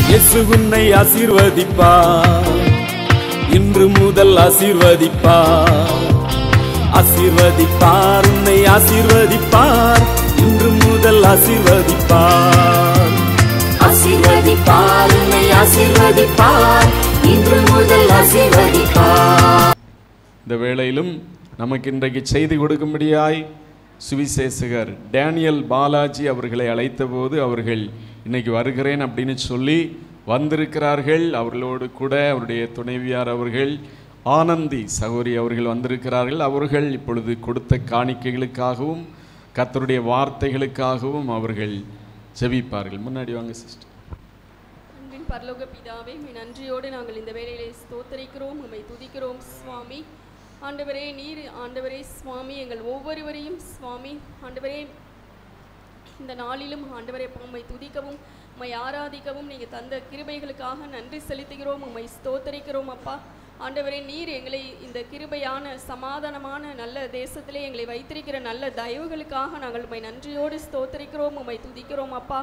இயேசு உன்னை ஆசீர்வதிப்பார், இன்று முதல் ஆசீர்வதிப்பார். ஆசீர்வதிப்பார், உன்னை ஆசீர்வதிப்பார், இன்று முதல் ஆசீர்வதிப்பார். ஆசீர்வதிப்பார், உன்னை ஆசீர்வதிப்பார், இன்று முதல் ஆசீர்வதிப்பார். இந்த வேளையிலும் நமக்கு இன்றைக்கு செய்தி கொடுக்கும்படியாய் சுவிசேஷகர் டேனியல் பாலாஜி அவர்களை அழைத்த போது அவர்கள் இன்னைக்கு வருகிறேன் அப்படின்னு சொல்லி வந்திருக்கிறார்கள். அவர்களோடு கூட அவருடைய துணைவியார் அவர்கள் ஆனந்தி சகோதரி அவர்கள் வந்திருக்கிறார்கள். அவர்கள் இப்பொழுது கொடுத்த காணிக்கைகளுக்காகவும் கர்த்தருடைய வார்த்தைகளுக்காகவும் அவர்கள் ஜெபிப்பார்கள். முன்னாடி வாங்க சிஸ்டர். அன்பின் பரலோக பிதாவே, நன்றியோடு நாங்கள் இந்த வேளையிலே ஸ்தோத்திரிக்கிறோம், உம்மை துதிக்கிறோம் சுவாமி. ஆண்டவரே, நீர் ஆண்டவரே சுவாமி எங்கள் ஒவ்வொருவரையும் சுவாமி ஆண்டவரே இந்த நாளிலும் ஆண்டவரே உம்மை துதிக்கவும் உம்மை ஆராதிக்கவும் நீங்கள் தந்த கிருபைகளுக்காக நன்றி செலுத்துகிறோம், உம்மை ஸ்தோத்தரிக்கிறோம் அப்பா. ஆண்டவரே, நீர் எங்களை இந்த கிருபையான சமாதானமான நல்ல தேசத்திலே எங்களை வைத்திருக்கிற நல்ல தயவுகளுக்காக நாங்கள் உம்மை நன்றியோடு ஸ்தோத்தரிக்கிறோம், உம்மை துதிக்கிறோம் அப்பா.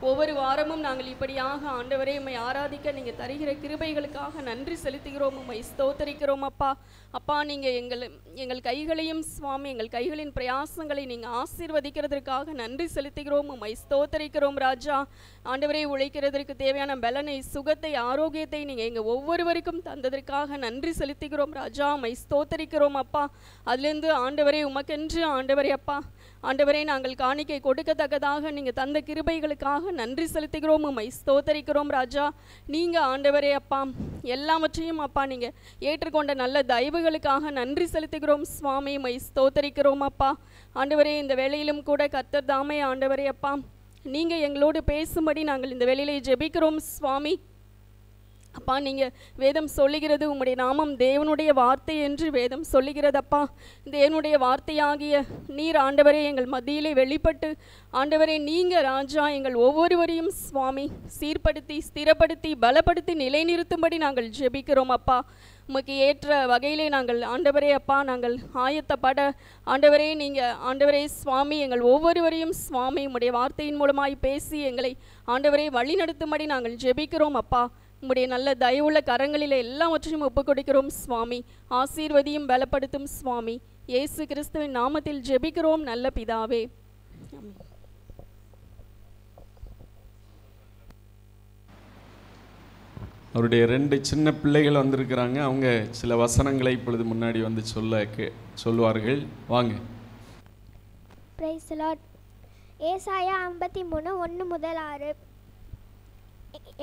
ஒவ்வொரு வாரமும் நாங்கள் இப்படியாக ஆண்டவரே உம்மை ஆராதிக்க நீங்கள் தருகிற கிருபைகளுக்காக நன்றி செலுத்துகிறோம், உம்மை ஸ்தோத்தரிக்கிறோம் அப்பா. அப்பா, நீங்கள் எங்கள் கைகளையும் சுவாமி எங்கள் கைகளின் பிரயாசங்களை நீங்கள் ஆசீர்வதிக்கிறதற்காக நன்றி செலுத்துகிறோம், உம்மை ஸ்தோத்தரிக்கிறோம் ராஜா. ஆண்டவரே, உழைக்கிறதற்கு தேவையான பலனை, சுகத்தை, ஆரோக்கியத்தை நீங்கள் எங்கள் ஒவ்வொருவருக்கும் தந்ததற்காக நன்றி செலுத்துகிறோம் ராஜா, உம்மை ஸ்தோத்தரிக்கிறோம் அப்பா. அதிலிருந்து ஆண்டவரே உமக்கென்று ஆண்டவரே அப்பா ஆண்டவரே நாங்கள் காணிக்கை கொடுக்கத்தக்கதாக நீங்கள் தந்த கிருபைகளுக்காக நன்றி செலுத்துகிறோம், உம்மை ஸ்தோத்தரிக்கிறோம் ராஜா. நீங்கள் ஆண்டவரே அப்பா எல்லாவற்றையும் அப்பா நீங்கள் ஏற்றுக்கொண்ட நல்ல தயவுகளுக்காக நன்றி செலுத்துகிறோம் சுவாமி, உம்மை ஸ்தோத்தரிக்கிறோம் அப்பா. ஆண்டவரே, இந்த வேளையிலும் கூட கர்த்தர் தாமே ஆண்டவரே அப்பா நீங்கள் எங்களோடு பேசும்படி நாங்கள் இந்த வேளையிலே ஜெபிக்கிறோம் சுவாமி. அப்பா, நீங்கள் வேதம் சொல்லுகிறது உம்முடைய நாமம் தேவனுடைய வார்த்தை என்று வேதம் சொல்லுகிறதப்பா. தேவனுடைய வார்த்தையாகிய நீர் ஆண்டவரே எங்கள் மத்தியிலே வெளிப்பட்டு ஆண்டவரே நீங்கள் ராஜா எங்கள் ஒவ்வொருவரையும் சுவாமி சீர்படுத்தி ஸ்திரப்படுத்தி பலப்படுத்தி நிலைநிறுத்தும்படி நாங்கள் ஜெபிக்கிறோம் அப்பா. உமக்கு ஏற்ற வகையிலே நாங்கள் ஆண்டவரே அப்பா நாங்கள் ஆயத்தப்பட ஆண்டவரே நீங்கள் ஆண்டவரே சுவாமி எங்கள் ஒவ்வொருவரையும் சுவாமி உம்முடைய வார்த்தையின் மூலமாய் பேசி எங்களை ஆண்டவரே வழிநடத்தும்படி நாங்கள் ஜெபிக்கிறோம் அப்பா. உம்முடைய நல்ல தயவுள்ள கரங்களில் எல்லாவற்றையும் ஒப்புக் கொடுக்கிறோம் சுவாமி. ஆசீர்வதியும் பலப்படுத்தும் சுவாமி. இயேசு கிறிஸ்துவின் நாமத்தில் ஜெபிக்கிறோம் நல்ல பிதாவே. அவருடைய 2 சின்ன பிள்ளைகள் வந்திருக்கிறாங்க. அவங்க சில வசனங்களை இப்பொழுது முன்னாடி வந்து சொல்லுவார்கள். வாங்க. Price the Lord. ஏசாயா 53:1-6.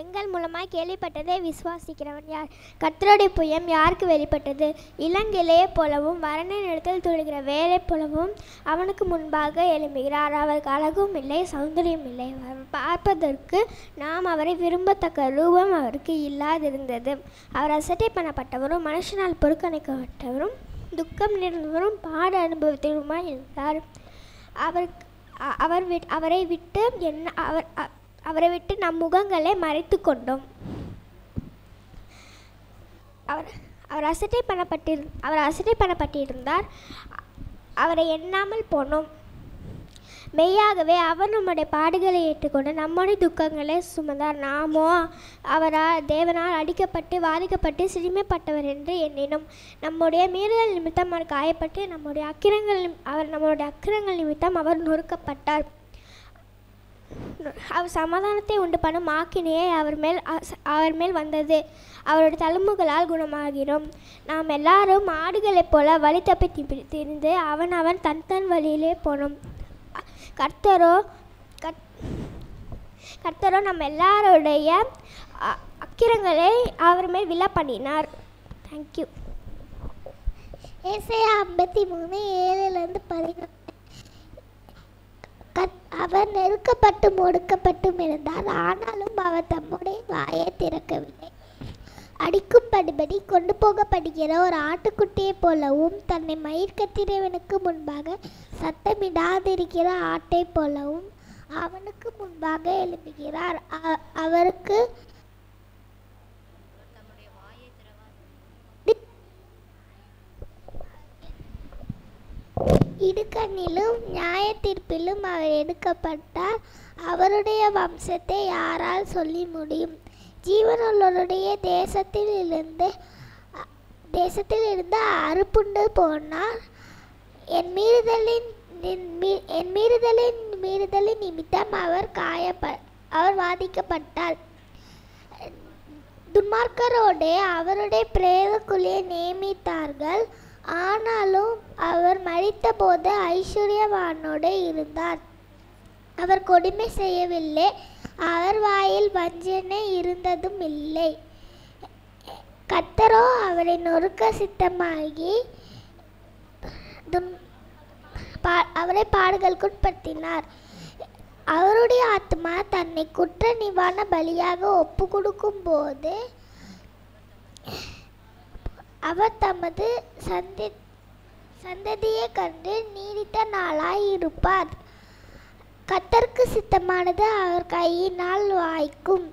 எங்கள் மூலமாய் கேள்விப்பட்டதை விசுவாசிக்கிறவன் யார்? கர்த்தருடைய புயம் யாருக்கு வெளிப்பட்டது? இளங்கிளையை போலவும் வறண்ட நிலத்தில் துளிக்கிற வேலை போலவும் அவனுக்கு முன்பாக எழும்புகிறார். அவருக்கு அழகும் இல்லை, சௌந்தரியம் இல்லை. அவர் பார்ப்பதற்கு நாம் அவரை விரும்பத்தக்க ரூபம் அவருக்கு இல்லாதிருந்தது. அவர் அசட்டை பண்ணப்பட்டவரும் மனுஷனால் பொறுக்கணைக்கப்பட்டவரும் துக்கம் நிறைந்தவரும் பாட அனுபவத்திலுமாய் இருந்தார். அவரை விட்டு நம் முகங்களை மறைத்து கொண்டோம். அவர் அசட்டை பண்ணப்பட்டிருந்தார். அவரை எண்ணாமல் போனோம். மெய்யாகவே அவர் நம்முடைய பாடுகளை ஏற்றுக்கொண்டு நம்முடைய துக்கங்களை சுமந்தார். நாமோ அவரால் தேவனால் அடிக்கப்பட்டு வாதிக்கப்பட்டு சிறுமைப்பட்டவர் என்று எண்ணினோம். நம்முடைய மீறுதல் நிமித்தம் அவர் காயப்பட்டு நம்முடைய அக்கிரங்கள் நிமித்தம் அவர் நொறுக்கப்பட்டார். அவர் சமாதானத்தை உண்டு பண்ணும் ஆக்கினையை அவர் மேல் வந்தது. அவருடைய தழும்புகளால் குணமாகிறோம். நாம் எல்லாரும் ஆடுகளைப் போல வழி தப்பி திரிந்து அவன் தன் வழியிலே போனோம். கர்த்தரோ நம்ம எல்லாருடைய அக்கிரங்களை அவர் மேல் விழ பண்ணினார். தேங்க்யூ. ஏசாயா 53:7-14. அவர் நெருக்கப்பட்டும் ஒடுக்கப்பட்டும் இருந்தார், ஆனாலும் அவர் தம்முடைய வாயை திறக்கவில்லை. அடிக்கும்படிபடி கொண்டு போகப்படுகிற ஒரு ஆட்டுக்குட்டியைப் போலவும் தன்னை மயிர்கத்திரவனுக்கு முன்பாக சத்தமிடாதிருக்கிற ஆட்டை போலவும் அவனுக்கு முன்பாக எழுப்புகிறார். அவருக்கு இடுக்கண்ணிலும் நியாய தீர்ப்பிலும் அவர் எடுக்கப்பட்டார். அவருடைய வம்சத்தை யாரால் சொல்லி முடியும்? ஜீவனுள்ளவருடைய தேசத்தில் இருந்து அறுப்புண்டு போனார். என் மீறுதலின் நிமித்தம் அவர் வாதிக்கப்பட்டார். துன்மார்க்கரோடே அவருடைய பிரேத குழியை நியமித்தார்கள். ஆனாலும் அவர் மரித்தபோது ஐஸ்வர்யவானோடு இருந்தார். அவர் கொடுமை செய்யவில்லை, அவர் வாயில் வஞ்சனை இருந்ததும் இல்லை. கர்த்தரோ அவரை நொறுக்க சித்தமாகி அவரை பாடுகளுக்குட்படுத்தினார். அவருடைய ஆத்மா தன்னை குற்ற நிவாரண பலியாக ஒப்பு கொடுக்கும் போது அவர் தமது சந்ததியை கண்டு நீடித்த நாளாய் இருப்பார். கர்த்தருக்கு சித்தமானது அவர் கையினால் வாய்க்கும்.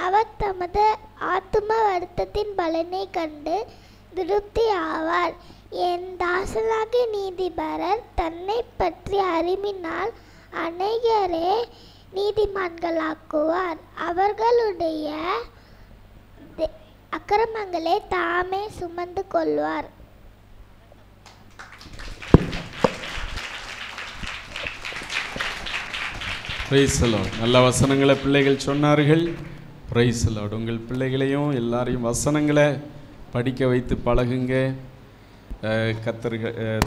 அவர் தமது ஆத்தும வருத்தத்தின் பலனை கண்டு திருப்தி ஆவார். என் தாசனாகிய நீதிபரர் தன்னை பற்றி அறிவினால் அநேகரே நீதிமான்களாக்குவார். அவர்களுடைய அக்கிரமங்களை தாமே சுமந்து கொள்வார். Price the Lord. நல்ல வசனங்களை பிள்ளைகள் சொன்னார்கள். Price the Lord. உங்கள் பிள்ளைகளையும் எல்லாரையும் வசனங்களை படிக்க வைத்து பழகுங்க. கர்த்தர்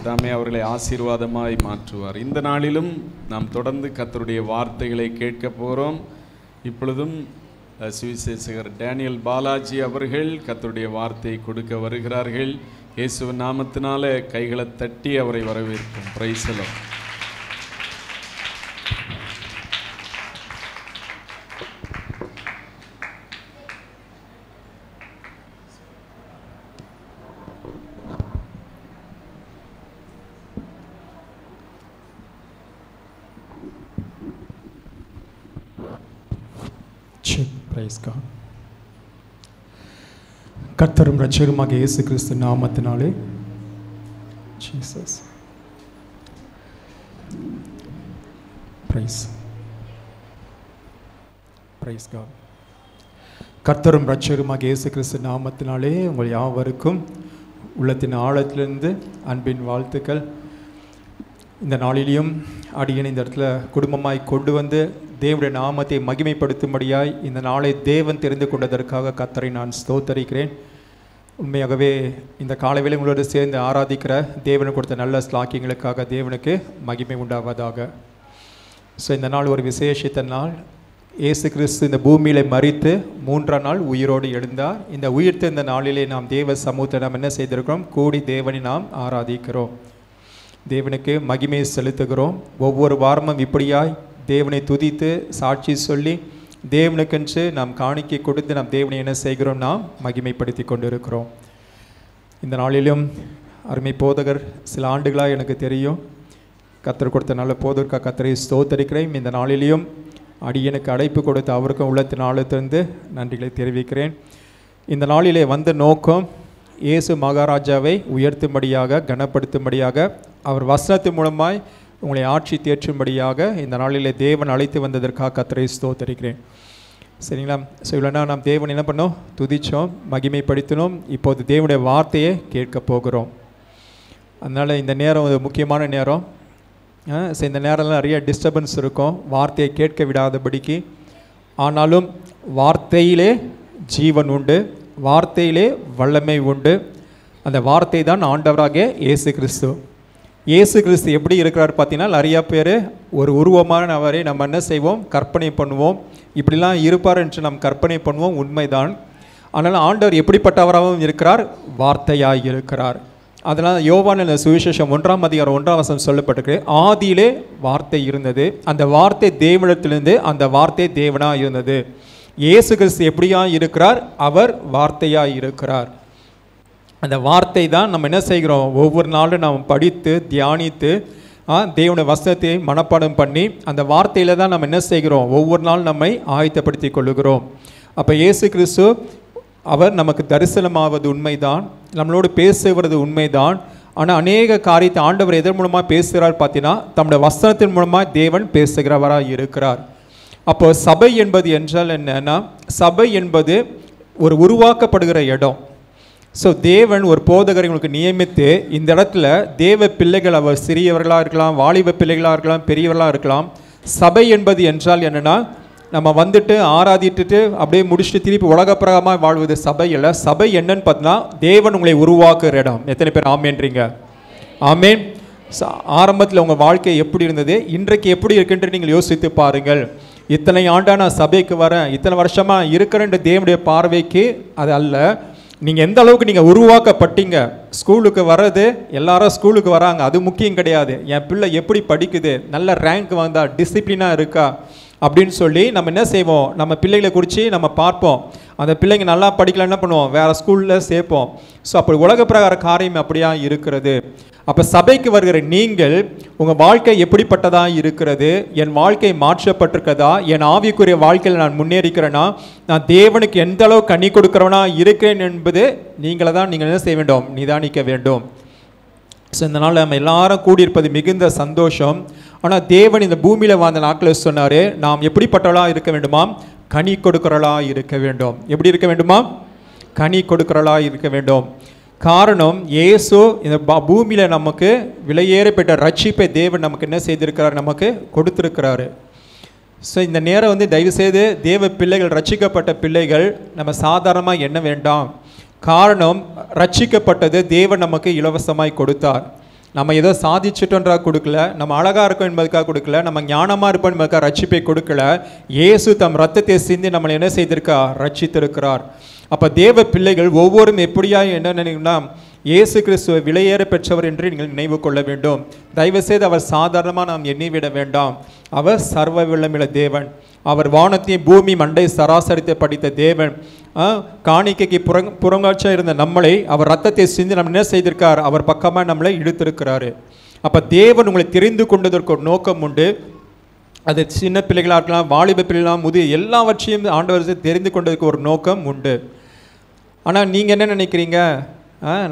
தாமே அவர்களை ஆசீர்வாதமாய் மாற்றுவார். இந்த நாளிலும் நாம் தொடர்ந்து கர்த்தருடைய வார்த்தைகளை கேட்க போகிறோம். இப்பொழுதும் சுவிசேஷகர் டேனியல் பாலாஜி அவர்கள் கர்த்தருடைய வார்த்தையை கொடுக்க வருகிறார்கள். இயேசுவின் நாமத்தினால கைகளை தட்டி அவரை வரவேற்போம். Price the Lord. கர்த்தரும் இரட்சகருமாகிய இயேசு கிறிஸ்து நாமத்தினாலே ஜீசஸ் பிரைஸ் காட். கர்த்தரும் இரட்சகருமாகிய இயேசு கிறிஸ்து நாமத்தினாலே உங்கள் யாவருக்கும் உள்ளத்தின் ஆழத்திலிருந்து அன்பின் வாழ்த்துக்கள். இந்த நாளிலையும் அடியேன் இந்த இடத்துல குடும்பமாய் கொண்டு வந்து தேவனுடைய நாமத்தை மகிமைப்படுத்தும்படியாய் இந்த நாளை தேவன் தெரிந்து கொண்டதற்காக கர்த்தரை நான் ஸ்தோத்தரிக்கிறேன். உண்மையாகவே இந்த காலைவேளை உங்களோடு சேர்ந்து ஆராதிக்கிற தேவனுக்கு கொடுத்த நல்ல ஸ்லாக்கியங்களுக்காக தேவனுக்கு மகிமை உண்டாவதாக. ஸோ இந்த நாள் ஒரு விசேஷித்த நாள். இயேசு கிறிஸ்து இந்த பூமியில் மரித்து 3ஆம் நாள் உயிரோடு எழுந்தார். இந்த உயிர்த்த இந்த நாளிலே நாம் தேவ சமூகத்தை நாம் என்ன செய்திருக்கிறோம்? கூடி தேவனை நாம் ஆராதிக்கிறோம், தேவனுக்கு மகிமையை செலுத்துகிறோம். ஒவ்வொரு வாரமும் இப்படியாய் தேவனை துதித்து சாட்சி சொல்லி தேவனுக்கென்று நாம் காணிக்கை கொடுத்து நாம் தேவனை என்ன செய்கிறோம்? நாம் மகிமைப்படுத்தி கொண்டிருக்கிறோம். இந்த நாளிலும் அருமை போதகர் சில ஆண்டுகளாக எனக்கு தெரியும். கர்த்தர் கொடுத்த நல்ல போதற்காக கர்த்தரை ஸ்தோத்தரிக்கிறேன். இந்த நாளிலையும் அடியனுக்கு அழைப்பு கொடுத்த அவருக்கும் உள்ளத்தின் ஆழத்திலிருந்து நன்றிகளை தெரிவிக்கிறேன். இந்த நாளிலே வந்த நோக்கம் இயேசு மகாராஜாவை உயர்த்தும்படியாக, கனப்படுத்தும்படியாக, அவர் வசனத்தின் மூலமாய் உங்களை ஆட்சி தேற்றும்படியாக இந்த நாளிலே தேவன் அழைத்து வந்ததற்காக கர்த்தரை ஸ்தோத்தரிக்கிறேன். சரிங்களா? ஸோ இல்லைனா நாம் தேவன் என்ன பண்ணோம்? துதித்தோம், மகிமைப்படுத்தினோம். இப்போது தேவனுடைய வார்த்தையை கேட்க போகிறோம். அதனால் இந்த நேரம் ஒரு முக்கியமான நேரம். ஸோ இந்த நேரத்தில் நிறைய டிஸ்டர்பன்ஸ் இருக்கும், வார்த்தையை கேட்க விடாதபடிக்கு. ஆனாலும் வார்த்தையிலே ஜீவன் உண்டு, வார்த்தையிலே வல்லமை உண்டு. அந்த வார்த்தை தான் ஆண்டவராகிய இயேசு கிறிஸ்து. இயேசு கிறிஸ்து எப்படி இருக்கிறார் பார்த்தீங்கன்னா, நிறையா பேர் ஒரு உருவமான அவரை நம்ம என்ன செய்வோம்? கற்பனை பண்ணுவோம். இப்படிலாம் இருப்பார் என்று நாம் கற்பனை பண்ணுவோம், உண்மைதான். ஆனால் ஆண்டவர் எப்படிப்பட்டவராகவும் இருக்கிறார்? வார்த்தையாய் இருக்கிறார். அதனால் யோவான் சுவிசேஷம் 1ஆம் அதிகாரம் 1ஆம் வசனம் சொல்லப்பட்டிருக்கு, ஆதியிலே வார்த்தை இருந்தது, அந்த வார்த்தை தேவனிடத்திலிருந்து, அந்த வார்த்தை தேவனாக இருந்தது. இயேசு கிறிஸ்து எப்படியா இருக்கிறார்? அவர் வார்த்தையாக இருக்கிறார். அந்த வார்த்தை தான் நம்ம என்ன செய்கிறோம்? ஒவ்வொரு நாளும் நாம் படித்து தியானித்து தேவனுடைய வசனத்தை மனப்பாடம் பண்ணி அந்த வார்த்தையில் தான் நம்ம என்ன செய்கிறோம்? ஒவ்வொரு நாள் நம்மை ஆயத்தப்படுத்தி கொள்ளுகிறோம். அப்போ இயேசு கிறிஸ்து அவர் நமக்கு தரிசனமாவது உண்மைதான், நம்மளோடு பேசுவது உண்மைதான். ஆனால் அநேக காரியத்தை ஆண்டவர் எதன் மூலமாக பேசுகிறார் பார்த்தீங்கன்னா தம்முடைய வசனத்தின் மூலமாக தேவன் பேசுகிறவராக இருக்கிறார். அப்போ சபை என்பது என்றால் என்னன்னா, சபை என்பது ஒரு உருவாக்கப்படுகிற இடம். ஸோ தேவன் ஒரு போதகரை உங்களுக்கு நியமித்து இந்த இடத்துல தேவ பிள்ளைகள், அவர் சிறியவர்களாக இருக்கலாம், வாலிப பிள்ளைகளாக இருக்கலாம், பெரியவர்களாக இருக்கலாம். சபை என்பது என்றால் என்னென்னா, நம்ம வந்துட்டு ஆராதிட்டுட்டு அப்படியே முடிச்சுட்டு திருப்பி உலகப்பிரகமாக வாழ்வது சபை இல்லை. சபை என்னன்னு பார்த்தீங்கன்னா, தேவன் உங்களை உருவாக்குற இடம். எத்தனை பேர் ஆமேன்றீங்க? ஆமேன். ஆரம்பத்தில் உங்கள் வாழ்க்கை எப்படி இருந்தது, இன்றைக்கு எப்படி இருக்குன்ட்டு நீங்கள் யோசித்து பாருங்கள். இத்தனை ஆண்டா நான் சபைக்கு வரேன், இத்தனை வருஷமாக இருக்கிறேன்ற தேவனுடைய பார்வைக்கு அது அல்ல. நீங்கள் எந்த அளவுக்கு நீங்கள் உருவாக்கப்பட்டீங்க. ஸ்கூலுக்கு வர்றது, எல்லாரும் ஸ்கூலுக்கு வராங்க, அது முக்கியம் கிடையாது. என் பிள்ளை எப்படி படிக்குது, நல்ல ரேங்க் வந்தா, டிசிப்ளினாக இருக்கா அப்படின்னு சொல்லி நம்ம என்ன செய்வோம், நம்ம பிள்ளைகளை குறித்து நம்ம பார்ப்போம். அந்த பிள்ளைங்க நல்லா படிக்கல என்ன பண்ணுவோம், வேறு ஸ்கூலில் சேர்ப்போம். ஸோ அப்படி உலக பிரகார காரியம் அப்படியா இருக்கிறது. அப்போ சபைக்கு வருகிற நீங்கள் உங்கள் வாழ்க்கை எப்படிப்பட்டதாக இருக்கிறது, என் வாழ்க்கை மாற்றப்பட்டிருக்கதா, என் ஆவிக்குரிய வாழ்க்கையில் நான் முன்னேறிக்கிறேன்னா, நான் தேவனுக்கு எந்த அளவு கனி கொடுக்குறவனா இருக்கிறேன் என்பது நீங்கள் என்ன செய்ய வேண்டும், நிதானிக்க வேண்டும். ஸோ இந்த நாள் நம்ம எல்லாரும் கூடியிருப்பது மிகுந்த சந்தோஷம். ஆனால் தேவன் இந்த பூமியில் வாழ்ந்த நாட்களில் சொன்னார், நாம் எப்படிப்பட்டவளாக இருக்க வேண்டுமா, கனி கொடுக்கிறவளாக இருக்க வேண்டும். எப்படி இருக்க வேண்டுமா, கனி கொடுக்கிறவளாக இருக்க வேண்டும். காரணம், இயேசு இந்த பூமியில் நமக்கு விலையேறப்பட்ட ரட்சிப்பை தேவன் நமக்கு என்ன செய்திருக்கிறார், நமக்கு கொடுத்துருக்கிறாரு. ஸோ இந்த நேரம் தயவுசெய்து தேவ பிள்ளைகள், ரட்சிக்கப்பட்ட பிள்ளைகள் நம்ம சாதாரணமாக எண்ண வேண்டாம். காரணம், ரட்சிக்கப்பட்டது தேவன் நமக்கு இலவசமாய் கொடுத்தார். நம்ம ஏதோ சாதிச்சிட்டோன்றா கொடுக்கல, நம்ம அழகாக இருக்கோம் என்பதுக்காக கொடுக்கல, நம்ம ஞானமாக இருப்போம் என்பதுக்காக ரட்சிப்பை கொடுக்கல. இயேசு தம் ரத்தத்தை சிந்தி நம்மளை என்ன செய்திருக்கார், ரட்சித்திருக்கிறார். அப்போ தேவ பிள்ளைகள் ஒவ்வொரும் எப்படியா என்ன நினைக்கணும்னா, இயேசு கிறிஸ்துவை விலையேற பெற்றவர் என்று நீங்கள் நினைவு கொள்ள வேண்டும். தயவுசெய்து அவர் சாதாரணமாக நாம் எண்ணிவிட வேண்டாம். அவர் சர்வ வல்லமையுள்ள தேவன். அவர் வானத்தையும் பூமி மண்டை சராசரித்தை படித்த தேவன். காணிக்கைக்கு புறங்காட்சியாக இருந்த நம்மளை அவர் ரத்தத்தை சிந்தி நம்ம என்ன செய்திருக்கார், அவர் பக்கமாக நம்மளை இழுத்திருக்கிறாரு. அப்போ தேவன் உங்களை தெரிந்து கொண்டதற்கு ஒரு நோக்கம் உண்டு. அது சின்ன பிள்ளைகளாக இருக்கலாம், வாலிப பிள்ளைகளாக, எல்லாவற்றையும் ஆண்டவர் தெரிந்து கொண்டதுக்கு ஒரு நோக்கம் உண்டு. ஆனால் நீங்கள் என்ன நினைக்கிறீங்க,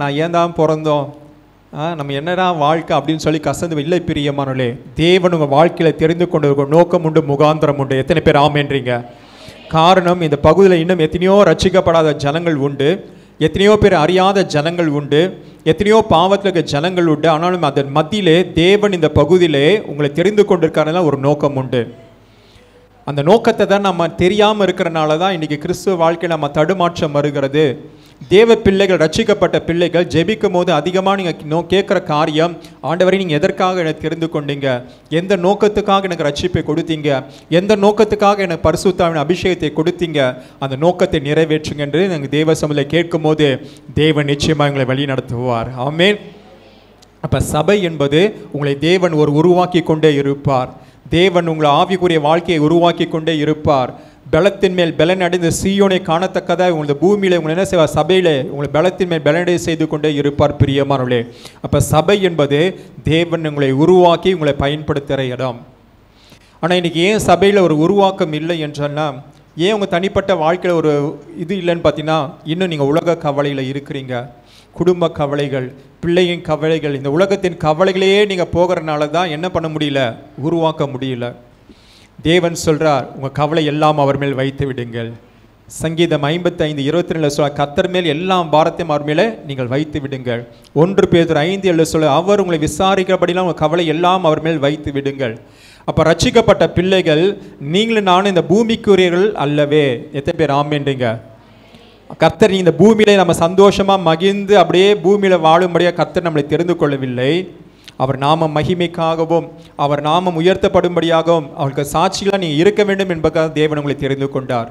நான் ஏன் தான் பிறந்தோம், நம்ம என்னடா வாழ்க்கை அப்படின்னு சொல்லி கசந்து இல்லை. பிரியமானவர்களே, தேவன் உங்கள் வாழ்க்கையில் தெரிந்து கொண்டதுக்கு ஒரு நோக்கம் உண்டு, முகாந்திரம் உண்டு. எத்தனை பேர் ஆமேன்றீங்க? காரணம், இந்த பகுதியில் இன்னும் எத்தனையோ ரட்சிக்கப்படாத ஜனங்கள் உண்டு, எத்தனையோ பேர் அறியாத ஜனங்கள் உண்டு, எத்தனையோ பாவத்தில் இருக்க ஜனங்கள் உண்டு. ஆனாலும் அதன் மத்தியிலே தேவன் இந்த பகுதியிலே உங்களை தெரிந்து கொண்டிருக்காருன்னா ஒரு நோக்கம் உண்டு. அந்த நோக்கத்தை தான் நம்ம தெரியாமல் இருக்கிறனால தான் இன்றைக்கி கிறிஸ்துவ வாழ்க்கையில் நம்ம தடுமாற்றம் வருகிறது. தேவ பிள்ளைகள், ரட்சிக்கப்பட்ட பிள்ளைகள் ஜெபிக்கும் போது அதிகமாக நீங்கள் கேட்குற காரியம், ஆண்டவரை நீங்கள் எதற்காக எனக்கு தெரிந்து கொண்டீங்க, எந்த நோக்கத்துக்காக எனக்கு ரட்சிப்பை கொடுத்தீங்க, எந்த நோக்கத்துக்காக எனக்கு பரிசுத்தாவின் அபிஷேகத்தை கொடுத்தீங்க, அந்த நோக்கத்தை நிறைவேற்றுங்க என்று நாங்கள் தேவ சமூகத்தில் கேட்கும் போது தேவன் நிச்சயமாக எங்களை வழி நடத்துவார். ஆமென். அப்போ சபை என்பது உங்களை தேவன் உருவாக்கி கொண்டே இருப்பார். தேவன் உங்களை ஆவிக்குரிய வாழ்க்கையை உருவாக்கி கொண்டே இருப்பார். பலத்தின் மேல் பலன் அடைந்த சீயோனை காணத்தக்கதாக உங்களது பூமியில் உங்களை என்ன செய்வார், சபையில் உங்களை பலத்தின் மேல் பலனடை செய்து கொண்டே இருப்பார். பிரியமானவர்களே, அப்போ சபை என்பது தேவன் உங்களை உருவாக்கி உங்களை பயன்படுத்துகிற இடம். ஆனால் இன்றைக்கி ஏன் சபையில் ஒரு உருவாக்கம் இல்லை என்றால்னா, ஏன் உங்கள் தனிப்பட்ட வாழ்க்கையில் ஒரு இது இல்லைன்னு பார்த்தீங்கன்னா, இன்னும் நீங்கள் உலக கவலையில் இருக்கிறீங்க. குடும்ப கவலைகள், பிள்ளையின் கவலைகள், இந்த உலகத்தின் கவலைகளையே நீங்கள் போகிறனால தான் என்ன பண்ண முடியல, உருவாக்க முடியல. தேவன் சொல்கிறார், உங்கள் கவலை எல்லாம் அவர் மேல் வைத்து விடுங்கள். சங்கீதம் 55:22 சொல்ல, கர்த்தர் மேல் எல்லாம் பாரத்தையும் அவர் மேலே நீங்கள் வைத்து விடுங்கள். 1 பேதுரு 5:7 சொல்ல, அவர் உங்களை விசாரிக்கிறபடிலாம் உங்கள் கவலை எல்லாம் அவர் மேல் வைத்து விடுங்கள். அப்போ ரட்சிக்கப்பட்ட பிள்ளைகள் நீங்களும் நானும் இந்த பூமிக்குரியர்கள் அல்லவே. எத்தனை பேர் ஆமேன்றீங்க? கர்த்தர் இந்த பூமியிலே நம்ம சந்தோஷமாக மகிழ்ந்து அப்படியே பூமியில் வாழும்படியாக கர்த்தர் நம்மளை தெரிந்து கொள்ளவில்லை. அவர் நாமம் மகிமைக்காகவும் அவர் நாமம் உயர்த்தப்படும்படியாகவும் அவருக்கு சாட்சிகளாக நீங்கள் இருக்க வேண்டும் என்பதற்காக தேவன் உங்களை தெரிந்து கொண்டார்.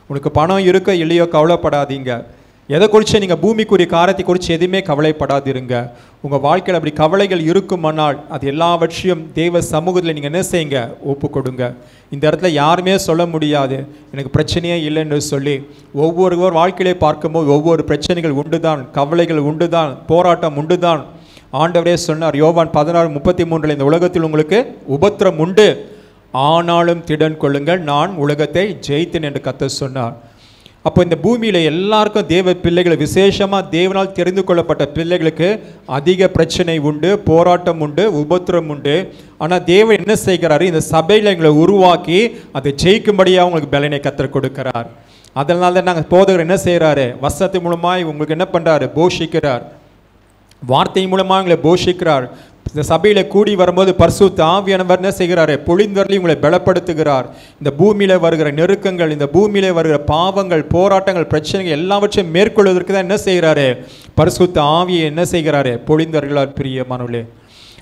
உங்களுக்கு பணம் இருக்க இல்லையோ கவலைப்படாதீங்க. எதை குறித்து நீங்கள் பூமிக்குரிய காரியத்தை குறித்து எதுவுமே கவலைப்படாதிருங்க. உங்கள் வாழ்க்கையில் அப்படி கவலைகள் இருக்குமானால் அது எல்லாவற்றையும் தேவ சமூகத்தில் நீங்கள் என்ன செய்யுங்க, ஒப்பு கொடுங்க. இந்த இடத்துல யாருமே சொல்ல முடியாது எனக்கு பிரச்சனையே இல்லைன்னு சொல்லி. ஒவ்வொருவர் வாழ்க்கையிலே பார்க்கும்போது ஒவ்வொரு பிரச்சனைகள் உண்டு தான், கவலைகள் உண்டு தான், போராட்டம் உண்டு தான். ஆண்டவரே சொன்னார் யோவான் 16:33, இந்த உலகத்தில் உங்களுக்கு உபத்திரம் உண்டு, ஆனாலும் திடன் கொள்ளுங்கள், நான் உலகத்தை ஜெயித்தேன் என்று கர்த்தர் சொன்னார். அப்போ இந்த பூமியில் எல்லாருக்கும் தேவ பிள்ளைகள், விசேஷமாக தேவனால் தெரிந்து கொள்ளப்பட்ட பிள்ளைகளுக்கு அதிக பிரச்சனை உண்டு, போராட்டம் உண்டு, உபத்திரம் உண்டு. ஆனால் தேவன் என்ன செய்கிறாரு, இந்த சபையில் எங்களை உருவாக்கி அதை ஜெயிக்கும்படியாக உங்களுக்கு பலனை கத்தர் கொடுக்கிறார். அதனால தான் நாங்கள் போதகர் என்ன செய்கிறாரு, வசனத்தின் மூலமாக உங்களுக்கு என்ன பண்ணுறாரு, போஷிக்கிறார். வார்த்தை மூலமாக எங்களை போஷிக்கிறார். இந்த சபையில் கூடி வரும்போது பரிசுத்த ஆவியானவர் என்ன செய்கிறாரு, பொழிந்தவர்களி உங்களை பலப்படுத்துகிறார். இந்த பூமியில் வருகிற நெருக்கங்கள், இந்த பூமியில் வருகிற பாவங்கள், போராட்டங்கள், பிரச்சனைகள் எல்லாவற்றையும் மேற்கொள்வதற்கு தான் என்ன செய்கிறாரு, பரிசுத்த ஆவியை என்ன செய்கிறாரு, பொழிந்தவர்களால். பிரியமானவர்களே,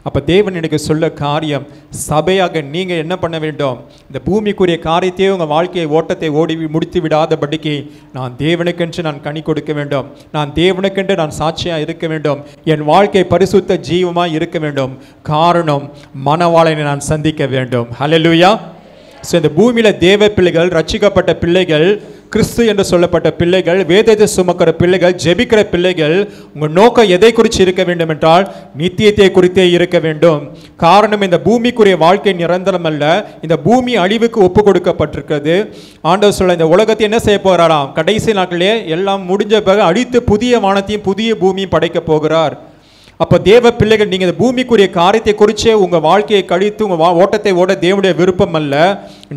அப்போ தேவன் எனக்கு சொல்ல காரியம், சபையாக நீங்கள் என்ன பண்ண வேண்டும், இந்த பூமிக்குரிய காரியத்தையே உங்கள் வாழ்க்கையை ஓட்டத்தை ஓடி முடித்து விடாதபடிக்கு நான் தேவனுக்கென்று நான் கனி கொடுக்க வேண்டும், நான் தேவனுக்கென்று நான் சாட்சியாக இருக்க வேண்டும், என் வாழ்க்கை பரிசுத்த ஜீவமாக இருக்க வேண்டும். காரணம், மணவாளனை நான் சந்திக்க வேண்டும். ஹல்லேலூயா. ஸோ இந்த பூமியில் தேவ பிள்ளைகள், ரட்சிக்கப்பட்ட பிள்ளைகள், கிறிஸ்து என்று சொல்லப்பட்ட பிள்ளைகள், வேதத்தை சுமக்கிற பிள்ளைகள், ஜெபிக்கிற பிள்ளைகள், உங்கள் நோக்கம் எதை குறித்து இருக்க வேண்டும் என்றால் நித்தியத்தை குறித்தே இருக்க வேண்டும். காரணம், இந்த பூமிக்குரிய வாழ்க்கை நிரந்தரம் அல்ல, இந்த பூமி அழிவுக்கு ஒப்பு கொடுக்கப்பட்டிருக்கிறது. ஆண்டவர் சொல்ல, இந்த உலகத்தை என்ன செய்ய போகிறாராம், கடைசி நாட்களிலே எல்லாம் முடிஞ்ச பிறகு அழித்து புதிய வானத்தையும் புதிய பூமியும் படைக்க போகிறார். அப்போ தேவ பிள்ளைகள், நீங்கள் இந்த பூமிக்குரிய காரியத்தை குறித்தே உங்கள் வாழ்க்கையை கழித்து உங்கள் ஓட்டத்தை ஓட தேவனுடைய விருப்பம் அல்ல.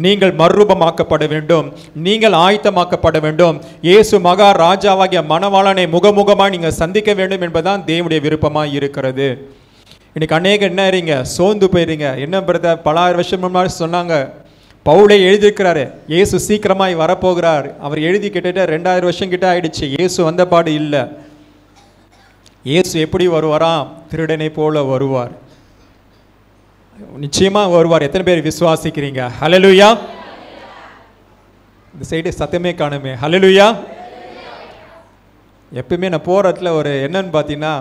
நீங்கள் மறுரூபமாக்கப்பட வேண்டும், நீங்கள் ஆயத்தமாக்கப்பட வேண்டும். இயேசு மகா ராஜாவாகிய மணவாளனை முகமுகமாக நீங்கள் சந்திக்க வேண்டும் என்பதுதான் தேவனுடைய விருப்பமாக இருக்கிறது. இன்னைக்கு அநேக என்ன இருங்க, சோர்ந்து போயிருங்க. என்ன பிரதர், பல ஆயிரம் வருஷம் முன்னாடி சொன்னாங்க, பவுலே எழுதியிருக்கிறாரு, இயேசு சீக்கிரமாய் வரப்போகிறார். அவர் எழுதி கிட்ட 2000 வருஷம் கிட்ட ஆயிடுச்சு, இயேசு வந்த பாடு இல்லை. இயேசு எப்படி வருவாராம், திருடனை போல வருவார். நிச்சயமா வருவார். எத்தனை பேர் விசுவாசிக்கிறீங்க? ஹல்லேலூயா. இந்த சைடு சத்தமே காணுமே. ஹல்லேலூயா. எப்பவுமே நான் போகிற இடத்துல ஒரு என்னன்னு பார்த்தீங்கன்னா,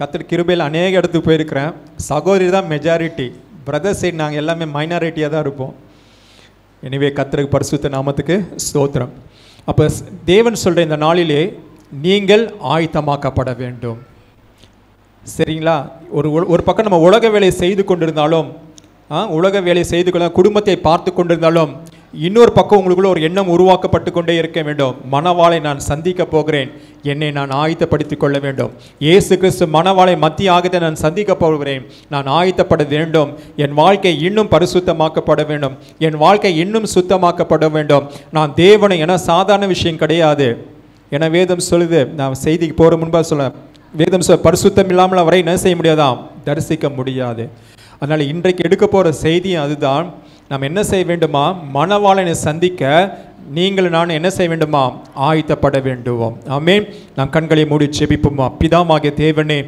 கர்த்தர் கிருபையில் அநேக இடத்துக்கு போயிருக்கிறேன். சகோதரி தான் மெஜாரிட்டி, பிரதர் சைடு நாங்கள் எல்லாமே மைனாரிட்டியாக தான் இருப்போம். எனவே கர்த்தருக்கு பரிசுத்த நாமத்துக்கு ஸ்தோத்திரம். அப்போ தேவன் சொல்கிற இந்த நாளிலே நீங்கள் ஆயத்தமாக்கப்பட வேண்டும். சரிங்களா? ஒரு பக்கம் நம்ம உலக வேலையை செய்து கொண்டிருந்தாலும், உலக வேலையை செய்து கொள்ள குடும்பத்தை பார்த்து கொண்டிருந்தாலும், இன்னொரு பக்கம் உங்களுக்குள்ள ஒரு எண்ணம் உருவாக்கப்பட்டு கொண்டே இருக்க வேண்டும். மணவாளை நான் சந்திக்க போகிறேன், என்னை நான் ஆயத்தப்படுத்திக் கொள்ள வேண்டும். இயேசு கிறிஸ்து மணவாளை மத்திய ஆகத்தை நான் சந்திக்க போகிறேன், நான் ஆயத்தப்பட வேண்டும். என் வாழ்க்கை இன்னும் பரிசுத்தமாக்கப்பட வேண்டும், என் வாழ்க்கை இன்னும் சுத்தமாக்கப்பட வேண்டும். நான் தேவனை, என சாதாரண விஷயம் கிடையாது. என வேதம் சொல்லுது, நான் செய்திக்கு போகிற முன்பாக சொல்ல, வேதம் பரிசுத்தம் இல்லாமல் அவரை என்ன செய்ய முடியாதாம், தரிசிக்க முடியாது. அதனால் இன்றைக்கு எடுக்க போகிற செய்தி அதுதான். நாம் என்ன செய்ய வேண்டுமா, மணவாளனை சந்திக்க நீங்கள் நான் என்ன செய்ய வேண்டுமா, ஆயத்தப்பட வேண்டும். ஆமென். நாம் கண்களை மூடி ஜெபிப்போமா. பிதாவாகிய தேவனே,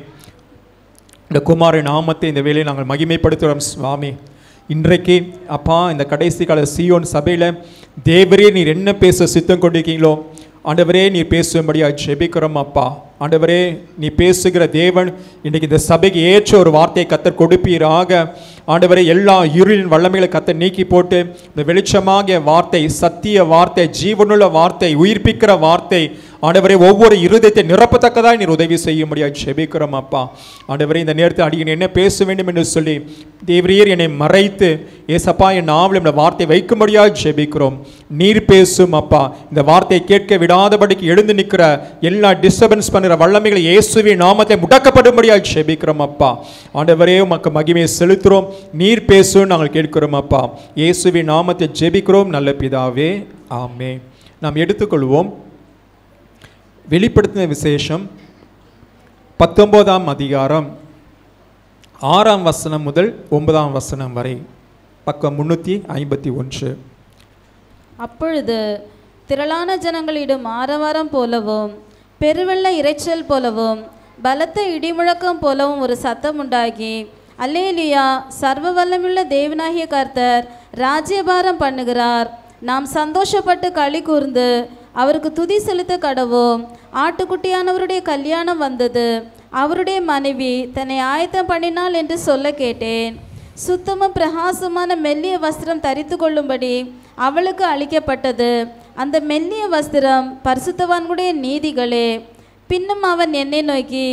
இந்த குமாரின் நாமத்தை இந்த வேளையை நாங்கள் மகிமைப்படுத்துகிறோம் சுவாமி. இன்றைக்கு அப்பா, இந்த கடைசி கால சீயோன் சபையில் தேவரே நீர் என்ன பேச சித்தம் கொண்டிருக்கீங்களோ, ஆண்டவரே நீர் பேசும்படியாக ஜெபிக்கிறோம் அப்பா. ஆண்டவரே நீ பேசுகிற தேவன், இன்றைக்கு இந்த சபைக்கு ஏற்ற ஒரு வார்த்தையை கத்தர் கொடுப்பீராக. ஆண்டவரே எல்லா இருளின் வல்லமைகளை கத்தர் நீக்கி போட்டு இந்த வெளிச்சமாகிய வார்த்தை, சத்திய வார்த்தை, ஜீவனுள்ள வார்த்தை, உயிர்ப்பிக்கிற வார்த்தை, ஆண்டவரே ஒவ்வொரு இருதயத்தை நிரப்பத்தக்கதாக நீர் உதவி செய்ய முடியாது ஜெபிக்கிறோம் அப்பா. ஆண்டவரே இந்த நேரத்தில் அடிக்கடி என்ன பேச வேண்டும் என்று சொல்லி தேவரீர் என்னை மறைத்து ஏசப்பா என் நாவல் இந்த வார்த்தை வைக்கும்படியாக ஜெபிக்கிறோம். நீர் பேசும் அப்பா. இந்த வார்த்தையை கேட்க விடாதபடிக்கு எழுந்து நிற்கிற எல்லா டிஸ்டர்பன்ஸ் பண்ணுற வல்லமைகளை இயேசுவின் நாமத்தை முடக்கப்படும்படியாக ஜெபிக்கிறோம் அப்பா. ஆண்டவரே உமக்கு மகிமையை செலுத்துகிறோம். நீர் பேசும் நாங்கள் கேட்கிறோம் அப்பா. இயேசுவின் நாமத்தை ஜெபிக்கிறோம் நல்ல பிதாவே, ஆமென். நாம் எடுத்துக்கொள்வோம் வெளிப்படுத்தின விசேஷம் 19ஆம் அதிகாரம் 6ஆம் வசனம் முதல் 9ஆம் வசனம் வரை, பக்கம் 351. அப்பொழுது திரளான ஜனங்களிடம் ஆரவாரம் போலவும் பெருவெள்ள இரைச்சல் போலவும் பலத்த இடிமுழக்கம் போலவும் ஒரு சத்தம் உண்டாகி, அல்லேலூயா, சர்வ வல்லமுள்ள தேவனாகிய கர்த்தர் ராஜ்யபாரம் பண்ணுகிறார், நாம் சந்தோஷப்பட்டு களி கூர்ந்து அவருக்கு துதி செலுத்த கடவோம். ஆட்டுக்குட்டியானவருடைய கல்யாணம் வந்தது, அவருடைய மனைவி தன்னை ஆயத்தம் பண்ணினாள் என்று சொல்ல கேட்டேன். சுத்தமும் பிரகாசமான மெல்லிய வஸ்திரம் தரித்து கொள்ளும்படி அவளுக்கு அளிக்கப்பட்டது. அந்த மெல்லிய வஸ்திரம் பரிசுத்தவான்களுடைய நீதிகளே. பின்னும் அவன் என்னை நோக்கி,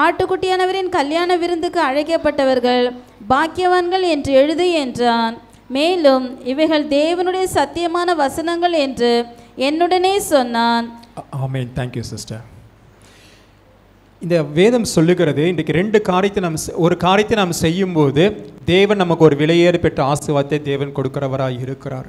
ஆட்டுக்குட்டியானவரின் கல்யாண விருந்துக்கு அழைக்கப்பட்டவர்கள் பாக்கியவான்கள் என்று எழுது என்றான். மேலும் இவைகள் தேவனுடைய சத்தியமான வசனங்கள் என்று என்னுடனே சொன்னான். ஆமென். Thank you sister. இந்த வேதம் சொல்லுகிறது இன்றைக்கு ஒரு காரியத்தை நாம் செய்யும்போது தேவன் நமக்கு ஒரு விலையேறு பெற்ற ஆசீர்வாதத்தை தேவன் கொடுக்கிறவராக இருக்கிறார்.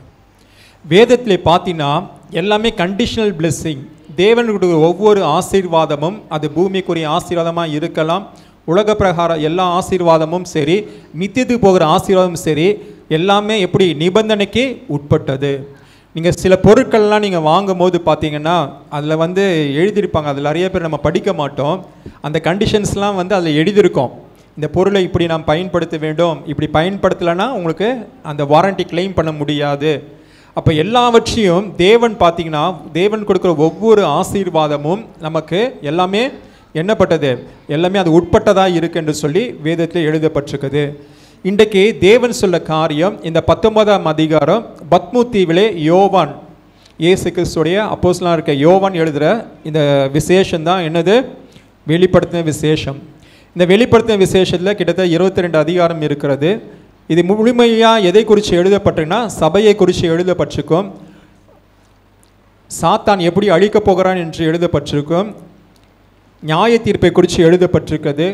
வேதத்தில் பார்த்தீங்கன்னா எல்லாமே கண்டிஷனல் பிளெஸ்ஸிங். தேவனுடைய ஒவ்வொரு ஆசீர்வாதமும் அது பூமிக்குரிய ஆசீர்வாதமாக இருக்கலாம், உலக பிரகாரம் எல்லா ஆசீர்வாதமும் சரி, நித்தியத்துக்கு போகிற ஆசீர்வாதமும் சரி, எல்லாமே எப்படி நிபந்தனைக்கு உட்பட்டது. நீங்கள் சில பொருட்கள்லாம் நீங்கள் வாங்கும் போது பார்த்தீங்கன்னா அதில் வந்து எழுதியிருப்பாங்க, அதில் நிறைய பேர் நம்ம படிக்க மாட்டோம். அந்த கண்டிஷன்ஸ்லாம் வந்து அதில் எழுதியிருக்கோம். இந்த பொருளை இப்படி நாம் பயன்படுத்த வேண்டும், இப்படி பயன்படுத்தலைன்னா உங்களுக்கு அந்த வாரண்டி கிளைம் பண்ண முடியாது. அப்போ எல்லாவற்றையும் தேவன் பார்த்தீங்கன்னா தேவன் கொடுக்குற ஒவ்வொரு ஆசீர்வாதமும் நமக்கு எல்லாமே என்னப்பட்டது, எல்லாமே அது உட்பட்டதாக இருக்கு என்று சொல்லி வேதத்தில் எழுதப்பட்டிருக்குது. இன்றைக்கு தேவன் சொல்ல காரியம் இந்த 19ஆம் அதிகாரம் பத்மு தீவிலே யோவான், இயேசு கிறிஸ்துடைய அப்போஸ்தலனாக இருக்க யோவான் எழுதுகிற இந்த விசேஷம் தான் என்னது, வெளிப்படுத்தின விசேஷம். இந்த வெளிப்படுத்தின விசேஷத்தில் கிட்டத்தட்ட 22 அதிகாரம் இருக்கிறது. இது முழுமையாக எதை குறித்து எழுதப்பட்டிருக்குன்னா சபையை குறித்து எழுதப்பட்டிருக்கும், சாத்தான் எப்படி அழிக்கப் போகிறான் என்று எழுதப்பட்டிருக்கும், நியாய தீர்ப்பை குறித்து எழுதப்பட்டிருக்கிறது,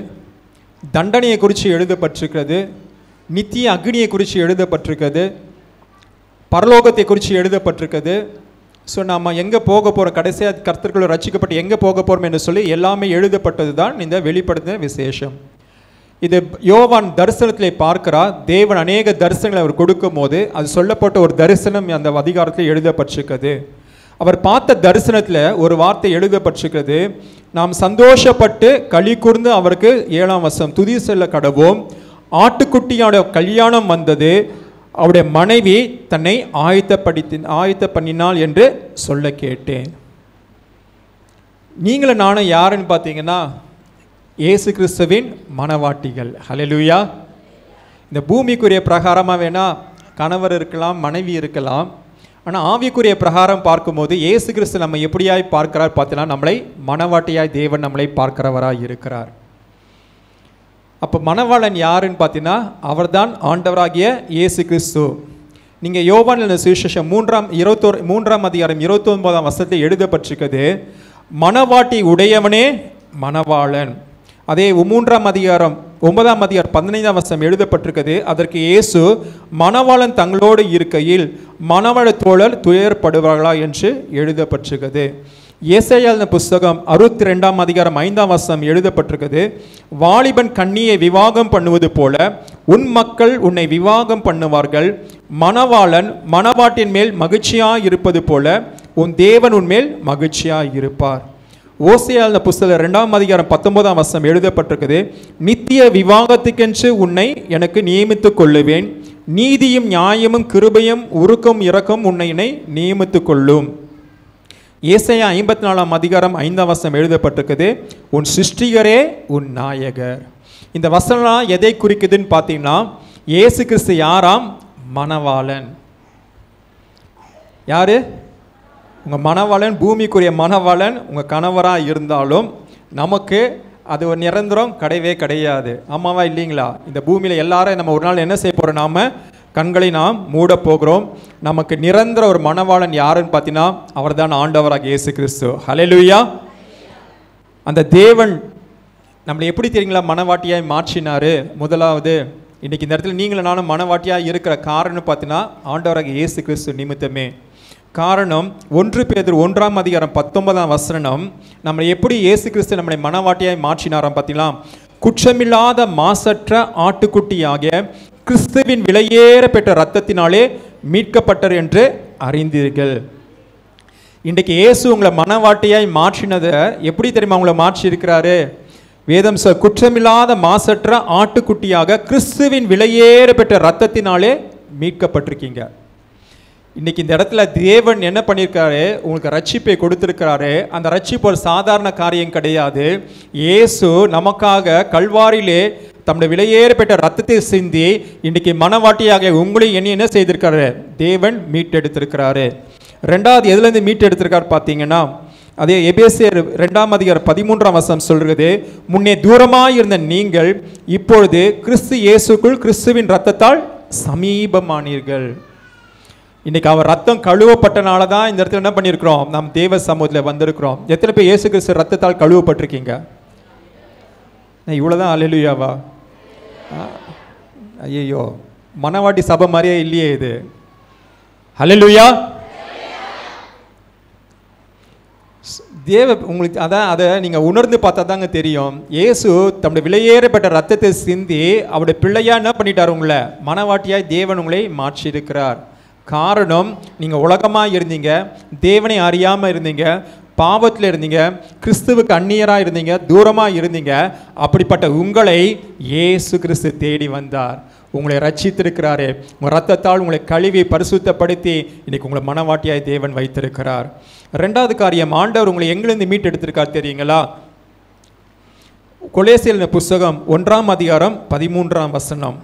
தண்டனையை குறித்து எழுதப்பட்டிருக்கிறது, நித்திய அக்னியை குறித்து எழுதப்பட்டிருக்கிறது, பரலோகத்தை குறித்து எழுதப்பட்டிருக்கிறது. ஸோ நம்ம எங்கே போக போகிறோம், கடைசியாக கர்த்தர்கள் ரட்சிக்கப்பட்டு எங்கே போக போகிறோம் என்று சொல்லி எல்லாமே எழுதப்பட்டது தான் இந்த வெளிப்படுத்தின விசேஷம். இது யோவான் தரிசனத்திலே பார்க்கிறார். தேவன் அநேக தரிசனங்களை அவர் கொடுக்கும் போது அது சொல்லப்பட்ட ஒரு தரிசனம் அந்த அதிகாரத்தில் எழுதப்பட்டிருக்கிறது. அவர் பார்த்த தரிசனத்தில் ஒரு வார்த்தை எழுதப்பட்டிருக்கிறது, நாம் சந்தோஷப்பட்டு களி கூர்ந்து அவருக்கு 7ஆம் வசனம் துதி செல்ல கடவோம். ஆட்டுக்குட்டியோட கல்யாணம் வந்தது, அவருடைய மனைவி தன்னை ஆயத்த பண்ணினாள் என்று சொல்ல கேட்டேன். நீங்களும் நானும் யாருன்னு பார்த்தீங்கன்னா இயேசு கிறிஸ்துவின் மனவாட்டிகள். ஹல்லேலூயா. இந்த பூமிக்குரிய பிரகாரமாக வேணால் கணவர் இருக்கலாம், மனைவி இருக்கலாம். ஆனால் ஆவிக்குரிய பிரகாரம் பார்க்கும்போது இயேசு கிறிஸ்து நம்ம எப்படியாய் பார்க்கிறார் பார்த்தீங்கன்னா நம்மளை மனவாட்டியாய் தேவன் நம்மளை பார்க்கிறவராய் இருக்கிறார். அப்போ மணவாளன் யாருன்னு பார்த்தீங்கன்னா அவர்தான் ஆண்டவராகிய இயேசு கிறிஸ்து. நீங்கள் யோவான் சுவிசேஷம் 3ஆம் அதிகாரம் 29ஆம் வசனத்தில் எழுதப்பட்டிருக்கிறது, மணவாட்டி உடையவனே மணவாளன். அதே 3ஆம் அதிகாரம் 9ஆம் அதிகாரம் 15ஆம் வசனம் எழுதப்பட்டிருக்கிறது, அதற்கு இயேசு மணவாளன் தங்களோடு இருக்கையில் மணவாள தோழர் துயர்படுவார்களா என்று எழுதப்பட்டிருக்கிறது. ஏசாயா புஸ்தகம் 62ஆம் அதிகாரம் 5ஆம் வசனம் எழுதப்பட்டிருக்கிறது, வாலிபன் கன்னியை விவாகம் பண்ணுவது போல உன் மக்கள் உன்னை விவாகம் பண்ணுவார்கள், மணவாளன் மணவாட்டின் மேல் மகிழ்ச்சியாய் இருப்பது போல உன் தேவன் உன்மேல் மகிழ்ச்சியாய் இருப்பார். ஓசியா புஸ்தகம் 2ஆம் அதிகாரம் 19ஆம் வசனம் எழுதப்பட்டிருக்கிறது, நித்திய விவாகத்துக்கென்று உன்னை எனக்கு நியமித்துக் கொள்ளுவேன், நீதியும் நியாயமும் கிருபையும் உருக்கம் இரக்கம் உன்னை நியமித்துக் கொள்ளும். ஏசாயா 54ஆம் அதிகாரம் 5ஆம் வசனம் எழுதப்பட்டிருக்குது, உன் சிருஷ்டிகரே உன் நாயகர். இந்த வசனம் எதை குறிக்குதுன்னு பார்த்தீங்கன்னா இயேசு கிறிஸ்து யாராம், மணவாளன். யாரு உங்கள் மணவாளன்? பூமிக்குரிய மணவாளன் உங்கள் கணவராக இருந்தாலும் நமக்கு அது ஒரு நிரந்தரம் கிடையவே கிடையாது. ஆமாவா இல்லைங்களா? இந்த பூமியில் எல்லாரும் நம்ம ஒரு நாள் என்ன செய்ய போகிறோம், நாம் கண்களை நாம் மூட போகிறோம். நமக்கு நிரந்தர ஒரு மணவாளன் யாருன்னு பார்த்தீங்கன்னா அவர் தான் ஆண்டவராக இயேசு கிறிஸ்து. ஹல்லேலூயா. அந்த தேவன் நம்மளை எப்படி தெரியுங்களா மணவாட்டியாய் மாற்றினார்? முதலாவது இன்றைக்கி இந்த இடத்துல நீங்களும் நானும் மணவாட்டியாக இருக்கிற காரணம் பார்த்தீங்கன்னா ஆண்டவராக இயேசு கிறிஸ்து நிமித்தமே. காரணம் 1 பேதுரு 1ஆம் அதிகாரம் 19ஆம் வசனம் நம்மளை எப்படி இயேசு கிறிஸ்து நம்மளை மணவாட்டியாய் மாற்றினாராம் பார்த்தீங்களா, குற்றமில்லாத மாசற்ற ஆட்டுக்குட்டியாக கிறிஸ்துவின் விலையேற பெற்ற இரத்தத்தினாலே மீட்கப்பட்டார் என்று அறிந்தீர்கள். இன்றைக்கு இயேசு உங்களை மணவாட்டியாய் மாற்றினதை எப்படி தெரியுமா உங்களை மாற்றி இருக்கிறாரு? வேதம் குற்றமில்லாத மாசற்ற ஆட்டுக்குட்டியாக கிறிஸ்துவின் விலையேற பெற்ற இரத்தத்தினாலே மீட்கப்பட்டிருக்கீங்க. இன்னைக்கு இந்த இடத்துல தேவன் என்ன பண்ணியிருக்காரு, உங்களுக்கு ரட்சிப்பை கொடுத்திருக்கிறாரு. அந்த ரட்சிப்பு ஒரு சாதாரண காரியம் கிடையாது. இயேசு நமக்காக கல்வாரியிலே தம்முடைய விலையேறப்பட்ட ரத்தத்தை சிந்தி இன்னைக்கு மனவாட்டியாக உங்களையும் என்ன செய்திருக்காரு, தேவன் மீட்டெடுத்திருக்கிறாரு. ரெண்டாவது எதுலேருந்து மீட்டெடுத்திருக்காரு பார்த்தீங்கன்னா அதே எபேசியர் 2ஆம் அதிகாரம் 13ஆம் வசனம் சொல்கிறது, முன்னே தூரமாக இருந்த நீங்கள் இப்பொழுது கிறிஸ்து இயேசுக்குள் கிறிஸ்துவின் இரத்தத்தால் சமீபமானீர்கள். இன்னைக்கு அவர் ரத்தம் கழுவப்பட்டனால தான் இந்த இடத்துல என்ன பண்ணியிருக்கிறோம், நாம் தேவ சமூகத்தில் வந்திருக்கிறோம். எத்தனை பேர் இயேசு கிறிஸ்து ரத்தத்தால் கழுவப்பட்டிருக்கீங்க? இவ்வளோதான் அல்லேலூயாவா? ஐயோ, மனவாட்டி சபை மாதிரியே இல்லையே இது. அல்லேலூயா. தேவ உங்களுக்கு அதை நீங்கள் உணர்ந்து பார்த்தா தாங்க தெரியும். இயேசு தம்முடைய விலையேறப்பட்ட ரத்தத்தை சிந்தி அவருடைய பிள்ளையா என்ன பண்ணிட்டார், உங்களை மனவாட்டியாய் தேவன் உங்களை மாற்றியிருக்கிறார். காரணம், நீங்கள் உலகமாக இருந்தீங்க, தேவனை அறியாமல் இருந்தீங்க, பாவத்தில் இருந்தீங்க, கிறிஸ்துவுக்கு அந்நியராக இருந்தீங்க, தூரமாக இருந்தீங்க. அப்படிப்பட்ட உங்களை இயேசு கிறிஸ்து தேடி வந்தார், உங்களை ரட்சித்திருக்கிறாரு. உங்கள் ரத்தத்தால் உங்களை கழுவி பரிசுத்தப்படுத்தி இன்னைக்கு உங்களை மனவாட்டியாய் தேவன் வைத்திருக்கிறார். ரெண்டாவது காரியம், ஆண்டவர் உங்களை எங்கிருந்து மீட்டு எடுத்திருக்கார் தெரியுங்களா? கொலேசியர் புஸ்தகம் 1:13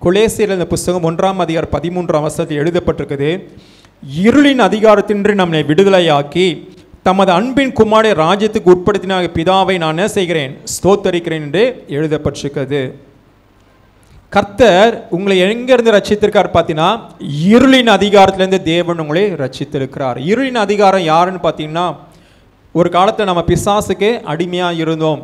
கொலேசியர் புஸ்தகம் 1:13 எழுதப்பட்டிருக்குது. இருளின் அதிகாரத்தின்றி நம்மை விடுதலையாக்கி தமது அன்பின் குமாரனை ராஜ்யத்துக்கு உட்படுத்தின பிதாவை நான் என்ன செய்கிறேன், ஸ்தோத்தரிக்கிறேன் என்று எழுதப்பட்டிருக்கிறது. கர்த்தர் உங்களை எங்கிருந்து ரட்சித்திருக்கார் பார்த்தீங்கன்னா, இருளின் அதிகாரத்திலேருந்து தேவன் உங்களை ரட்சித்திருக்கிறார். இருளின் அதிகாரம் யாருன்னு பார்த்தீங்கன்னா, ஒரு காலத்தில் நம்ம பிசாசுக்கு அடிமையாக இருந்தோம்.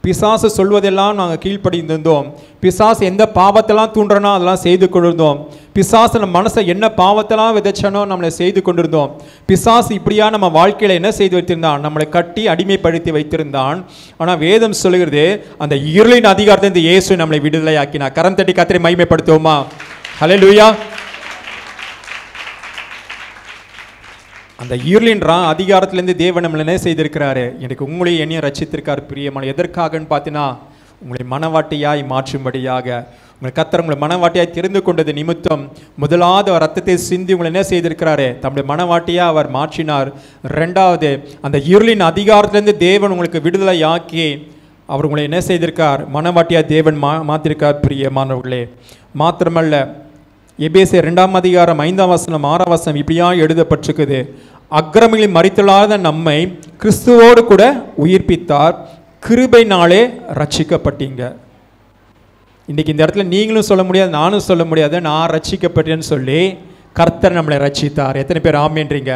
பிசாசு சொல்வதெல்லாம் நாங்கள் கீழ்ப்படிந்திருந்தோம். பிசாசு எந்த பாவத்தெல்லாம் தூண்டுறனோ அதெல்லாம் செய்து கொண்டிருந்தோம். பிசாசு நம்ம மனசை என்ன பாவத்தெல்லாம் விதைச்சனோ நம்மளை செய்து கொண்டிருந்தோம். பிசாசு இப்படியா நம்ம வாழ்க்கையில் என்ன செய்து வைத்திருந்தான், நம்மளை கட்டி அடிமைப்படுத்தி வைத்திருந்தான். ஆனால் வேதம் சொல்லுகிறது, அந்த இருளின் அதிகாரத்திலிருந்து இயேசு நம்மளை விடுதலையாக்கினார். கரம் தட்டி கர்த்தரை மகிமைப்படுத்துவோமா? ஹல்லேலூயா. அந்த இருளின் அதிகாரத்திலேருந்து தேவன் நம்மளை என்ன செய்திருக்கிறாரு, எனக்கு உங்களையும் என்னையும் ரட்சித்திருக்கார். பிரியமான எதற்காகன்னு பார்த்தீங்கன்னா, உங்களை மனவாட்டியாய் மாற்றும்படியாக. உங்களை கர்த்தர் உங்களை மனவாட்டியாய் தெரிந்து கொண்டது நிமித்தம் முதலாவது ரத்தத்தை சிந்தி உங்களை என்ன செய்திருக்கிறாரு, தம்முடைய மனவாட்டியாக அவர் மாற்றினார். ரெண்டாவது, அந்த இருளின் அதிகாரத்திலேருந்து தேவன் உங்களுக்கு விடுதலை ஆக்கி அவர் உங்களை என்ன செய்திருக்கார், மனவாட்டியாக தேவன் மாற்றிருக்கார். பிரியமானவர்களே, மாத்திரமல்ல, எபேசியர் 2:5 இப்படியா எழுதப்பட்டிருக்குது, அக்கிரமங்களில் மரித்தலாத நம்மை கிறிஸ்துவோடு கூட உயிர்ப்பித்தார், கிருபையினாலே ரட்சிக்கப்பட்டீங்க. இன்னைக்கு இந்த இடத்துல நீங்களும் சொல்ல முடியாது, நானும் சொல்ல முடியாது, நான் ரட்சிக்கப்பட்டேன்னு சொல்லி கர்த்தர் நம்மளை ரட்சித்தார். எத்தனை பேர் ஆமென்றீங்க?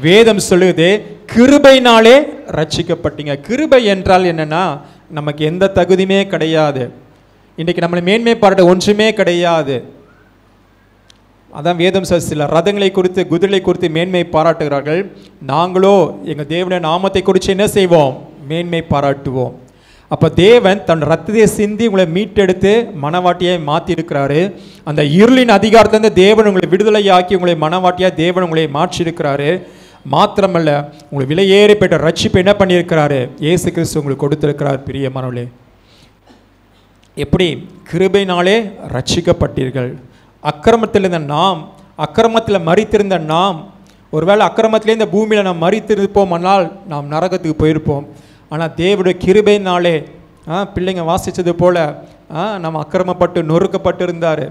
வேதம் சொல்லுது, கிருபையினாலே ரட்சிக்கப்பட்டீங்க. கிருபை என்றால் என்னன்னா, நமக்கு எந்த தகுதியுமே கிடையாது. இன்னைக்கு நம்மளை மேன்மை பாராட்ட ஒன்றுமே கிடையாது. அதான் வேதம் சில ரதங்களை குறித்து குதிரை குறித்து மேன்மை பாராட்டுகிறார்கள். நாங்களோ எங்கள் தேவனுடைய நாமத்தை குறித்து என்ன செய்வோம், மேன்மை பாராட்டுவோம். அப்போ தேவன் தன் ரத்தத்தை சிந்தி உங்களை மீட்டெடுத்து மனவாட்டியை மாற்றிருக்கிறாரு. அந்த இருளின் அதிகாரத்திலிருந்து தேவன் உங்களை விடுதலையாக்கி உங்களை மனவாட்டியாக தேவன் உங்களை மாற்றிருக்கிறாரு. மாத்திரமல்ல, உங்களை விலையேறி பெற்ற ரட்சிப்பை என்ன பண்ணியிருக்கிறாரு, இயேசு கிறிஸ்து உங்களுக்கு கொடுத்திருக்கிறார். பிரியமானவர்களே, எப்படி கிருபையினாலே ரட்சிக்கப்பட்டீர்கள். அக்கிரமத்தில் இருந்த நாம், அக்கிரமத்தில் மரித்திருந்த நாம், ஒருவேளை அக்கிரமத்திலே இந்த பூமியில் நாம் மரித்திருப்போமானால் நாம் நரகத்துக்கு போயிருப்போம். ஆனால் தேவனுடைய கிருபையினாலே பிள்ளைங்க வாசித்தது போல் நம்ம அக்கிரமப்பட்டு நொறுக்கப்பட்டு இருந்தார்.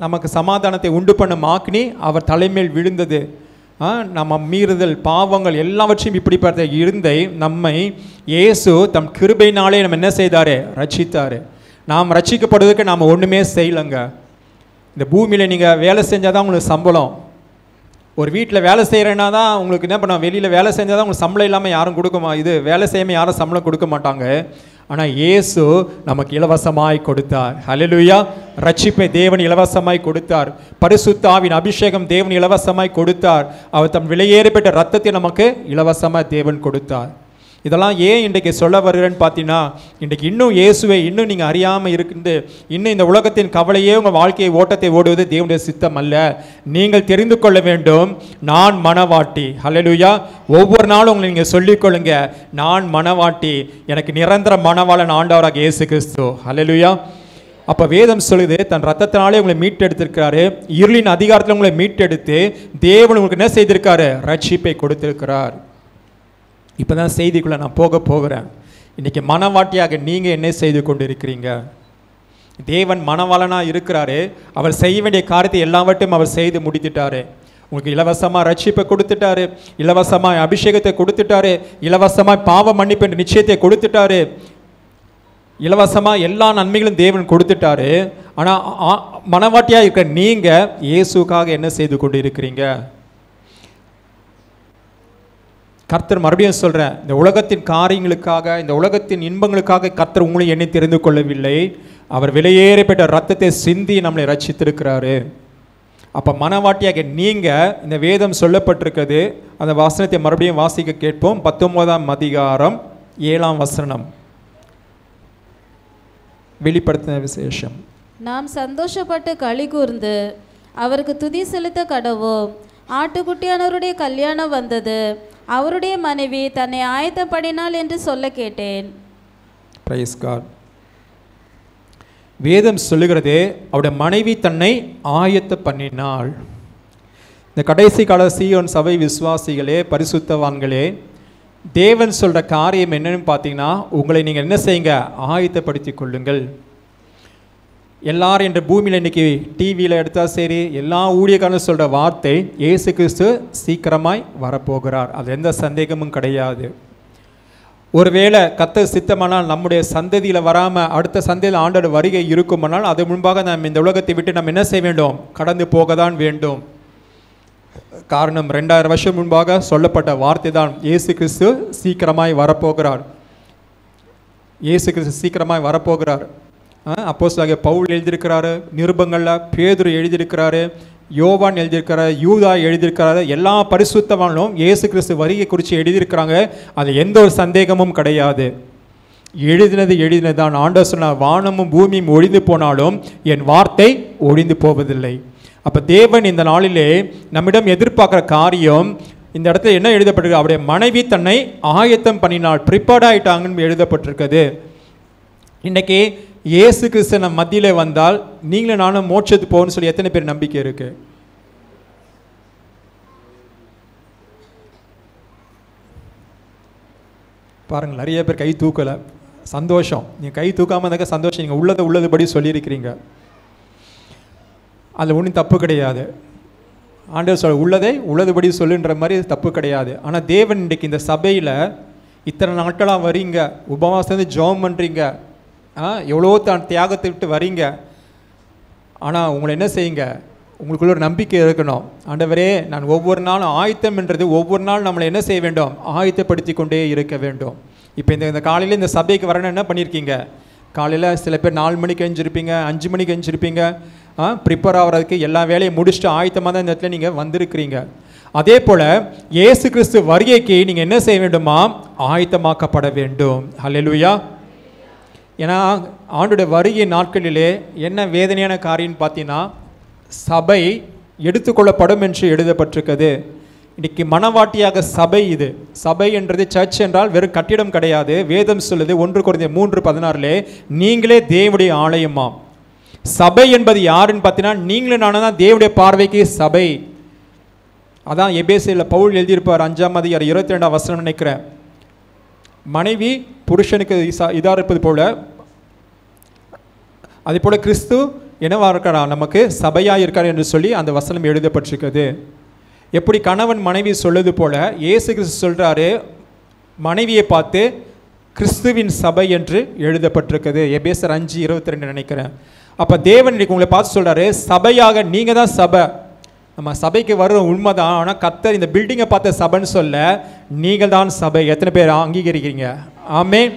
நமக்கு சமாதானத்தை உண்டு பண்ண மாக்கினி அவர் தலைமையில் விழுந்தது. நம்ம மீறுதல் பாவங்கள் எல்லாவற்றையும் இப்படிப்பட்ட இருந்தை நம்மை இயேசு தம் கிருபையினாலே நம்ம என்ன செய்தார், ரட்சித்தார். நாம் ரட்சிக்கப்படுவதற்கு நாம் ஒன்றுமே செய்யலைங்க. இந்த பூமியில் நீங்கள் வேலை செஞ்சால் தான் உங்களுக்கு சம்பளம். ஒரு வீட்டில் வேலை செய்கிறேன்னா தான் உங்களுக்கு என்ன பண்ண, வெளியில் வேலை செஞ்சால் தான் உங்களுக்கு சம்பளம் இல்லாமல் யாரும் வேலை செய்யாமல் யாரும் சம்பளம் கொடுக்க மாட்டாங்க. ஆனால் இயேசு நமக்கு இலவசமாய் கொடுத்தார். ஹல்லேலூயா. ரட்சிப்பை தேவன் இலவசமாய் கொடுத்தார். பரிசுத்த ஆவியின் அபிஷேகம் தேவன் இலவசமாய் கொடுத்தார். அவர் தம் விலையேறப்பட்ட ரத்தத்தை நமக்கு இலவசமாய் தேவன் கொடுத்தார். இதெல்லாம் ஏன் இன்றைக்கு சொல்ல வருகிறேன்னு பார்த்தீங்கன்னா, இன்றைக்கு இன்னும் இயேசுவை இன்னும் நீங்கள் அறியாமல் இருக்குது, இன்னும் இந்த உலகத்தின் கவலையே உங்கள் வாழ்க்கையை ஓட்டத்தை ஓடுவது தேவனுடைய சித்தம் அல்ல. நீங்கள் தெரிந்து கொள்ள வேண்டும், நான் மனவாட்டி. ஹல்லேலூயா. ஒவ்வொரு நாளும் உங்களை நீங்கள் சொல்லிக்கொள்ளுங்க, நான் மனவாட்டி, எனக்கு நிரந்தர மனவாளன் ஆண்டவராக இயேசு கிறிஸ்து. ஹல்லேலூயா. அப்போ வேதம் சொல்லுது, தன் ரத்தத்தினாலே உங்களை மீட்டெடுத்திருக்கிறாரு. இருளின் அதிகாரத்தில் உங்களை மீட்டெடுத்து தேவன் உங்களுக்கு என்ன செய்திருக்காரு, ரட்சிப்பை கொடுத்திருக்கிறார். இப்போ தான் செய்திக்குள்ளே நான் போகிறேன். இன்றைக்கி மனவாட்டியாக நீங்கள் என்ன செய்து கொண்டு இருக்கிறீங்க? தேவன் மனவாளனாக இருக்கிறாரு. அவர் செய்ய வேண்டிய காரியத்தை எல்லாவற்றையும் அவர் செய்து முடித்துட்டாரு. உங்களுக்கு இலவசமாக ரட்சிப்பை கொடுத்துட்டாரு, இலவசமாக அபிஷேகத்தை கொடுத்துட்டாரு, இலவசமாக பாவ மன்னிப்பு என்ற நிச்சயத்தை கொடுத்துட்டாரு, இலவசமாக எல்லா நன்மைகளும் தேவன் கொடுத்துட்டாரு. ஆனால் மனவாட்டியாக இருக்கிற நீங்கள் இயேசுக்காக என்ன செய்து கொண்டு இருக்கிறீங்க? கர்த்தர் மறுபடியும் சொல்கிறேன், இந்த உலகத்தின் காரியங்களுக்காக, இந்த உலகத்தின் இன்பங்களுக்காக கர்த்தர் உங்களை எண்ணி தெரிந்து கொள்ளவில்லை. அவர் விலையேறப்பட்ட ரத்தத்தை சிந்தி நம்மளை ரட்சித்திருக்கிறாரு. அப்போ மனவாட்டியாக நீங்கள், இந்த வேதம் சொல்லப்பட்டிருக்கிறது, அந்த வசனத்தை மறுபடியும் வாசிக்க கேட்போம். 19ஆம் அதிகாரம் 7ஆம் வசனம், வெளிப்படுத்தின விசேஷம். நாம் சந்தோஷப்பட்டு களி கூர்ந்து அவருக்கு துதி செலுத்த கடவோம். ஆட்டுக்குட்டியானவருடைய கல்யாணம் வந்தது, அவருடைய மனைவி தன்னை ஆயத்தப்படினாள் என்று சொல்ல கேட்டேன். Praise God. வேதம் சொல்லுகிறது அவருடைய மனைவி தன்னை ஆயத்த பண்ணினாள். இந்த கடைசி கால சீயோன் சபை விசுவாசிகளே, பரிசுத்தவான்களே, தேவன் சொல்கிற காரியம் என்னன்னு பார்த்தீங்கன்னா, உங்களை நீங்கள் என்ன செய்யுங்க? ஆயத்தப்படுத்தி கொள்ளுங்கள். எல்லாரும் என்ற பூமியில் இன்றைக்கி டிவியில் எடுத்தால் சரி, எல்லா ஊழியக்காரனும் சொல்கிற வார்த்தை, இயேசு கிறிஸ்து சீக்கிரமாய் வரப்போகிறார். அது எந்த சந்தேகமும் கிடையாது. ஒருவேளை கர்த்தர் சித்தமானால் நம்முடைய சந்ததியில் வராமல் அடுத்த சந்ததியில் ஆண்டோட வருகை இருக்குமானால் அது முன்பாக நாம் இந்த உலகத்தை விட்டு நம்ம என்ன செய்ய வேண்டும்? கடந்து போக தான் வேண்டும். காரணம் 2000 வருஷம் முன்பாக சொல்லப்பட்ட வார்த்தை தான், இயேசு கிறிஸ்து சீக்கிரமாய் வரப்போகிறார். இயேசு கிறிஸ்து சீக்கிரமாய் வரப்போகிறார். அப்போஸ்தலனாகிய பவுல் எழுதியிருக்கிறாரு, நிருபங்களில் பேதுரு எழுதியிருக்கிறாரு, யோவான் எழுதியிருக்கிறார், யூதா எழுதியிருக்கிறாரு. எல்லா பரிசுத்தவான்களும் இயேசு கிறிஸ்து வருகை குறித்து எழுதியிருக்கிறாங்க. அது எந்த ஒரு சந்தேகமும் கிடையாது. எழுதினது தான். ஆண்டவர் சொன்னார், வானமும் பூமியும் ஒழிந்து போனாலும் என் வார்த்தை ஒழிந்து போவதில்லை. அப்போ தேவன் இந்த நாளிலே நம்மிடம் எதிர்பார்க்குற காரியம், இந்த இடத்துல என்ன எழுதப்பட்டிருக்கு? அவருடைய மனைவி தன்னை ஆயத்தம் பண்ணினாள், ப்ரிப்பேர்ட் ஆகிட்டாங்கன்னு எழுதப்பட்டிருக்குது. இன்றைக்கி இயேசு கிறிஸ்து நம்ம மத்தியில் வந்தால் நீங்களும் நானும் மோட்சத்துக்கு போகணும்னு சொல்லி எத்தனை பேர் நம்பிக்கை இருக்கு? பாருங்கள், நிறைய பேர் கை தூக்கலை. சந்தோஷம். நீங்கள் கை தூக்காமல் இருந்தாக்க சந்தோஷம். நீங்கள் உள்ளதுபடி சொல்லியிருக்கிறீங்க. அதில் ஒன்றும் தப்பு கிடையாது. ஆண்டவர் சொல்ல உள்ளதுபடி சொல்லுன்ற மாதிரி தப்பு கிடையாது. ஆனால் தேவன் இன்றைக்கு இந்த சபையில் இத்தனை நாட்களாக வரீங்க, உபவாசம் ஜெபம் பண்ணுறீங்க, எவ்வளோ தியாகத்தை விட்டு வரீங்க. ஆனால் உங்களை என்ன செய்யுங்க? உங்களுக்குள்ள ஒரு நம்பிக்கை இருக்கணும். ஆண்டவரே, நான் ஒவ்வொரு நாளும் ஆயத்தம் என்றது ஒவ்வொரு நாள் நம்மளை என்ன செய்ய வேண்டும்? ஆயத்தப்படுத்தி கொண்டே இருக்க வேண்டும். இப்போ இந்த காலையில் இந்த சபைக்கு வரணும், என்ன பண்ணியிருக்கீங்க? காலையில் சில பேர் 4 மணிக்கு எழுந்திருப்பீங்க, 5 மணிக்கு எழுந்திருப்பீங்க. ப்ரிப்பேர் ஆகிறதுக்கு எல்லா வேலையும் முடிச்சுட்டு ஆயத்தமாக தான் இந்த இடத்துல நீங்கள் வந்திருக்கிறீங்க. அதே போல் இயேசு கிறிஸ்து வருகைக்கு நீங்கள் என்ன செய்ய வேண்டுமா? ஆயத்தமாக்கப்பட வேண்டும். ஹல்லேலூயா. ஏன்னா ஆண்டோட வருகை நாட்களிலே என்ன வேதனையான காரியம்னு பார்த்தீங்கன்னா, சபை எடுத்துக்கொள்ளப்படும் என்று எழுதப்பட்டிருக்குது. இன்றைக்கி மனவாட்டியாக சபை, இது சபை என்றது சர்ச் என்றால் வெறும் கட்டிடம் கிடையாது. வேதம் சொல்லுது 1 கொரிந்தியர் 3:16 நீங்களே தேவனுடைய ஆலயமாம். சபை என்பது யாருன்னு பார்த்தீங்கன்னா, நீங்களும் நானும் தான் தேவனுடைய பார்வைக்கு சபை. அதான் எபேசியில் பவுல் எழுதியிருப்பார் 5ஆம் அதிகாரம் 22ஆம் வசனம் நினைக்கிறேன். மனைவி புருஷனுக்கு இதாக இருப்பது போல, அதே போல கிறிஸ்து என்னவா இருக்கிறா? நமக்கு சபையாக இருக்கார் என்று சொல்லி அந்த வசனம் எழுதப்பட்டிருக்குது. எப்படி கணவன் மனைவி சொல்லுது போல இயேசு கிறிஸ்து சொல்கிறாரு, மனைவியை பார்த்து கிறிஸ்துவின் சபை என்று எழுதப்பட்டிருக்குது. எபேசர் 5:22 நினைக்கிறேன். அப்போ தேவன் இன்னைக்கு உங்களை பார்த்து சொல்கிறாரு, சபையாக நீங்கள் தான் சபை. நம்ம சபைக்கு வர்ற உண்மைதான். ஆனால் கர்த்தர் இந்த பில்டிங்கை பார்த்த சபைன்னு சொல்ல, நீங்கள் தான் சபை. எத்தனை பேர் அங்கீகரிக்கிறீங்க? ஆமென்.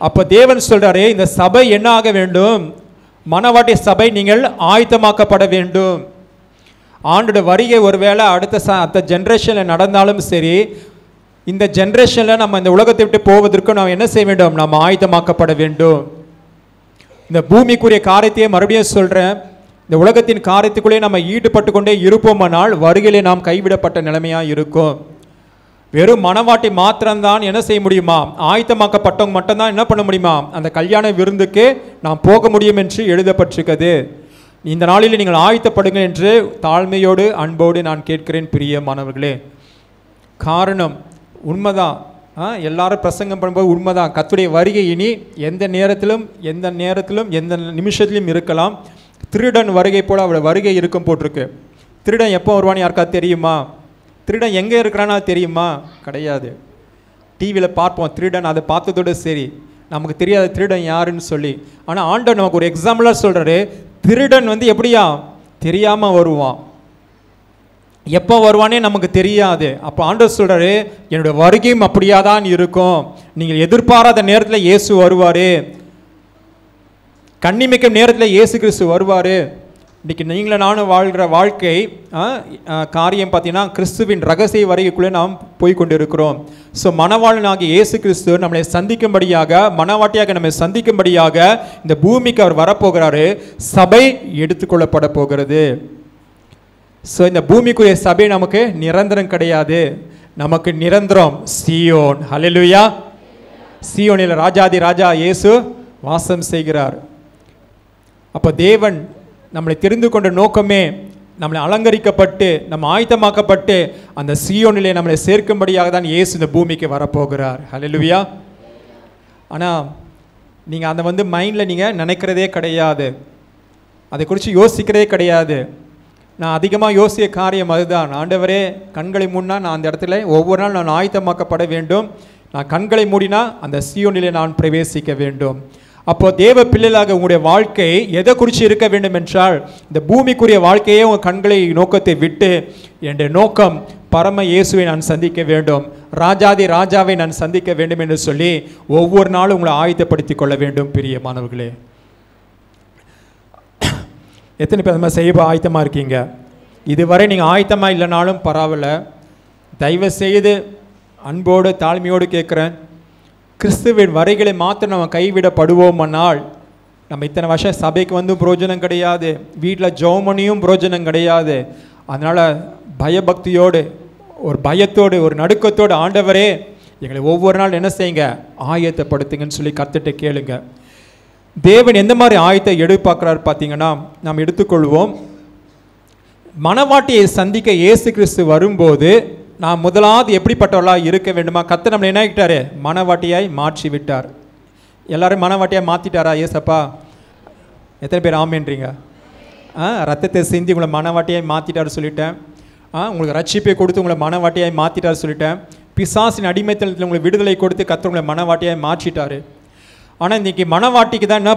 அப்போ தேவன் சொல்கிறாரு, இந்த சபை என்ன ஆக வேண்டும்? மனவாட்டி சபை நீங்கள் ஆயத்தமாக்கப்பட வேண்டும். ஆண்டோட வருகை ஒருவேளை அடுத்த ஜென்ரேஷனில் நடந்தாலும் சரி, இந்த ஜென்ரேஷனில் நம்ம இந்த உலகத்தை விட்டு போவதற்கு நாம் என்ன செய்ய வேண்டும்? நாம் ஆயத்தமாக்கப்பட வேண்டும். இந்த பூமிக்குரிய காரியத்தையே மறுபடியும் சொல்கிறேன், இந்த உலகத்தின் காரியத்துக்குள்ளே நம்ம ஈடுபட்டு கொண்டே இருப்போமானால் வருகையிலே நாம் கைவிடப்பட்ட நிலைமையாக இருக்கும். வெறும் மனவாட்டி மாத்திரம்தான் என்ன செய்ய முடியுமா? ஆயத்தமாக்கப்பட்டவங்க மட்டும்தான் என்ன பண்ண முடியுமா? அந்த கல்யாண விருந்துக்கு நாம் போக முடியும் என்று எழுதப்பட்டிருக்கிறது. இந்த நாளில் நீங்கள் ஆயத்தப்படுங்க என்று தாழ்மையோடு அன்போடு நான் கேட்கிறேன் பிரியமானவர்களே. காரணம் உண்மைதான். எல்லாரும் பிரசங்கம் பண்ணும்போது உண்மைதான். கர்த்தருடைய வருகை இனி எந்த நேரத்திலும் எந்த நிமிஷத்திலும் இருக்கலாம். திருடன் வருகை போல் அவளோட வருகை இருக்கும் போட்டிருக்கு. திருடன் எப்போ வருவான்னு யாருக்காவது தெரியுமா? திருடன் எங்கே இருக்கிறான்னா தெரியுமா? கிடையாது. டிவியில் பார்ப்போம் திருடன், அதை பார்த்ததோடு சரி, நமக்கு தெரியாத திருடன் யாருன்னு சொல்லி. ஆனால் ஆண்டவர் நமக்கு ஒரு எக்ஸாம்பிளாக சொல்கிறாரு, திருடன் வந்து எப்படியா தெரியாமல் வருவான், எப்போ வருவானே நமக்கு தெரியாது. அப்போ ஆண்டவர் சொல்கிறாரு, என்னுடைய வருகையும் அப்படியா தான் இருக்கும். நீங்கள் எதிர்பாராத நேரத்தில் இயேசு வருவார், கண்ணிமைக்கும் நேரத்தில் இயேசு கிறிஸ்து வருவார். இன்றைக்கி நீங்களும் நானும் வாழ்கிற வாழ்க்கை காரியம் பார்த்தீங்கன்னா கிறிஸ்துவின் ரகசிய வருகைக்குள்ளே நாம் போய் கொண்டு இருக்கிறோம். ஸோ மணவாளனாகிய இயேசு கிறிஸ்து நம்மளை சந்திக்கும்படியாக, மணவாட்டியாக நம்மை சந்திக்கும்படியாக இந்த பூமிக்கு அவர் வரப்போகிறாரு. சபை எடுத்துக்கொள்ளப்பட போகிறது. ஸோ இந்த பூமிக்குரிய சபை நமக்கு நிரந்தரம் கிடையாது, நமக்கு நிரந்தரம் சீயோன். ஹல்லேலூயா. சீயோனில் ராஜாதி ராஜா இயேசு வாசம் செய்கிறார். அப்போ தேவன் நம்மளை தெரிந்து கொண்ட நோக்கமே நம்மளை அலங்கரிக்கப்பட்டு நம்ம ஆயத்தமாக்கப்பட்டு அந்த சீயோனிலே நம்மளை சேர்க்கும்படியாக தான் இயேசு இந்த பூமிக்கு வரப்போகிறார். ஹல்லேலூயா. ஆனால் நீங்கள் அதை வந்து மைண்டில் நீங்கள் நினைக்கிறதே கிடையாது, அதை குறித்து யோசிக்கிறதே கிடையாது. நான் அதிகமாக யோசிக்க காரியம் அதுதான். ஆண்டவரே, கண்களை மூடினா நான் அந்த இடத்துல ஒவ்வொரு நாள் நான் ஆயத்தமாக்கப்பட வேண்டும். நான் கண்களை மூடினா அந்த சீயோனிலே நான் பிரவேசிக்க வேண்டும். அப்போ தேவ பிள்ளைகளாக உங்களுடைய வாழ்க்கை எதை குறித்து இருக்க வேண்டும் என்றால், இந்த பூமிக்குரிய வாழ்க்கையே உங்கள் கண்களை நோக்கத்தை விட்டு என்னுடைய நோக்கம் பரம இயேசுவை நான் சந்திக்க வேண்டும், ராஜாதி ராஜாவை நான் சந்திக்க வேண்டும் என்று சொல்லி ஒவ்வொரு நாளும் உங்களை ஆயத்தப்படுத்தி கொள்ள வேண்டும். பிரியமானவர்களே, எத்தனை பேர் நம்ம செய்ய ஆயத்தமாக இருக்கீங்க? இதுவரை நீங்கள் ஆயத்தமாக இல்லைனாலும் பரவாயில்ல, தயவு செய்து அன்போடு தாழ்மையோடு கேட்குறேன், கிறிஸ்துவின் வரிகளை மாத்திரம் நம்ம கைவிடப்படுவோம்னால் நம்ம இத்தனை வருஷம் சபைக்கு வந்து புரோஜனம் கிடையாது, வீட்டில் ஜெபமணியும் புரோஜனம் கிடையாது. அதனால் பயபக்தியோடு, ஒரு பயத்தோடு, ஒரு நடுக்கத்தோடு, ஆண்டவரே எங்களை ஒவ்வொரு நாள் என்ன செய்யுங்க, ஆயத்தப்படுத்துங்கன்னு சொல்லி கர்த்தர்கிட்ட கேளுங்க. தேவன் எந்த மாதிரி ஆயத்தை எதிர்பார்க்கிறார் பார்த்தீங்கன்னா, நாம் எடுத்துக்கொள்வோம், மணவாட்டியை சந்திக்க இயேசு கிறிஸ்து வரும்போது நாம் முதலாவது எப்படிப்பட்டவர்களாக இருக்க வேண்டுமா? கர்த்தர் நம்மளை என்ன ஆகிட்டாரு? மணவாட்டியாய் மாற்றி விட்டார். எல்லாரும் மணவாட்டியாய் மாற்றிட்டாரா ஏசப்பா? எத்தனை பேர் ஆமேன்றீங்க? ரத்தத்தை சிந்தி உங்களை மணவாட்டியாய் மாற்றிட்டார் சொல்லிட்டேன். உங்களுக்கு ரட்சிப்பை கொடுத்து உங்களை மணவாட்டியாய் மாற்றிட்டார் சொல்லிட்டேன். பிசாசின் அடிமைத்தனத்தில் உங்களை விடுதலை கொடுத்து கர்த்தர் உங்களை மணவாட்டியாய் மாற்றிட்டார். ஆனால் இன்றைக்கி மணவாட்டிக்கு தான் என்ன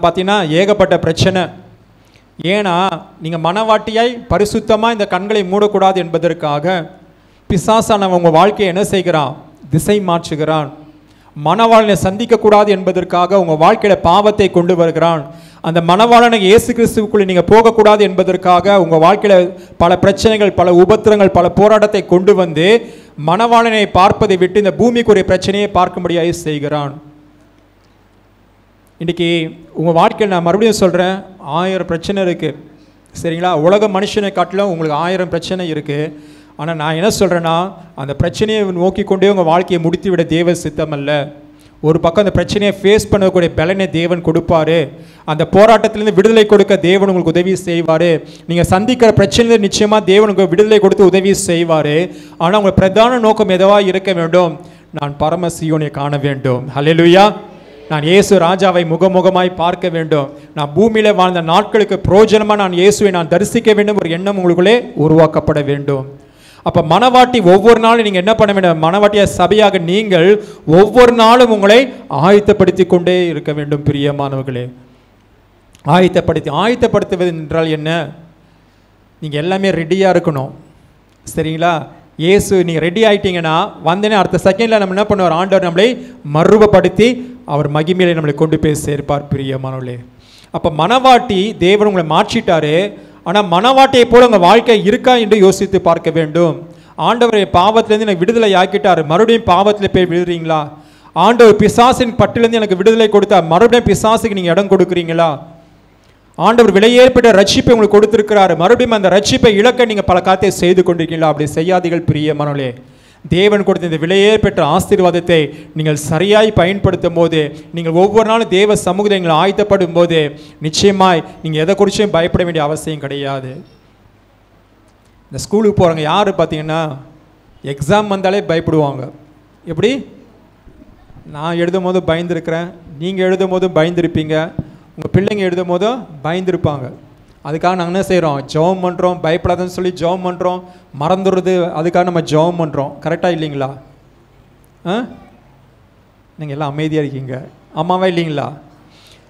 பார்த்தீங்கன்னா ஏகப்பட்ட பிரச்சனை. ஏன்னா நீங்கள் மணவாட்டியாய் பரிசுத்தமாக இந்த கண்களை மூடக்கூடாது என்பதற்காக பிசாசானவன் உங்கள் வாழ்க்கையை என்ன செய்கிறான்? திசை மாற்றுகிறான். மணவாளனை சந்திக்கக்கூடாது என்பதற்காக உங்கள் வாழ்க்கையில் பாவத்தை கொண்டு வருகிறான். அந்த மணவாளனை இயேசு கிறிஸ்துவுக்குள்ளே நீங்கள் போகக்கூடாது என்பதற்காக உங்கள் வாழ்க்கையில் பல பிரச்சனைகள், பல உபத்திரங்கள், பல போராட்டத்தை கொண்டு வந்து மணவாளனை பார்ப்பதை விட்டு இந்த பூமிக்குரிய பிரச்சனையை பார்க்கும்படியாக செய்கிறான். இன்றைக்கி உங்கள் வாழ்க்கையில் நான் மறுபடியும் சொல்கிறேன், 1000 பிரச்சனை இருக்குது, சரிங்களா? உலக மனுஷனை காட்டிலும் உங்களுக்கு 1000 பிரச்சனை இருக்குது. ஆனால் நான் என்ன சொல்கிறேன்னா, அந்த பிரச்சனையை நோக்கி கொண்டே உங்கள் வாழ்க்கையை முடித்து விட தேவ சித்தம் அல்ல. ஒரு பக்கம் அந்த பிரச்சனையை ஃபேஸ் பண்ணக்கூடிய பலனை தேவன் கொடுப்பார். அந்த போராட்டத்திலேருந்து விடுதலை கொடுக்க தேவன் உங்களுக்கு உதவி செய்வார். நீங்கள் சந்திக்கிற பிரச்சனையில் நிச்சயமாக தேவன் உங்களுக்கு விடுதலை கொடுத்து உதவி செய்வார். ஆனால் உங்கள் பிரதான நோக்கம் எதுவாக இருக்க வேண்டும்? நான் பரம சீயோனை காண வேண்டும். ஹல்லேலூயா. நான் இயேசு ராஜாவை முகமுகமாய் பார்க்க வேண்டும். நான் பூமியில் வாழ்ந்த நாட்களுக்கு பிரோஜனமாக நான் இயேசுவை நான் தரிசிக்க வேண்டும். ஒரு எண்ணம் உங்களுக்குள்ளே உருவாக்கப்பட வேண்டும். அப்போ மணவாட்டி ஒவ்வொரு நாளும் நீங்கள் என்ன பண்ண வேண்டும்? மணவாட்டிய சபையாக நீங்கள் ஒவ்வொரு நாளும் உங்களை ஆயத்தப்படுத்தி கொண்டே இருக்க வேண்டும். பிரியமானவர்களே, ஆயத்தப்படுத்துவது என்றால் என்ன? நீங்கள் எல்லாமே ரெடியாக இருக்கணும், சரிங்களா? இயேசு நீங்கள் ரெடி ஆகிட்டீங்கன்னா வந்தேனே அடுத்த செகண்டில் நம்ம என்ன பண்ணுவார்? ஆண்டவர் நம்மளை மறுபப்படுத்தி அவர் மகிமையிலே நம்மளை கொண்டு போய் சேர்ப்பார். பிரியமானவர்களே, அப்போ மணவாட்டி தேவன் உங்களை மாற்றிட்டாரு. ஆனால் மணவாட்டியை போல உங்கள் வாழ்க்கை இருக்கா என்று யோசித்து பார்க்க வேண்டும். ஆண்டவரை பாவத்திலேருந்து எனக்கு விடுதலை ஆக்கிட்டார், மறுபடியும் பாவத்தில் போய் விழுறீங்களா? ஆண்டவர் பிசாசின் பட்டிலேருந்து எனக்கு விடுதலை கொடுத்தார், மறுபடியும் பிசாசுக்கு நீங்கள் இடம் கொடுக்குறீங்களா? ஆண்டவர் விலையேற்பட்ட ரட்சிப்பை உங்களுக்கு கொடுத்திருக்கிறாரு, மறுபடியும் அந்த ரட்சிப்பை இழக்க நீங்கள் பல காரியத்தை செய்து கொண்டிருக்கீங்களா? அப்படி செய்யாதீர்கள் பிரியமானவர்களே. தேவன் கொடுத்த இந்த விலையேற்பட்ட ஆசீர்வாதத்தை நீங்கள் சரியாய் பயன்படுத்தும் போது, நீங்கள் ஒவ்வொரு நாளும் தேவ சமூகத்தை நீங்கள் ஆயத்தப்படும் போது நிச்சயமாய் நீங்கள் எதை குறிச்சும் பயப்பட வேண்டிய அவசியம் கிடையாது. இந்த ஸ்கூலுக்கு போகிறவங்க யார் பார்த்தீங்கன்னா, எக்ஸாம் வந்தாலே பயப்படுவாங்க. எப்படி? நான் எழுதும் போதும் பயந்துருக்கிறேன், நீங்கள் எழுதும் போதும் பயந்துருப்பீங்க, உங்கள் பிள்ளைங்க எழுதும் போதும் பயந்துருப்பாங்க. அதுக்காக நாங்கள் என்ன செய்கிறோம்? ஜெபம் பண்ணுறோம், பயப்படாதுன்னு சொல்லி ஜெபம் பண்ணுறோம், மறந்துடுறது, அதுக்காக நம்ம ஜெபம் பண்ணுறோம். கரெக்டாக இல்லைங்களா? நீங்கள் எல்லாம் அமைதியாக இருக்கீங்க, ஆமாவா இல்லைங்களா?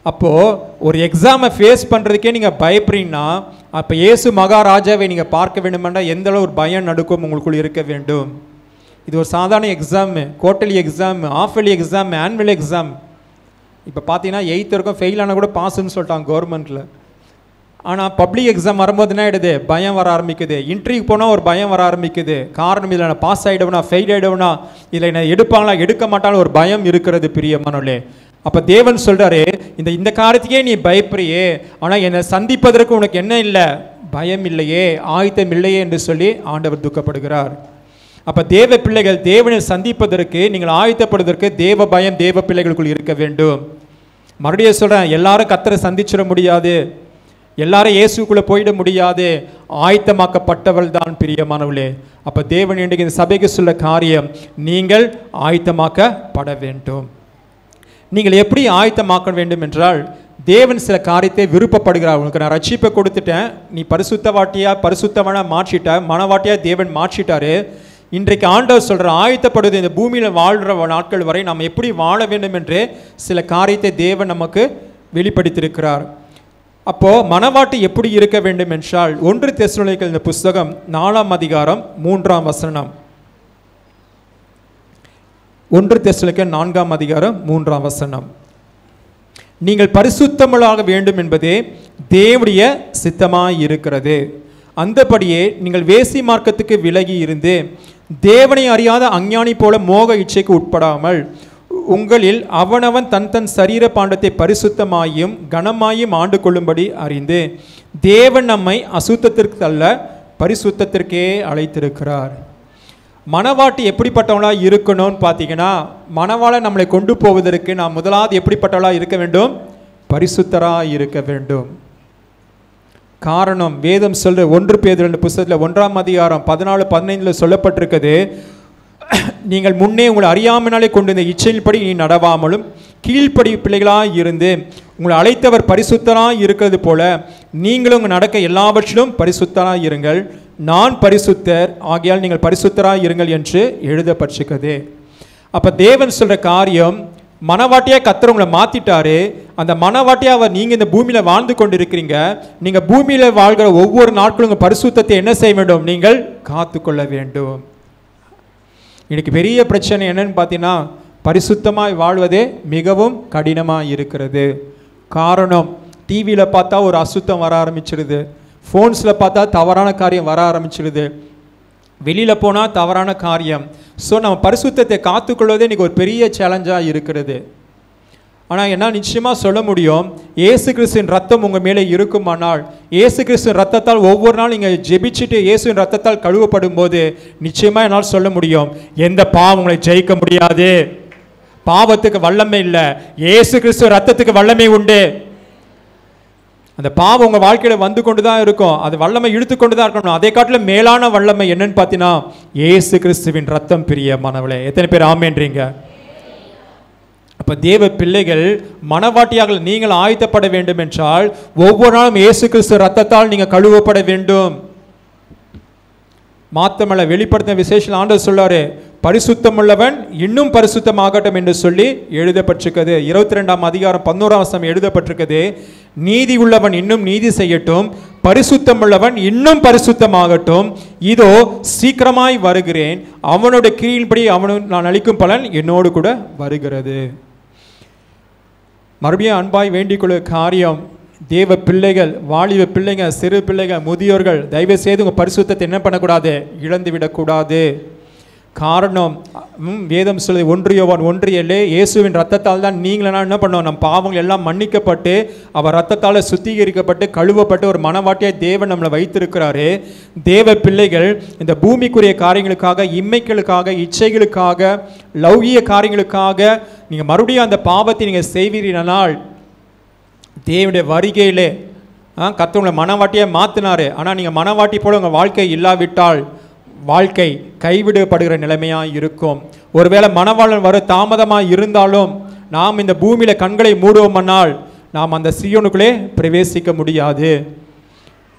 அப்போது ஒரு எக்ஸாமை ஃபேஸ் பண்ணுறதுக்கே நீங்கள் பயப்படுறீங்கன்னா அப்போ இயேசு மகாராஜாவை நீங்கள் பார்க்க வேண்டுமென்றால் எந்த அளவு ஒரு பயம் நடுக்கம் உங்களுக்குள் இருக்க வேண்டும். இது ஒரு சாதாரண exam, quarterly exam, ஆஃபர்லி exam, annual exam. இப்போ பார்த்தீங்கன்னா 8th வரைக்கும் ஃபெயில் ஆனால் கூட பாஸ்ன்னு சொல்லிட்டாங்க கவர்மெண்ட்டில். ஆனால் பப்ளிக் எக்ஸாம் வரும்போது என்ன ஆகிடுது, பயம் வர ஆரம்பிக்குது. இன்டர்வியூக்கு போனால் ஒரு பயம் வர ஆரம்பிக்குது. காரணம் இதில் நான் பாஸ் ஆகிடுவேனா, ஃபெயில் ஆகிடுவேனா, இதில் என்ன எடுப்பாங்களா எடுக்க மாட்டாலும் ஒரு பயம் இருக்கிறது பிரியமானவர்களே. அப்போ தேவன் சொல்கிறாரு, இந்த காரியத்துக்கே நீ பயப்படுறியே, ஆனால் என்னை சந்திப்பதற்கு உனக்கு என்ன இல்லை, பயம் இல்லையே, ஆயத்தம் இல்லையே என்று சொல்லி ஆண்டவர் துக்கப்படுகிறார். அப்போ தேவ பிள்ளைகள் தேவனை சந்திப்பதற்கு நீங்கள் ஆயத்தப்படுவதற்கு தேவ பயம் தேவ பிள்ளைகளுக்குள் இருக்க வேண்டும். மறுபடியும் சொல்கிறேன், எல்லாரும் கர்த்தரை சந்திச்சிட முடியாது, எல்லாரும் இயேசுக்குள்ளே போயிட முடியாது. ஆயத்தமாக்கப்பட்டவள் தான் பிரியமானவளே. அப்போ தேவன் இன்றைக்கு இந்த சபைக்கு சொல்ல காரியம், நீங்கள் ஆயத்தமாக்கப்பட வேண்டும். நீங்கள் எப்படி ஆயத்தமாக்க வேண்டும் என்றால், தேவன் சில காரியத்தை விருப்பப்படுகிறார். உனக்கு நான் ரட்சிப்பை கொடுத்துட்டேன், நீ பரிசுத்தவனா மாற்றிட்ட, மனவாட்டியாக தேவன் மாற்றிட்டாரு. இன்றைக்கு ஆண்டவர் சொல்கிற ஆயத்தப்படுவது, இந்த பூமியில் வாழ்கிற நாட்கள் வரை நாம் எப்படி வாழ வேண்டும் என்று சில காரியத்தை தேவன் நமக்கு வெளிப்படுத்தியிருக்கிறார். அப்போது மனவாட்டி எப்படி இருக்க வேண்டும் என்றால், 1 தெசலோனிக்கேயர் இந்த புஸ்தகம் 4ஆம் அதிகாரம் 3ஆம் வசனம். 1 தெசலோனிக்கேயர் 4ஆம் அதிகாரம் 3ஆம் வசனம். நீங்கள் பரிசுத்தமுள்ளாக வேண்டும் என்பதே தேவனுடைய சித்தமாய் இருக்கிறது. அந்தபடியே நீங்கள் வேசி மார்க்கத்துக்கு விலகி இருந்து தேவனை அறியாத அஞ்ஞானி போல மோக இச்சைக்கு உட்படாமல் உங்களில் அவனவன் தன் தன் சரீர பாண்டத்தை பரிசுத்தமாயும் கனமாயும் ஆண்டு கொள்ளும்படி அறிந்து தேவன் நம்மை அசுத்தத்திற்கு அல்ல பரிசுத்தத்திற்கே அழைத்திருக்கிறார். மனவாட்டி எப்படிப்பட்டவளாக இருக்கணும்னு பார்த்தீங்கன்னா, மனவாளை நம்மளை கொண்டு போவதற்கு நாம் முதலாவது எப்படிப்பட்டவளாக இருக்க வேண்டும், பரிசுத்தராக இருக்க வேண்டும். காரணம் வேதம் சொல்ற 1 பேதுரு புத்தகத்தில் 1ஆம் அதிகாரம் 14-15 சொல்லப்பட்டிருக்குது, நீங்கள் முன்னே உங்களை அறியாமனாலே கொண்டு இந்த இச்சையின்படி நீ நடவாமலும் கீழ்ப்படி பிள்ளைகளாக இருந்து உங்களை அழைத்தவர் பரிசுத்தராக இருக்கிறது போல நீங்களும் உங்கள் நடக்க எல்லாவற்றிலும் பரிசுத்தராக இருங்கள், நான் பரிசுத்தர் ஆகையால் நீங்கள் பரிசுத்தராக இருங்கள் என்று எழுதப்பட்டிருக்கிறது. அப்போ தேவன் சொல்கிற காரியம், மனவாட்டியாக கர்த்தர் உங்களை மாற்றிட்டாரு. அந்த மனவாட்டியாக அவர் நீங்கள் இந்த பூமியில் வாழ்ந்து கொண்டு இருக்கிறீங்க. நீங்கள் பூமியில் வாழ்கிற ஒவ்வொரு நாட்களும் உங்கள் பரிசுத்தத்தை என்ன செய்ய வேண்டும், நீங்கள் காத்து கொள்ள வேண்டும். இன்னைக்கு பெரிய பிரச்சனை என்னன்னு பார்த்தீங்கன்னா, பரிசுத்தமாய் வாழ்வதே மிகவும் கடினமாக இருக்கிறது. காரணம், டிவியில் பார்த்தா ஒரு அசுத்தம் வர ஆரம்பிச்சிடுது, ஃபோன்ஸில் பார்த்தா தவறான காரியம் வர ஆரம்பிச்சிடுது, வெளியில் போனால் தவறான காரியம். ஸோ நம்ம பரிசுத்தத்தை காத்துக்கொள்வதே இன்றைக்கி ஒரு பெரிய சேலஞ்சாக இருக்கிறது. ஆனால் என்ன நிச்சயமாக சொல்ல முடியும், இயேசு கிறிஸ்துவின் ரத்தம் உங்கள் மேலே இருக்குமானால், இயேசு கிறிஸ்துவின் ரத்தத்தால் ஒவ்வொரு நாள் நீங்கள் ஜெபிச்சுட்டு இயேசுவின் ரத்தத்தால் கழுவப்படும் போது நிச்சயமாக என்னால் சொல்ல முடியும், எந்த பாவம் உங்களை ஜெயிக்க முடியாது. பாவத்துக்கு வல்லமை இல்லை, இயேசு கிறிஸ்துவ ரத்தத்துக்கு வல்லமை உண்டு. அந்த பாவம் உங்கள் வாழ்க்கையில் வந்து கொண்டு தான் இருக்கும், அது வல்லமை இழுத்து கொண்டு தான் இருக்கணும். அதை காட்டிலும் மேலான வல்லமை என்னன்னு பார்த்தீங்கன்னா இயேசு கிறிஸ்துவின் ரத்தம். பிரியமானவளே, எத்தனை பேர் ஆமென்றீங்க? அப்போ தேவ பிள்ளைகள் மனவாட்டியாக நீங்கள் ஆயத்தப்பட வேண்டும் என்றால் ஒவ்வொரு நாளும் இயேசு கிறிஸ்து ரத்தத்தால் நீங்கள் கழுவப்பட வேண்டும். மாத்தமல்ல, வெளிப்படுத்தின விசேஷம் ஆண்டவர் சொல்லாரு, பரிசுத்தமுள்ளவன் இன்னும் பரிசுத்தமாகட்டும் என்று சொல்லி எழுதப்பட்டிருக்கிறது. 22ஆம் அதிகாரம் 11ஆம் வசனம் எழுதப்பட்டிருக்கிறது, நீதி உள்ளவன் இன்னும் நீதி செய்யட்டும், பரிசுத்தமுள்ளவன் இன்னும் பரிசுத்தமாகட்டும், இதோ சீக்கிரமாய் வருகிறேன், அவனுடைய கிரியின்படி அவனுக்கு நான் அளிக்கும் பலன் என்னோடு கூட வருகிறது. மறுபடியும் அன்பாய் வேண்டிக்கொள்ள காரியம், தேவ பிள்ளைகள், வாலிப பிள்ளைங்க, சிறு பிள்ளைகள், முதியோர்கள், தயவு செய்து உங்கள் பரிசுத்தத்தை என்ன பண்ணக்கூடாது, இழந்து விடக்கூடாது. காரணம் வேதம் சொல்லி 1 யோவான் 1:7, இயேசுவின் ரத்தத்தால் தான் நீங்களா என்ன பண்ணோம், நம் பாவங்கள் எல்லாம் மன்னிக்கப்பட்டு அவர் ரத்தத்தால் சுத்திகரிக்கப்பட்டு கழுவப்பட்டு ஒரு மனவாட்டியாக தேவன் நம்மளை வைத்திருக்கிறாரு. தேவ பிள்ளைகள் இந்த பூமிக்குரிய காரியங்களுக்காக, இம்மைகளுக்காக, இச்சைகளுக்காக, லௌகிய காரியங்களுக்காக நீங்கள் மறுபடியும் அந்த பாவத்தை நீங்கள் செய்வீர்களானால் தேவனுடைய வருகையிலே கர்த்தர் உங்களை மனவாட்டியாக மாற்றினார். ஆனால் நீங்கள் மனவாட்டி போல உங்கள் வாழ்க்கை இல்லாவிட்டால் வாழ்க்கை கைவிடப்படுகிற நிலைமையாக இருக்கும். ஒருவேளை மணவாளன் வர தாமதமாக இருந்தாலும் நாம் இந்த பூமியில் கண்களை மூடுவோம்னால் நாம் அந்த சீயோனுக்குள்ளே பிரவேசிக்க முடியாது.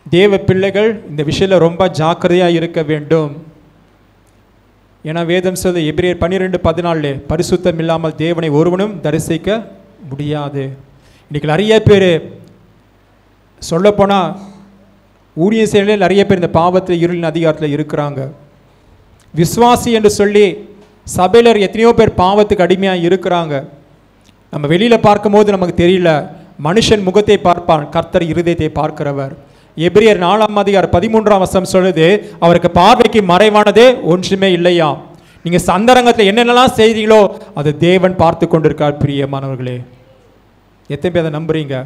தேவ பிள்ளைகள் இந்த விஷயத்தில் ரொம்ப ஜாக்கிரதையாக இருக்க வேண்டும். ஏன்னா வேதம் சொல்ல எபிரேயர் 12:14, பரிசுத்தம் இல்லாமல் தேவனை ஒருவனும் தரிசிக்க முடியாது. இன்றைக்கி நிறைய பேர் சொல்லப்போனால் ஊழிய செயலில் நிறைய பேர் இந்த பாவத்தில் இருளின் அதிகாரத்தில் இருக்கிறாங்க. விசுவாசி என்று சொல்லி சபையில் எத்தனையோ பேர் பாவத்துக்கு அடிமையாக இருக்கிறாங்க. நம்ம வெளியில் பார்க்கும்போது நமக்கு தெரியல. மனுஷன் முகத்தை பார்ப்பான், கர்த்தர் இருதயத்தை பார்க்கிறவர். எபிரியர் 4:13 சொல்லுது, அவருக்கு பார்வைக்கு மறைவானதே ஒன்றுமே இல்லையா. நீங்கள் சந்தரங்கத்தில் என்னென்னலாம் செய்தீங்களோ அது தேவன் பார்த்து கொண்டிருக்கார். பிரியமானவர்களே, எத்தனை பேர் அதை நம்புறீங்க?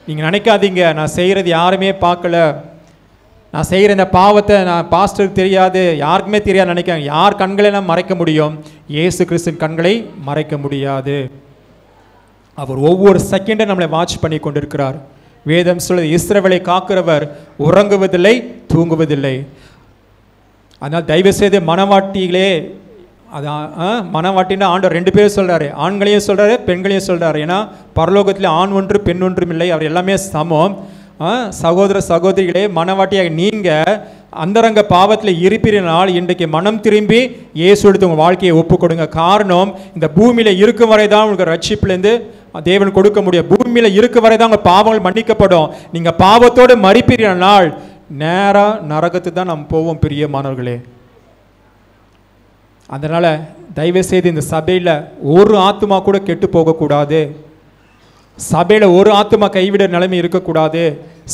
நீங்கள் நினைக்காதீங்க நான் செய்கிறது யாருமே பார்க்கல, நான் செய்கிற இந்த பாவத்தை நான் பாஸ்டருக்கு தெரியாது, யாருக்குமே தெரியாது நினைக்காங்க. யார் கண்களை நான் மறைக்க முடியும்? இயேசு கிறிஸ்துவின் கண்களை மறைக்க முடியாது. அவர் ஒவ்வொரு செகண்டும் நம்மளை வாட்ச் பண்ணி கொண்டிருக்கிறார். வேதம் சொல்லுது, இஸ்ரவேலை காக்கிறவர் உறங்குவதில்லை, தூங்குவதில்லை. அதனால் தயவு செய்து மனவாட்டிகளே, அதான் மனவாட்டின்னா ஆண்டவர் 2 பேரும் சொல்கிறாரு, ஆண்களையும் சொல்கிறாரு, பெண்களையும் சொல்கிறாரு. ஏன்னா பரலோகத்தில் ஆண் ஒன்று பெண் ஒன்றும் இல்லை, அவர் எல்லாமே சமம். சகோதர சகோதரிகளே, மனவாட்டியாக நீங்கள் அந்தரங்க பாவத்தில் இருப்பீர்கள். இன்றைக்கு மனம் திரும்பி இயேசு எடுத்து உங்கள் வாழ்க்கையை ஒப்பு கொடுங்க. காரணம், இந்த பூமியில் இருக்கும் வரை தான் உங்களுக்கு ரட்சிப்புலேருந்து தேவன் கொடுக்க முடியும். பூமியில் இருக்கும் வரை தான் உங்கள் பாவங்கள் மன்னிக்கப்படும். நீங்கள் பாவத்தோடு மறிப்பீர்கள், நேராக நரகத்து தான் நம்ம போவோம். பிரியமானவர்களே, அதனால் தயவுசெய்து இந்த சபையில் ஒரு ஆத்துமா கூட கெட்டு போகக்கூடாது. சபையில் ஒரு ஆத்துமா கைவிட நிலைமை இருக்கக்கூடாது.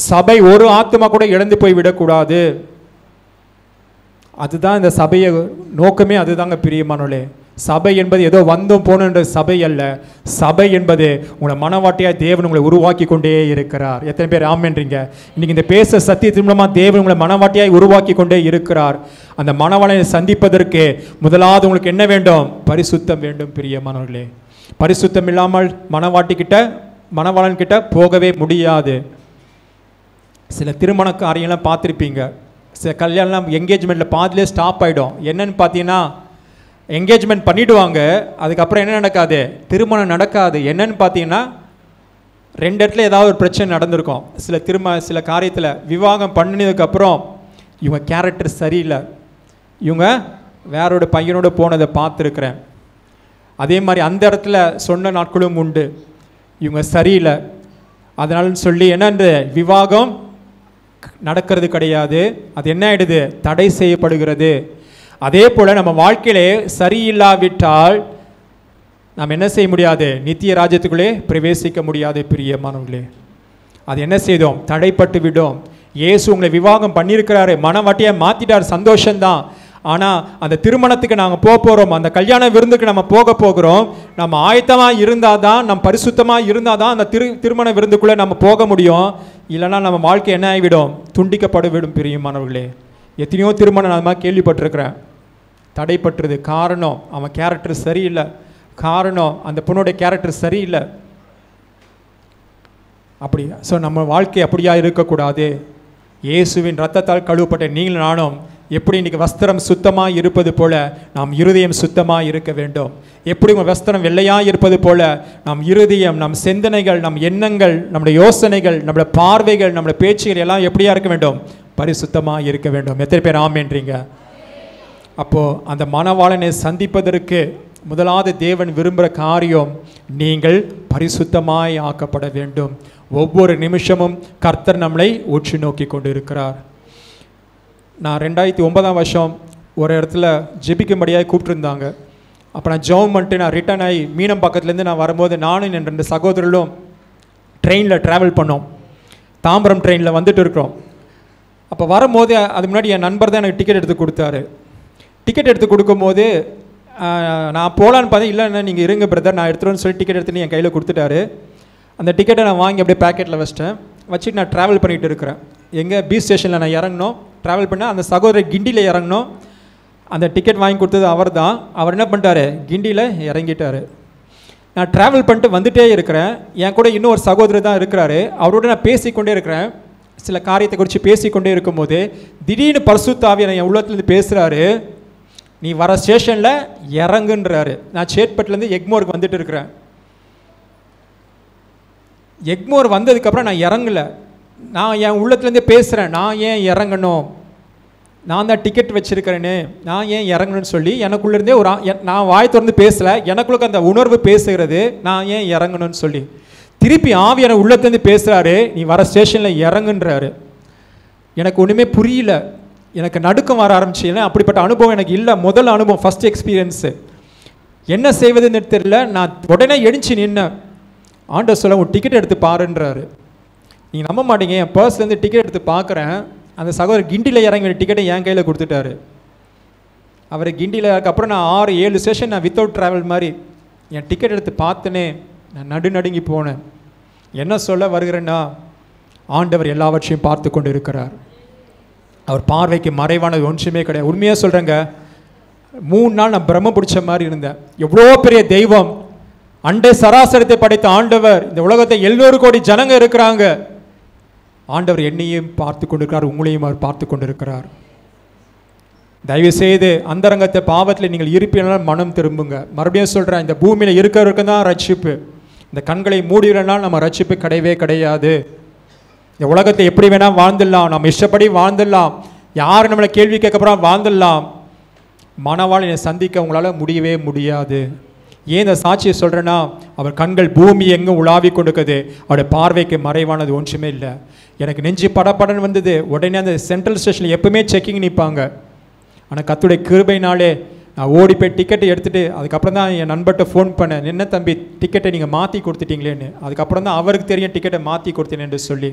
சபை ஒரு ஆத்துமா கூட இழந்து போய் விடக்கூடாது. அதுதான் இந்த சபையை நோக்கமே. அதுதாங்க பிரியமானவர்களே. சபை என்பது ஏதோ வந்தோம் போன சபை அல்ல. சபை என்பது உங்களை மனவாட்டியாக தேவன் உங்களை உருவாக்கி கொண்டே இருக்கிறார். எத்தனை பேர் ஆமென்றீங்க? இன்னைக்கு இந்த பேச சத்தியத்தின் மூலமாக தேவன் உங்களை மனவாட்டியாக உருவாக்கி கொண்டே இருக்கிறார். அந்த மனவாளனை சந்திப்பதற்கு முதலாவது உங்களுக்கு என்ன வேண்டும்? பரிசுத்தம் வேண்டும். பிரியமானவர்களே, பரிசுத்தம் இல்லாமல் மனவாளன் கிட்ட போகவே முடியாது. சில திருமண காரியெல்லாம் பார்த்துருப்பீங்க. சில கல்யாணம் என்கேஜ்மெண்ட்டில் பாதிலே ஸ்டாப் ஆகிடும். என்னன்னு பார்த்தீங்கன்னா, என்கேஜ்மெண்ட் பண்ணிவிடுவாங்க, அதுக்கப்புறம் என்ன நடக்காது? திருமணம் நடக்காது. என்னன்னு பார்த்தீங்கன்னா, 2 இடத்துல ஏதாவது ஒரு பிரச்சனை நடந்திருக்கும். சில காரியத்தில் விவாகம் பண்ணினதுக்கப்புறம் இவங்க கேரக்டர் சரியில்லை, இவங்க வேறோட பையனோட போனதை பார்த்துருக்குறேன். அதே மாதிரி அந்த இடத்துல சொன்ன நாட்களும் உண்டு, இவங்க சரியில்லை, அதனால சொல்லி என்னென்று விவாகம் நடக்கிறது கிடையாது. அது என்ன ஆகிடுது? தடை செய்யப்படுகிறது. அதே போல் நம்ம வாழ்க்கையிலே சரியில்லாவிட்டால் நாம் என்ன செய்ய முடியாது? நித்திய ராஜ்யத்துக்குள்ளே பிரவேசிக்க முடியாது. பிரியமானவர்களே, அது என்ன செய்தோம்? தடைப்பட்டு விடும். இயேசு உங்களை விவாகம் பண்ணியிருக்கிறாரு, மனவாட்டியாக மாற்றிட்டார், சந்தோஷம்தான். ஆனால் அந்த திருமணத்துக்கு நாங்கள் போகிறோம், அந்த கல்யாண விருந்துக்கு நம்ம போகிறோம். நம்ம ஆயத்தமாக இருந்தால் தான், நம்ம பரிசுத்தமாக இருந்தால் தான் அந்த திருமண விருந்துக்குள்ளே நம்ம போக முடியும். இல்லைனா நம்ம வாழ்க்கை என்ன ஆகிவிடும்? துண்டிக்கப்பட்டுவிடும். பிரியமானவர்களே, எத்தனையோ திருமணம் அது மாதிரி கேள்விப்பட்டிருக்கிறேன், தடைப்பட்டுருது. காரணம், அவன் கேரக்டர் சரியில்லை, காரணம் அந்த பொண்ணுடைய கேரக்டர் சரியில்லை. அப்படி நம்ம வாழ்க்கை அப்படியா இருக்கக்கூடாது. இயேசுவின் இரத்தத்தால் கழுவப்பட்ட நீங்கள் நானும் எப்படி இன்றைக்கி வஸ்திரம் சுத்தமாக இருப்பது போல நாம் இருதயம் சுத்தமாக இருக்க வேண்டும். எப்படி உங்கள் வஸ்திரம் வெள்ளையாக இருப்பது போல நம் இருதயம், நம் சிந்தனைகள், நம் எண்ணங்கள், நம்முடைய யோசனைகள், நம்முடைய பார்வைகள், நம்முடைய பேச்சுகள் எல்லாம் எப்படியா இருக்க வேண்டும்? பரிசுத்தமாக இருக்க வேண்டும். எத்தனை பேர் ஆமென்றீங்க? அப்போது அந்த மணவாளனை சந்திப்பதற்கு முதலாவது தேவன் விரும்புகிற காரியம், நீங்கள் பரிசுத்தமாய் ஆக்கப்பட வேண்டும். ஒவ்வொரு நிமிஷமும் கர்த்தர் நம்மளை உற்று நோக்கி கொண்டு இருக்கிறார். நான் 2009 ஒரு இடத்துல ஜெபிக்கும்படியாக கூப்பிட்டுருந்தாங்க. அப்போ நான் ஜெபம் பண்ணிட்டு நான் ரிட்டர்ன் ஆகி மீனம் பக்கத்துலேருந்து நான் வரும்போது நானும் என் 2 சகோதரர்களும் ட்ரெயினில் ட்ராவல் பண்ணோம். தாம்பரம் ட்ரெயினில் வந்துட்டு இருக்கிறோம். அப்போ வரும்போது அது முன்னாடி என் நண்பர் தான் எனக்கு டிக்கெட் எடுத்து கொடுத்தாரு. டிக்கெட் எடுத்து கொடுக்கும்போது நான் போகலான்னு பார்த்தேன். இல்லைண்ணா நீங்கள் இருங்க பிரதர், நான் எடுத்துருவேன்னு சொல்லி டிக்கெட் எடுத்துன்னு என் கையில் கொடுத்துட்டாரு. அந்த டிக்கெட்டை நான் வாங்கி அப்படியே பேக்கெட்டில் வச்சுட்டு நான் ட்ராவல் பண்ணிகிட்டு இருக்கிறேன். எங்கே பீச் ஸ்டேஷனில் நான் இறங்கணும், ட்ராவல் பண்ணேன். அந்த சகோதரர் கிண்டியில் இறங்கணும். அந்த டிக்கெட் வாங்கி கொடுத்தது அவர் தான். அவர் என்ன பண்ணிட்டாரு? கிண்டியில் இறங்கிட்டார். நான் ட்ராவல் பண்ணிட்டு வந்துகிட்டே இருக்கிறேன். என் கூட இன்னும் ஒரு சகோதரர் தான் இருக்கிறாரு. அவரோட நான் பேசிக்கொண்டே இருக்கிறேன். சில காரியத்தை குறித்து பேசிக்கொண்டே இருக்கும்போது திடீர்னு பரிசுத்த ஆவியானவர் என் உள்ளத்துலேருந்து பேசுகிறாரு, நீ வர ஸ்டேஷனில் இறங்குன்றாரு. நான் சேட்பட்டிலேருந்து எக்மோருக்கு வந்துட்டு இருக்கிறேன். எக்மோர் வந்ததுக்கப்புறம் நான் இறங்கலை. நான் என் உள்ளத்துலேருந்தே பேசுகிறேன், நான் ஏன் இறங்கணும், நான் தான் டிக்கெட் வச்சுருக்கிறேன்னு, நான் ஏன் இறங்கணும்னு சொல்லி எனக்குள்ளேருந்தே நான் வாய் திறந்து பேசலை, எனக்குள்ள அந்த உணர்வு பேசுகிறது, நான் ஏன் இறங்கணும்னு சொல்லி. திருப்பி ஆவியான உள்ளத்துலேருந்து பேசுகிறாரு, நீ வர ஸ்டேஷனில் இறங்குன்றாரு. எனக்கு ஒன்றுமே புரியல, எனக்கு நடுக்கம் வர ஆரம்பிச்சுன்னா அப்படிப்பட்ட அனுபவம் எனக்கு இல்லை. முதல் அனுபவம், ஃபஸ்ட் எக்ஸ்பீரியன்ஸு. என்ன செய்வதுன்னு தெரியல. நான் உடனே எழுந்துச்சு நின்னேன். ஆண்டவர் சொல்ல, உன் டிக்கெட் எடுத்து பாருன்றாரு. நீங்கள் நம்ப மாட்டீங்க, என் பர்ஸ்லேருந்து டிக்கெட் எடுத்து பார்க்குறேன். அந்த சகோதரர் கிண்டியில் இறங்கி வேண்டிய டிக்கெட்டை என் கையில் கொடுத்துட்டாரு. அவர் கிண்டியில் அதுக்கப்புறம் நான் 6-7 ஸ்டேஷன் நான் வித்தவுட் ட்ராவல் மாதிரி என் டிக்கெட் எடுத்து பார்த்தனே நான் நடுங்கி போனேன். என்ன சொல்ல வருகிறேன்னா, ஆண்டவர் எல்லாவற்றையும் பார்த்து கொண்டு இருக்கிறார். அவர் பார்வைக்கு மறைவானது ஒன்றுமே கிடையாது. உண்மையாக சொல்கிறேங்க, 3 நாள் நான் பிரம்ம பிடிச்ச மாதிரி இருந்தேன். எவ்வளோ பெரிய தெய்வம், அண்டை சராசரத்தை படைத்த ஆண்டவர், இந்த உலகத்தை 700 கோடி ஜனங்க இருக்கிறாங்க. ஆண்டவர் என்னையும் பார்த்து கொண்டிருக்கிறார், உங்களையும் அவர் பார்த்து கொண்டிருக்கிறார். தயவு செய்து அந்தரங்கத்தை பாவத்தில் நீங்கள் இருப்பீங்கனால் மனம் திரும்புங்க. மறுபடியும் சொல்கிறேன், இந்த பூமியில் இருக்கிறவருக்கு தான் ரட்சிப்பு. இந்த கண்களை மூடினால் நம்ம ரட்சிப்பு கிடையவே கிடையாது. இந்த உலகத்தை எப்படி வேணால் வாழ்ந்துடலாம், நம்ம இஷ்டப்படி வாழ்ந்துடலாம், யார் நம்மளை கேள்வி கேட்கப்பறம் வாழ்ந்துடலாம். மனவாளனை சந்திக்க உங்களால் முடியவே முடியாது. ஏன் இந்த சாட்சியை சொல்கிறேன்னா, அவர் கண்கள் பூமி எங்கும் உலாவி கொண்டிருக்குது, அவருடைய பார்வைக்கு மறைவானது ஒன்றுமே இல்லை. எனக்கு நெஞ்சு படப்படன்னு வந்தது. உடனே அந்த சென்ட்ரல் ஸ்டேஷனில் எப்பவுமே செக்கிங் நிற்பாங்க. ஆனால் கர்த்தருடைய கிருபையினாலே நான் ஓடி போய் டிக்கெட்டை எடுத்துகிட்டு அதுக்கப்புறம் தான் என் நண்பர்கிட்ட ஃபோன் பண்ணேன், என்ன தம்பி டிக்கெட்டை நீங்கள் மாற்றி கொடுத்துட்டீங்களேன்னு. அதுக்கப்புறம் தான் அவருக்கு தெரியும் டிக்கெட்டை மாற்றி கொடுத்தேன் என்று சொல்லி.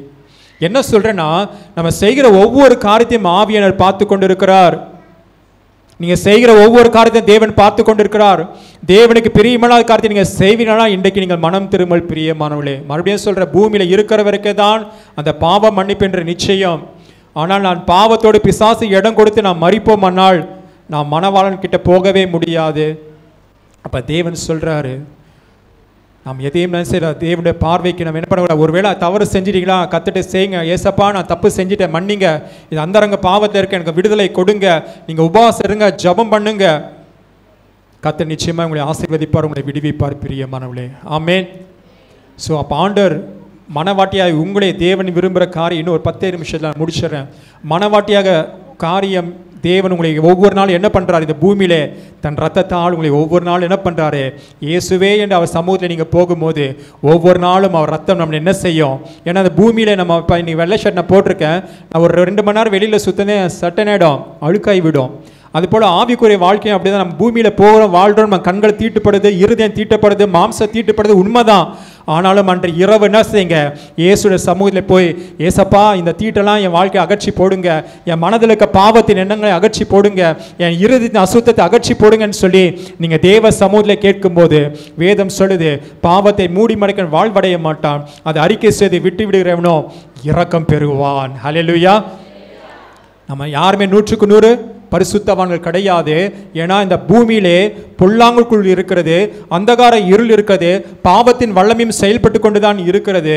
என்ன சொல்கிறேன்னா, நம்ம செய்கிற ஒவ்வொரு காரியத்தையும் ஆவியானவர் பார்த்து கொண்டு இருக்கிறார். நீங்கள் செய்கிற ஒவ்வொரு காரியத்தையும் தேவன் பார்த்து கொண்டு இருக்கிறார். தேவனுக்கு பிரியமான காரியத்தை நீங்கள் செய்வீங்கன்னா இன்றைக்கு நீங்கள் மனம் திருமல் பிரியமானவர்களே. மறுபடியும் சொல்கிற, பூமியில் இருக்கிற வரைக்கும் தான் அந்த பாவ மன்னிப்பு என்ற நிச்சயம். ஆனால் நான் பாவத்தோடு பிசாசு இடம் கொடுத்து நான் மறிப்போமானால் நான் மனவாளன் கிட்ட போகவே முடியாது. அப்போ தேவன் சொல்கிறாரு, நாம் எதையும் நினைச்சா தேவனுடைய பார்வைக்கு நம்ம என்ன பண்ணக்கூடாது. ஒருவேளை தவறு செஞ்சிட்டீங்களா, கத்துட்டு செய்யுங்க. ஏசப்பா நான் தப்பு செஞ்சுட்டேன், மன்னிங்க, இது அந்தரங்க பாவத்தில் இருக்க எனக்கு விடுதலை கொடுங்க. நீங்கள் உபவாசம் இருங்க, ஜபம் பண்ணுங்க. கர்த்தர் நிச்சயமாக உங்களை ஆசீர்வதிப்பார், உங்களை விடுவிப்பார் பிரியமானவர்களே. ஆமென். ஸோ அப்போ ஆண்டவர் மனவாட்டியாக உங்களே தேவன் விரும்புகிற காரியம் இன்னும் ஒரு 10 நிமிஷத்தில் நான் முடிச்சிடுறேன். மனவாட்டியாக காரியம் தேவன் உங்களை ஒவ்வொரு நாளும் என்ன பண்ணுறாரு, இந்த பூமியிலே தன் ரத்தத்தால் உங்களை ஒவ்வொரு நாளும் என்ன பண்ணுறாரு, இயேசுவே என்று அவர் சமூகத்தில் நீங்கள் போகும்போது ஒவ்வொரு நாளும் அவர் ரத்தம் நம்மளை என்ன செய்யும். ஏன்னா அந்த பூமியில் நம்ம இப்போ இன்னைக்கு வெள்ளை ஷர்ட் நான் போட்டிருக்கேன், நான் ஒரு 2 மணி நேரம் வெளியில் சுத்தனே சட்டை நேரம் அழுக்காய் விடும். அதுபோல் ஆவிக்குரிய வாழ்க்கையும் அப்படி தான். நம்ம பூமியில் போகிறோம், வாழ்கிறோம், நம்ம கண்கள் தீட்டுப்படுது, இருதயம் தீட்டப்படுது, மாம்சம் தீட்டுப்படுது, உண்மைதான். ஆனாலும் அன்று இரவு என்ன செய்யுங்க, இயேசுடைய சமூகத்தில் போய், ஏசப்பா இந்த தீட்டெல்லாம் என் வாழ்க்கையை அகற்றி போடுங்க, என் மனதில் இருக்க பாவத்தின் எண்ணங்களை அகற்றி போடுங்க, என் இருதயத்தின் அசுத்தத்தை அகற்றி போடுங்கன்னு சொல்லி நீங்கள் தேவ சமூகத்தில் கேட்கும்போது வேதம் சொல்லுது, பாவத்தை மூடி மறைக்க வாழ்வடைய மாட்டான், அதை அறிக்கை செய்து விட்டு விடுகிறவனோ இரக்கம் பெறுவான். ஹல்லேலூயா. நம்ம யாருமே 100க்கு 100 பரிசுத்தவான்கள் கிடையாது. ஏன்னா இந்த பூமியிலே பொல்லாங்குக்குள் இருக்கிறது, அந்தகார இருள் இருக்கிறது, பாவத்தின் வல்லமையும் செயல்பட்டு கொண்டு தான் இருக்கிறது.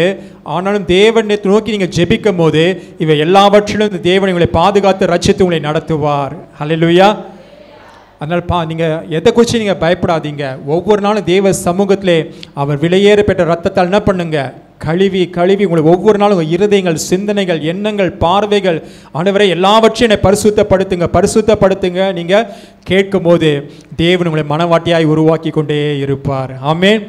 ஆனாலும் தேவனை நோக்கி நீங்கள் ஜெபிக்கும் போது இவை எல்லாவற்றிலும் இந்த தேவன் உங்களை பாதுகாத்து ரட்சித்து உங்களை நடத்துவார். ஹல்லேலூயா. அதனால் நீங்கள் எதை குறித்து நீங்கள் பயப்படாதீங்க. ஒவ்வொரு நாளும் தேவ சமூகத்திலே அவர் விலையேற பெற்ற ரத்தத்தால் என்ன பண்ணுங்க, கழுவி உங்களை ஒவ்வொரு நாளும் உங்கள் இருதயங்கள், சிந்தனைகள், எண்ணங்கள், பார்வைகள், ஆண்டவரே எல்லாவற்றையும் என்னை பரிசுத்தப்படுத்துங்க. நீங்கள் கேட்கும் போது தேவன் உங்களை மனவாட்டியாய் உருவாக்கி கொண்டே இருப்பார். ஆமென்.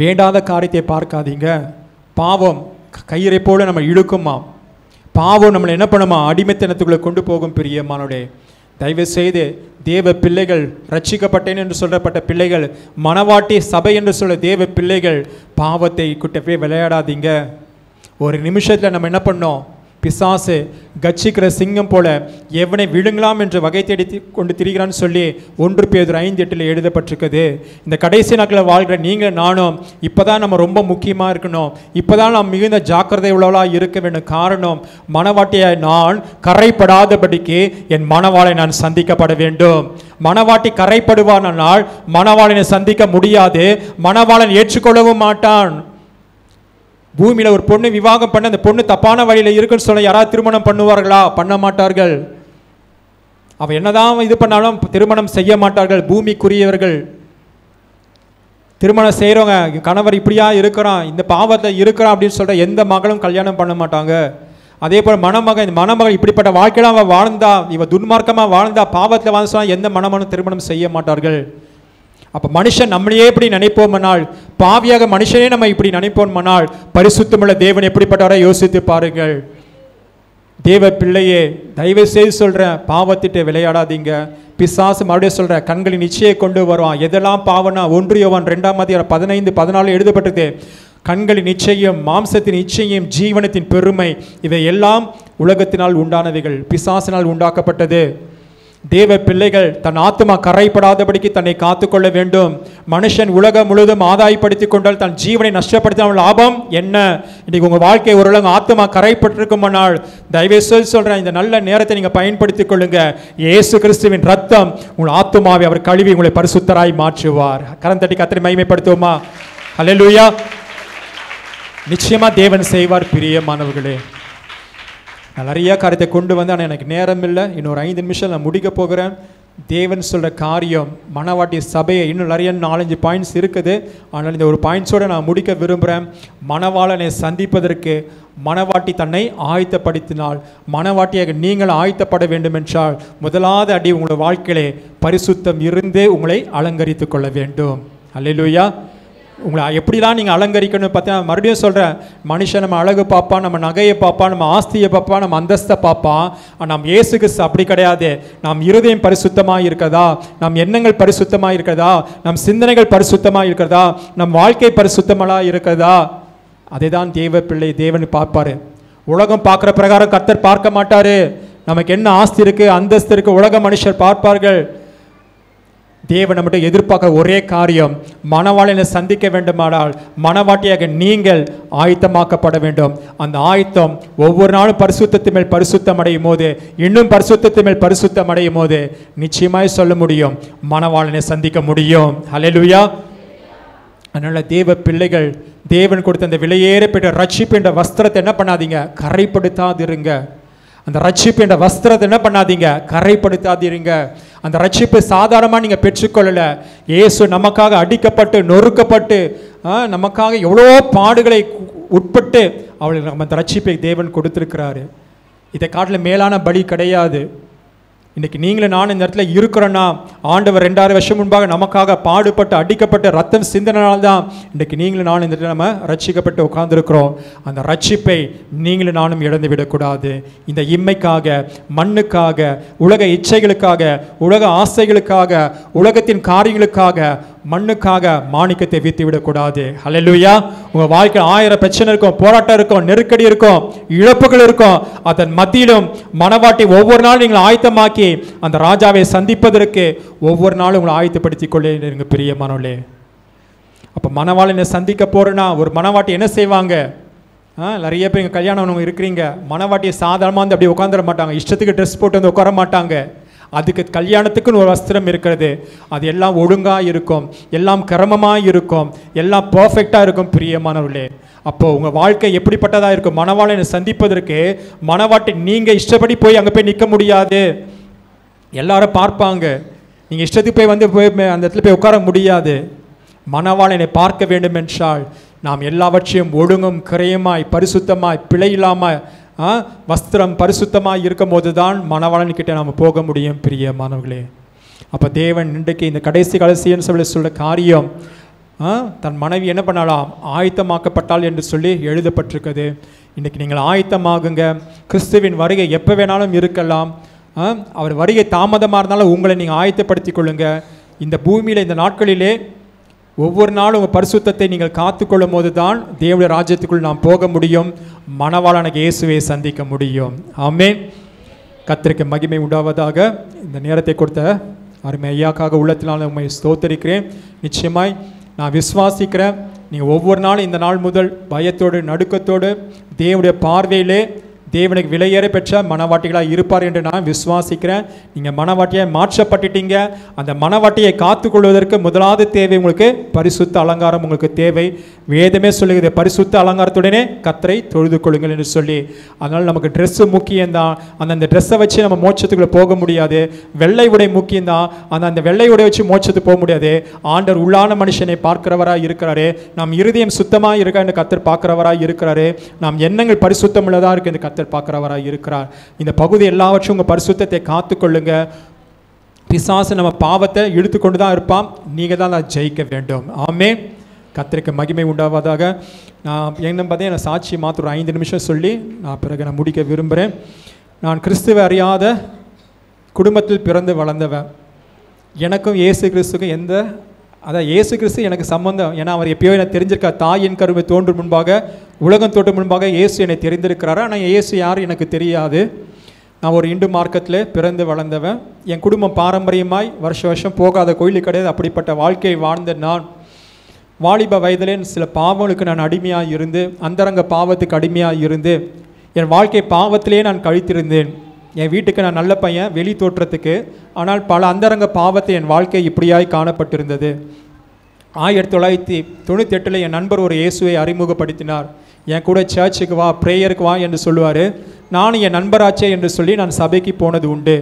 வேண்டாத காரியத்தை பார்க்காதீங்க. பாவம் கயிறை போல நம்ம இழுக்குமா, பாவம் நம்மளை என்ன பண்ணுமா, அடிமைத்தனத்துக்குள்ளே கொண்டு போகும் பிரியமானோடே. தயவு செய்து தேவ பிள்ளைகள், ரட்சிக்கப்பட்டேன் என்று சொல்லப்பட்ட பிள்ளைகள், மனவாட்டி சபை என்று சொல்ல தேவ பிள்ளைகள், பாவத்தை கிட்ட போய் விளையாடாதீங்க. ஒரு நிமிஷத்தில் நம்ம என்ன பண்ணோம், பிசாசு கட்சிக்கிற சிங்கம் போல எவனை விழுங்கலாம் என்று வகை தேடி கொண்டு திரிகிறான்னு சொல்லி 1 பேதுரு 5:8 எழுதப்பட்டிருக்குது. இந்த கடைசி நாட்களில் வாழ்கிற நீங்கள் நானும் இப்போ தான் நம்ம ரொம்ப முக்கியமாக இருக்கணும், இப்போ தான் நாம் மிகுந்த ஜாக்கிரதை உள்ளவளாக இருக்க வேண்டும். காரணம், மனவாட்டியாய் நான் கரைப்படாதபடிக்கு என் மனவாளை நான் சந்திக்கப்பட வேண்டும். மனவாட்டி கரைப்படுவானால் மனவாளனை சந்திக்க முடியாது, மனவாளன் ஏற்றுக்கொள்ளவும் மாட்டான். பூமியில் ஒரு பொண்ணு விவாகம் பண்ண அந்த பொண்ணு தப்பான வழியில் இருக்குன்னு சொல்ல யாராவது திருமணம் பண்ணுவார்களா? பண்ண மாட்டார்கள். அவ என்னதான் இது பண்ணாலும் திருமணம் செய்ய மாட்டார்கள். பூமிக்குரியவர்கள் திருமணம் செய்கிறவங்க, கணவர் இப்படியா இருக்கிறான், இந்த பாவத்தில் இருக்கிறான் அப்படின்னு சொல்கிற எந்த மகளும் கல்யாணம் பண்ண மாட்டாங்க. அதே போல் மணமகள் இப்படிப்பட்ட வாழ்க்கையில் அவன் வாழ்ந்தா, இவ துன்மார்க்கமாக வாழ்ந்தா, பாவத்தில் வாழ்ந்தா எந்த மணமனும் திருமணம் செய்ய மாட்டார்கள். அப்போ மனுஷன் நம்மளையே எப்படி நினைப்போம்னால் பாவியாக மனுஷனே நம்ம இப்படி நினைப்போம்னால் பரிசுத்தமுள்ள தேவன் எப்படிப்பட்டவரை யோசித்து பாருங்கள். தேவ பிள்ளையே, தயவு செய்து சொல்கிறேன், பாவத்திட்ட விளையாடாதீங்க. பிசாசு மறுபடியும் சொல்கிற கண்களின் நிச்சயை கொண்டு வருவான். எதெல்லாம் பாவனா 1 யோவான் 2:15-14 எழுதப்பட்டது. கண்களின் நிச்சயம், மாம்சத்தின் நிச்சயம், ஜீவனத்தின் பெருமை, இவை எல்லாம் உலகத்தினால் உண்டானவைகள், பிசாசினால் உண்டாக்கப்பட்டது. தேவ பிள்ளைகள் தன் ஆத்மா கரைப்படாதபடிக்கு தன்னை காத்துக்கொள்ள வேண்டும். மனுஷன் உலகம் முழுவதும் ஆதாயப்படுத்திக் கொண்டால் தன் ஜீவனை நஷ்டப்படுத்தினால் லாபம் என்ன? இன்னைக்கு உங்கள் வாழ்க்கை ஓரளவு ஆத்மா கரைப்பட்டிருக்குமானால் தயவுசெய்து சொல்கிறேன், இந்த நல்ல நேரத்தை நீங்கள் பயன்படுத்திக் கொள்ளுங்க. இயேசு கிறிஸ்துவின் ரத்தம் உங்கள் ஆத்மாவை அவர் கழுவி உங்களை பரிசுத்தராய் மாற்றுவார். கரம் தட்டி கர்த்தரை மகிமைப்படுத்துவோமா? ஹல்லேலூயா. நிச்சயமா தேவன் செய்வார். பிரியமானவர்களே, நான் நிறைய காரியத்தை கொண்டு வந்து, ஆனால் எனக்கு நேரம் இல்லை. இன்னொரு 5 நிமிஷம் நான் முடிக்க போகிறேன். தேவன் சொல்கிற காரியம், மணவாட்டி சபையை இன்னும் நிறைய 4-5 பாயிண்ட்ஸ் இருக்குது. ஆனால் இந்த ஒரு பாயிண்ட்ஸோடு நான் முடிக்க விரும்புகிறேன். மணவாளனை சந்திப்பதற்கு மணவாட்டி தன்னை ஆயத்தப்படுத்தினால், மணவாட்டியாக நீங்கள் ஆயத்தப்பட வேண்டும் என்றால் முதலாவது அடி உங்களுடைய வாழ்க்கையிலே பரிசுத்தம் இருந்து உங்களை அலங்கரித்து கொள்ள வேண்டும். அல்லேலூயா. உங்களை எப்படிலாம் நீங்கள் அலங்கரிக்கணும்னு பார்த்தீங்கன்னா, மறுபடியும் சொல்கிறேன், மனுஷன் நம்ம அழகு பார்ப்பான், நம்ம நகையை பார்ப்பான், நம்ம ஆஸ்தியை பார்ப்பான், நம்ம அந்தஸ்தை பார்ப்பான். ஆனால் நம் இயேசு கிறிஸ்து அப்படி கிடையாது. நம் இருதயம் பரிசுத்தமாக இருக்கிறதா, நம் எண்ணங்கள் பரிசுத்தமாக இருக்கிறதா, நம் சிந்தனைகள் பரிசுத்தமாக இருக்கிறதா, நம் வாழ்க்கை பரிசுத்தமாக இருக்கிறதா, அதை தான் தேவ பிள்ளை தேவன் பார்ப்பார். உலகம் பார்க்குற பிரகாரம் கர்த்தர் பார்க்க மாட்டார். நமக்கு என்ன ஆஸ்தி இருக்குது, அந்தஸ்து இருக்குது, உலக மனுஷர் பார்ப்பார்கள். தேவன் நம்மகிட்ட எதிர்பார்க்க ஒரே காரியம், மணவாளனை சந்திக்க வேண்டுமானால் மணவாட்டியாக நீங்கள் ஆயத்தமாக்கப்பட வேண்டும். அந்த ஆயத்தம் ஒவ்வொரு நாளும் பரிசுத்தத்தின் மேல் பரிசுத்தம் அடையும் போது, இன்னும் பரிசுத்தத்தின் மேல் பரிசுத்தம் அடையும் போது நிச்சயமாய் சொல்ல முடியும், மணவாளனை சந்திக்க முடியும். ஹல்லேலூயா. அதனால தேவ பிள்ளைகள், தேவன் கொடுத்த அந்த விலையேற பெற்ற ரட்சிப்பு என்ற வஸ்திரத்தை என்ன பண்ணாதீங்க, கரைப்படுத்தாதிருங்க. அந்த ரட்சிப்பு என்ற வஸ்திரத்தை என்ன பண்ணாதீங்க, கரைப்படுத்தாதீருங்க. அந்த ரட்சிப்பு சாதாரணமாக நீங்கள் பெற்றுக்கொள்ளலை. இயேசு நமக்காக அடிக்கப்பட்டு நொறுக்கப்பட்டு நமக்காக எவ்வளோ பாடுகளை உட்பட்டு அவளுக்கு நம்ம அந்த ரட்சிப்பை தேவன் கொடுத்துருக்கிறாரு. இதை காட்டில் மேலான பலி கிடையாது. இன்றைக்கி நீங்களும் நான் இந்த இடத்துல இருக்கிறோன்னா, ஆண்டவர் 2000 வருஷம் முன்பாக நமக்காக பாடுபட்டு அடிக்கப்பட்டு ரத்தம் சிந்தனால்தான் இன்றைக்கி நீங்களும் நானும் இந்த இடத்துல நம்ம ரட்சிக்கப்பட்டு உட்கார்ந்துருக்கிறோம். அந்த ரட்சிப்பை நீங்களும் நானும் இழந்து விடக்கூடாது. இந்த இம்மைக்காக, மண்ணுக்காக, உலக இச்சைகளுக்காக, உலக ஆசைகளுக்காக, உலகத்தின் காரியங்களுக்காக, மண்ணுக்காக மாணிக்கத்தை வித்து விடக்கூடாது. ஹல்லேலூயா. உங்கள் வாழ்க்கையில் 1000 பிரச்சனை இருக்கும், போராட்டம் இருக்கும், நெருக்கடி இருக்கும், இழப்புகள் இருக்கும். அதன் மத்தியிலும் மணவாட்டி ஒவ்வொரு நாளும் நீங்கள் ஆயத்தமாக்கி அந்த ராஜாவை சந்திப்பதற்கு ஒவ்வொரு நாளும் உங்களை ஆயத்தப்படுத்திக் கொள்ள பிரியமானவர்களே. அப்போ மணவாளனை சந்திக்க போறேன்னா ஒரு மணவாட்டி என்ன செய்வாங்க? நிறைய பேர் இங்கே கல்யாணம் இருக்கிறீங்க, மணவாட்டியை சாதாரணமாக வந்து அப்படி உட்காந்துட மாட்டாங்க, இஷ்டத்துக்கு ட்ரெஸ் போட்டு வந்து உட்கார மாட்டாங்க. அதுக்கு கல்யாணத்துக்குன்னு ஒரு வஸ்திரம் இருக்கிறது. அது எல்லாம் ஒழுங்காக இருக்கும், எல்லாம் கிரமமாக இருக்கும், எல்லாம் பர்ஃபெக்டாக இருக்கும். பிரியமானவர்களே, அப்போது உங்கள் வாழ்க்கை எப்படிப்பட்டதாக இருக்கும்? மணவாளனை சந்திப்பதற்கு மணவாட்டி நீங்கள் இஷ்டப்படி போய் அங்கே போய் நிற்க முடியாது. எல்லாரும் பார்ப்பாங்க. நீங்கள் இஷ்டத்துக்கு போய் அந்த இடத்துல போய் உட்கார முடியாது. மணவாளனை பார்க்க வேண்டும் என்றால் நாம் எல்லாவற்றையும் ஒழுங்கும் கிரயமாய் பரிசுத்தமாய் பிழை இல்லாமல் வஸ்திரம் பரிசுத்தமாக இருக்கும் போது தான் மணவாளன்கிட்ட நாம் போக முடியும். பிரியமானவர்களே, அப்போ தேவன் இன்றைக்கு இந்த கடைசின்னு சொல்ல காரியம், தன் மனைவி என்ன பண்ணலாம், ஆயத்தமாக்கப்பட்டால் என்று சொல்லி எழுதப்பட்டிருக்குது. இன்றைக்கி நீங்கள் ஆயத்தமாகுங்க. கிறிஸ்துவின் வருகை எப்போ வேணாலும் இருக்கலாம். அவர் வருகை தாமதமாக இருந்தாலும் உங்களை நீங்கள் ஆயத்தப்படுத்தி கொள்ளுங்க. இந்த பூமியில் இந்த நாட்களிலே ஒவ்வொரு நாளும் உங்கள் பரிசுத்தத்தை நீங்கள் காத்துக்கொள்ளும் போது தான் தேவனுடைய ராஜ்யத்துக்குள் நாம் போக முடியும், மணவாளனாகிய இயேசுவை சந்திக்க முடியும். ஆமென். கர்த்தருக்கு மகிமை உண்டாவதாக. இந்த நேரத்தை கொடுத்த அருமை ஐயாக்காக உள்ளத்தினால் உண்மை ஸ்தோத்தரிக்கிறேன். நிச்சயமாய் நான் விசுவாசிக்கிறேன், நீங்கள் ஒவ்வொரு நாளும் இந்த நாள் முதல் பயத்தோடு நடுக்கத்தோடு தேவனுடைய பார்வையிலே தேவனுக்கு விலையேற பெற்ற மணவாட்டிகளாக இருப்பார் என்று நான் விசுவாசிக்கிறேன். நீங்கள் மணவாட்டியாக மாற்றப்பட்டுட்டீங்க. அந்த மணவாட்டியை காத்துக்கொள்வதற்கு முதலாவது தேவை உங்களுக்கு பரிசுத்த அலங்காரம் உங்களுக்கு தேவை. வேதமே சொல்லுகிறது, பரிசுத்த அலங்காரத்துடனே கர்த்தரை தொழுது கொள்ளுங்கள் என்று சொல்லி. அதனால் நமக்கு ட்ரெஸ்ஸு முக்கியம்தான். அந்த ட்ரெஸ்ஸை வச்சு நம்ம மோட்சத்துக்குள்ளே போக முடியாது. வெள்ளை உடை முக்கியம்தான். அந்த வெள்ளை உடை வச்சு மோட்சத்துக்கு போக முடியாது. ஆண்டவர் உள்ளான மனுஷனை பார்க்கிறவராக இருக்கிறாரு. நம் இருதயம் சுத்தமாக இருக்கா என்று கர்த்தர் பார்க்கிறவராக இருக்கிறாரு. நம் எண்ணங்கள் பரிசுத்தம் உள்ளதாக இருக்கு என்று கர்த்தர் பார்க்கிறவராக இருக்கிறார். இந்த பகுதி எல்லாவற்றும் உங்கள் பரிசுத்தத்தை காத்துக்கொள்ளுங்க. பிசாசு நம்ம பாவத்தை இழுத்து கொண்டு தான் இருப்பான். நீங்கள் தான் அதை ஜெயிக்க வேண்டும். ஆமென். கர்த்தருக்கு மகிமை உண்டாவதாக. நான் என்ன பார்த்தேன், என் சாட்சியை மாத்திரம் ஒரு 5 நிமிஷம் சொல்லி நான் பிறகு நான் முடிக்க விரும்புகிறேன். நான் கிறிஸ்துவை அறியாத குடும்பத்தில் பிறந்து வளர்ந்தவன். எனக்கும் இயேசு கிறிஸ்துக்கும் அதான் இயேசு கிறிஸ்து எனக்கு சம்பந்தம். ஏன்னா அவர் எப்பயோ எனக்கு தெரிஞ்சிருக்கா. தாயின் கருவை தோன்றும் முன்பாக, உலகம் தோன்றும் முன்பாக இயேசு என்னை தெரிந்திருக்கிறாரா. ஆனால் இயேசு யார் எனக்கு தெரியாது. நான் ஒரு இந்து மார்க்கத்தில் பிறந்து வளர்ந்தவன். என் குடும்பம் பாரம்பரியமாய் வருஷம் போகாத கோயிலுக்கு கிடையாது. அப்படிப்பட்ட வாழ்க்கையை வாழ்ந்த நான் வாலிப வயதிலே சில பாவங்களுக்கு நான் அடிமையாக இருந்து, அந்தரங்க பாவத்துக்கு அடிமையாக இருந்து என் வாழ்க்கை பாவத்திலே நான் கழித்திருந்தேன். என் வீட்டுக்கு நான் நல்ல பையன் வெளி தோற்றத்துக்கு, ஆனால் பல அந்தரங்க பாவத்தை என் வாழ்க்கை இப்படியாய் காணப்பட்டிருந்தது. 1998 என் நண்பர் ஒரு இயேசுவை அறிமுகப்படுத்தினார். என் கூட சர்ச்சுக்கு வா, ப்ரேயருக்கு வா என்று சொல்லுவார். நானும் என் நண்பராச்சே என்று சொல்லி நான் சபைக்கு போனது உண்டு.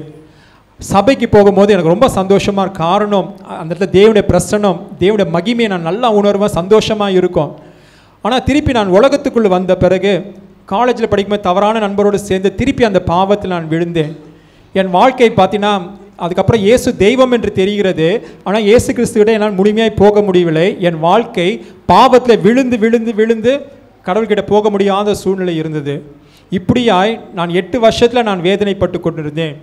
சபைக்கு போகும்போது எனக்கு ரொம்ப சந்தோஷமாக காரணம், அந்த இடத்துல தேவனுடைய பிரசன்னம், தேவனுடைய மகிமையை நான் நல்லா உணர்வேன், சந்தோஷமாக இருக்கும். ஆனால் திருப்பி நான் உலகத்துக்குள்ளே வந்த பிறகு காலேஜில் படிக்கும்போது தவறான நண்பரோடு சேர்ந்து திருப்பி அந்த பாவத்தில் நான் விழுந்தேன். என் வாழ்க்கை பார்த்தீங்கன்னா அதுக்கப்புறம் இயேசு தெய்வம் என்று தெரிகிறது, ஆனால் இயேசு கிறிஸ்துவிட என்னால் முழுமையாய் போக முடியவில்லை. என் வாழ்க்கை பாவத்தில் விழுந்து விழுந்து விழுந்து கடவுள்கிட்ட போக முடியாத சூழ்நிலை இருந்தது. இப்படியாய் நான் 8 வருஷத்தில் நான் வேதனைப்பட்டு கொண்டிருந்தேன்.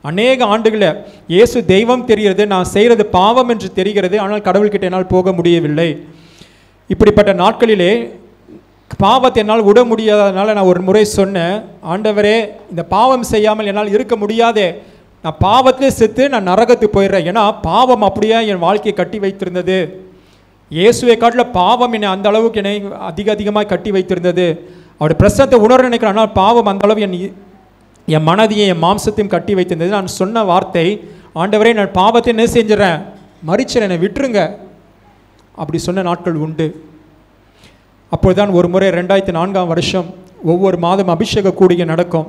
அநேக ஆண்டுகளில் இயேசு தெய்வம் தெரிகிறது, நான் செய்கிறது பாவம் என்று தெரிகிறது, ஆனால் கடவுள்கிட்ட என்னால் போக முடியவில்லை. இப்படிப்பட்ட நாட்களிலே பாவத்தை என்னால் விட முடியாததுனால நான் ஒரு முறை சொன்னேன், ஆண்டவரே இந்த பாவம் செய்யாமல் என்னால் இருக்க முடியாதே, நான் பாவத்திலே செத்து நான் நரகத்துக்கு போயிடுறேன். ஏன்னா பாவம் அப்படியே என் வாழ்க்கையை கட்டி வைத்திருந்தது. இயேசுவை காட்டில் பாவம் என்னை அந்த அளவுக்கு என்னை அதிகமாக கட்டி வைத்திருந்தது. அவருடைய பிரசனத்தை உணர நினைக்கிறேன், ஆனால் பாவம் அந்த அளவு என் மனதையும் என் மாம்சத்தையும் கட்டி வைத்திருந்தது. நான் சொன்ன வார்த்தை, ஆண்டவரே நான் பாவத்தை என்ன செஞ்சிடறேன், மறிச்சிடறேன், என்னை விட்டுருங்க. அப்படி சொன்ன நாட்கள் உண்டு. அப்போதுதான் ஒரு முறை 2004 வருஷம் ஒவ்வொரு மாதம் அபிஷேக கூடிய நடக்கும்.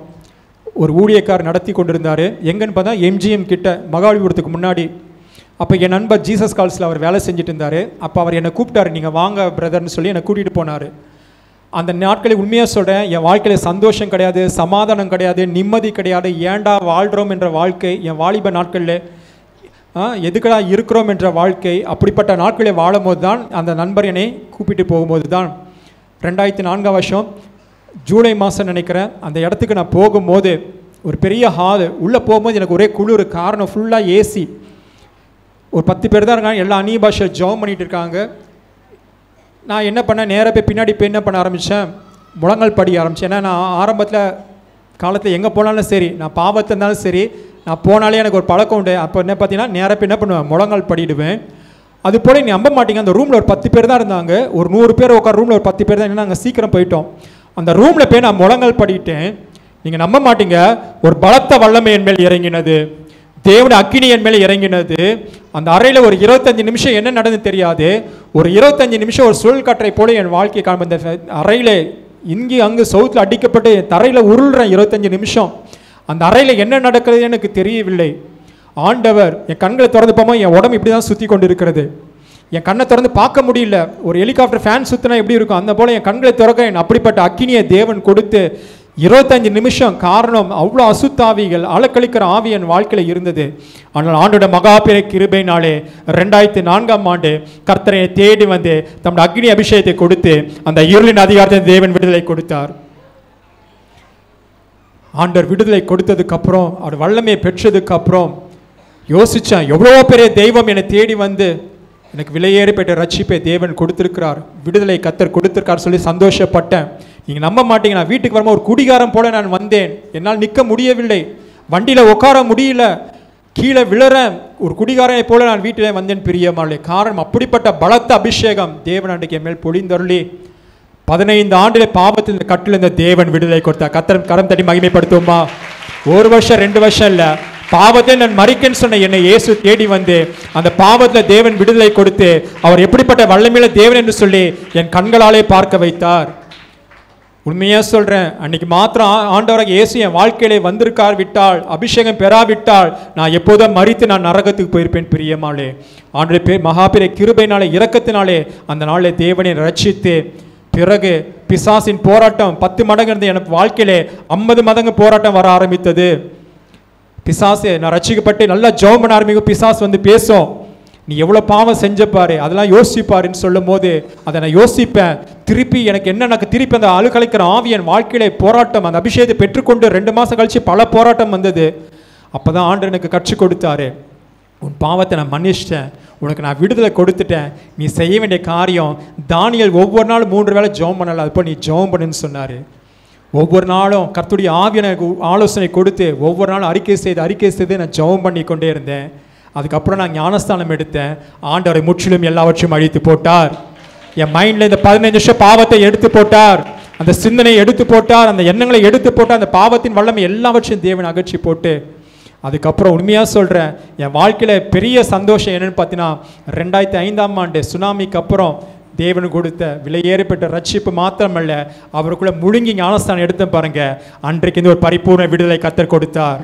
ஒரு ஊழியக்கார் நடத்தி கொண்டிருந்தார். எங்கன்னு பார்த்தா MGM கிட்ட, மகாபலிபுரத்துக்கு முன்னாடி. அப்போ என் நண்பர் ஜீசஸ் கால்ஸில் அவர் வேலை செஞ்சுட்டு இருந்தார். அப்போ அவர் என்னை கூப்பிட்டாரு, நீங்கள் வாங்க பிரதர்னு சொல்லி என்னை கூட்டிகிட்டு போனார். அந்த நாட்களை உண்மையாக சொல்கிறேன், என் வாழ்க்கையில் சந்தோஷம் கிடையாது, சமாதானம் கிடையாது, நிம்மதி கிடையாது. ஏண்டா வாழ்கிறோம் என்ற வாழ்க்கை என் வாலிப நாட்களில், எதுக்கடா இருக்கிறோம் என்ற வாழ்க்கை. அப்படிப்பட்ட நாட்களை வாழும் போது தான் அந்த நண்பர் என்னை கூப்பிட்டு போகும்போது தான் 2004 வருஷம் ஜூலை மாதம் நினைக்கிறேன், அந்த இடத்துக்கு நான் போகும்போது ஒரு பெரிய ஹாலு. உள்ளே போகும்போது எனக்கு ஒரே குளிர். காரணம் ஃபுல்லாக ஏசி. ஒரு 10 பேர் தான் இருக்காங்க. எல்லா அந்நிய பாஷை ஜெபம் பண்ணிகிட்டு இருக்காங்க. நான் என்ன பண்ணேன், நேராக போய் பின்னாடி போய் என்ன பண்ண ஆரம்பித்தேன், முழங்கால் படிக்க ஆரம்பித்தேன். ஏன்னா நான் ஆரம்பத்தில் காலத்தில் எங்கே போனாலும் சரி, நான் பாவத்தில் இருந்தாலும் சரி, நான் போனாலே எனக்கு ஒரு பழக்கம் உண்டு. அப்போ என்ன பார்த்தீங்கன்னா நேராக போய் என்ன பண்ணுவேன், முழங்கால் படிடுவேன். அது போல் நீ நம்ப மாட்டீங்க, அந்த ரூமில் ஒரு 10 பேர் தான் இருந்தாங்க. ஒரு 100 பேர் உட்கார ரூமில் ஒரு 10 பேர் தான். என்ன நாங்கள் சீக்கிரம் போயிட்டோம். அந்த ரூமில் போய் நான் முழங்கால் படிட்டேன். நீங்கள் நம்ப மாட்டீங்க, ஒரு பலத்த வல்லமை என் மேல் இறங்கினது, தேவனுடைய அக்கினி என் மேலே இறங்கினது. அந்த அறையில் ஒரு 25 நிமிஷம் என்ன நடந்து தெரியாது. ஒரு 25 நிமிஷம் ஒரு சுழல் காற்றை போல என் வாழ்க்கையை காணும். அந்த அறையில் இங்கே அங்கு சவுத்தில் அடிக்கப்பட்டு தரையில் உருள்றேன் 25 நிமிஷம். அந்த அறையில் என்ன நடக்கிறது எனக்கு தெரியவில்லை. ஆண்டவர் என் கண்களை திறந்து போகும்போது என் உடம்பு இப்படி தான் சுற்றி கொண்டு இருக்கிறது. என் கண்ணை திறந்து பார்க்க முடியல. ஒரு ஹெலிகாப்டர் ஃபேன் சுற்றினா எப்படி இருக்கும், அந்த போல் என் கண்களை திறக்க அப்படிப்பட்ட அக்கினியை தேவன் கொடுத்து 25 நிமிஷம். காரணம் அவ்வளோ அசுத்தாவிகள் அலக்களிக்கிற ஆவி என் வாழ்க்கையில் இருந்தது. ஆனால் ஆண்டோட மகாபெரிய கிருபையினாலே 2004 ஆண்டு கர்த்தரை தேடி வந்து தம்முடைய அக்னி அபிஷேகத்தை கொடுத்து அந்த இருளின் அதிகாரத்தை தேவன் விடுதலை கொடுத்தார். ஆண்டவர் விடுதலை கொடுத்ததுக்கு அப்புறம், அவர் வல்லமையை பெற்றதுக்கு அப்புறம் யோசித்தேன், எவ்வளோ பெரிய தெய்வம் என்னை தேடி வந்து எனக்கு விலையேறி பெற்ற ரட்சிப்பை தேவன் கொடுத்திருக்கிறார், விடுதலை கர்த்தர் கொடுத்திருக்கார் சொல்லி சந்தோஷப்பட்டேன். நீங்கள் நம்ப மாட்டீங்க, நான் வீட்டுக்கு வரும்போது ஒரு குடிகாரம் போல நான் வந்தேன். என்னால் நிற்க முடியவில்லை, வண்டியில் உட்கார முடியல, கீழே விழறேன். ஒரு குடிகாரனை போல நான் வீட்டிலே வந்தேன் பிரியமானே. காரணம் அப்படிப்பட்ட பலத்த அபிஷேகம் தேவன் அன்றைக்கு என் மேல் பொழிந்தருளி 15 ஆண்டிலே பாவத்தில் இந்த கட்டில் இந்த தேவன் விடுதலை கொடுத்தார். கர்த்தர் கரம் தட்டி மகிமைப்படுத்துவோமா? 1 வருஷம் 2 வருஷம் இல்லை, பாவத்தை நான் மறிக்கன்னு சொன்ன என்னை இயேசு தேடி வந்து அந்த பாவத்தில் தேவன் விடுதலை கொடுத்து அவர் எப்படிப்பட்ட வல்லமையில தேவன் என்று சொல்லி என் கண்களாலே பார்க்க வைத்தார். உண்மையாக சொல்கிறேன், அன்னைக்கு மாத்திரம் ஆண்டவராக இயேசு என் வாழ்க்கையிலே வந்திருக்கார் விட்டால், அபிஷேகம் பெறாவிட்டால் நான் எப்போதும் மறித்து நான் நரகத்துக்கு போயிருப்பேன் பிரியமாலே. ஆண்டுடைய மகாபெரிய கிருபையினாலே இரக்கத்தினாலே அந்த நாளில் தேவனை ரட்சித்து பிறகு பிசாசின் போராட்டம் 10 மடங்கு இருந்த எனக்கு வாழ்க்கையிலே 50 மடங்கு போராட்டம் வர ஆரம்பித்தது. பிசாசு நான் ரட்சிக்கப்பட்டு நல்லா ஜெபம் பண்ண ஆரம்பிக்கும், பிசாசு வந்து பேசும், நீ எவ்வளோ பாவம் செஞ்சப்பாரு, அதெல்லாம் யோசிப்பாருன்னு சொல்லும் போது அதை நான் யோசிப்பேன். திருப்பி எனக்கு திருப்பி அந்த அழுகலைக்கிற ஆவி என் வாழ்க்கையில போராட்டம், அந்த அபிஷேகத்தை பெற்றுக்கொண்டு 2 மாதம் கழிச்சு பல போராட்டம் வந்தது. அப்போ தான் ஆண்டவர் எனக்கு கற்றுக் கொடுத்தாரு, உன் பாவத்தை நான் மன்னிச்சிட்டேன், உனக்கு நான் விடுதலை கொடுத்துட்டேன், நீ செய்ய வேண்டிய காரியம் தானியேல் ஒவ்வொரு நாளும் 3 வேளை ஜெபம் பண்ணல, அது போல் நீ ஜெபம் பண்ணுன்னு சொன்னார். ஒவ்வொரு நாளும் கர்த்தருடைய ஆவி எனக்கு ஆலோசனை கொடுத்து ஒவ்வொரு நாளும் அறிக்கை செய்து நான் ஜெபம் பண்ணி கொண்டே இருந்தேன். அதுக்கப்புறம் நான் ஞானஸ்தானம் எடுத்தேன். ஆண்டவரை முற்றிலும் எல்லாவற்றையும் அழித்து போட்டார். என் மைண்டில் இந்த 15 நிமிஷம் பாவத்தை எடுத்து போட்டார், அந்த சிந்தனையை எடுத்து போட்டார், அந்த எண்ணங்களை எடுத்து போட்டார், அந்த பாவத்தின் வல்லமை எல்லாவற்றையும் தேவன் அகற்றி போட்டு, அதுக்கப்புறம் உண்மையாக சொல்கிறேன், என் வாழ்க்கையில் பெரிய சந்தோஷம் என்னென்னு பார்த்தீங்கன்னா 2005ஆம் ஆண்டு சுனாமிக்கு அப்புறம் தேவன் கொடுத்த விலையேறப்பட்ட ரட்சிப்பு மாத்திரமல்ல, அவருக்குள்ள முழுங்கி ஞானஸ்தானம் எடுத்து பாருங்க, அன்றைக்கு இந்த ஒரு பரிபூர்ண விடுதலை கர்த்தர் கொடுத்தார்.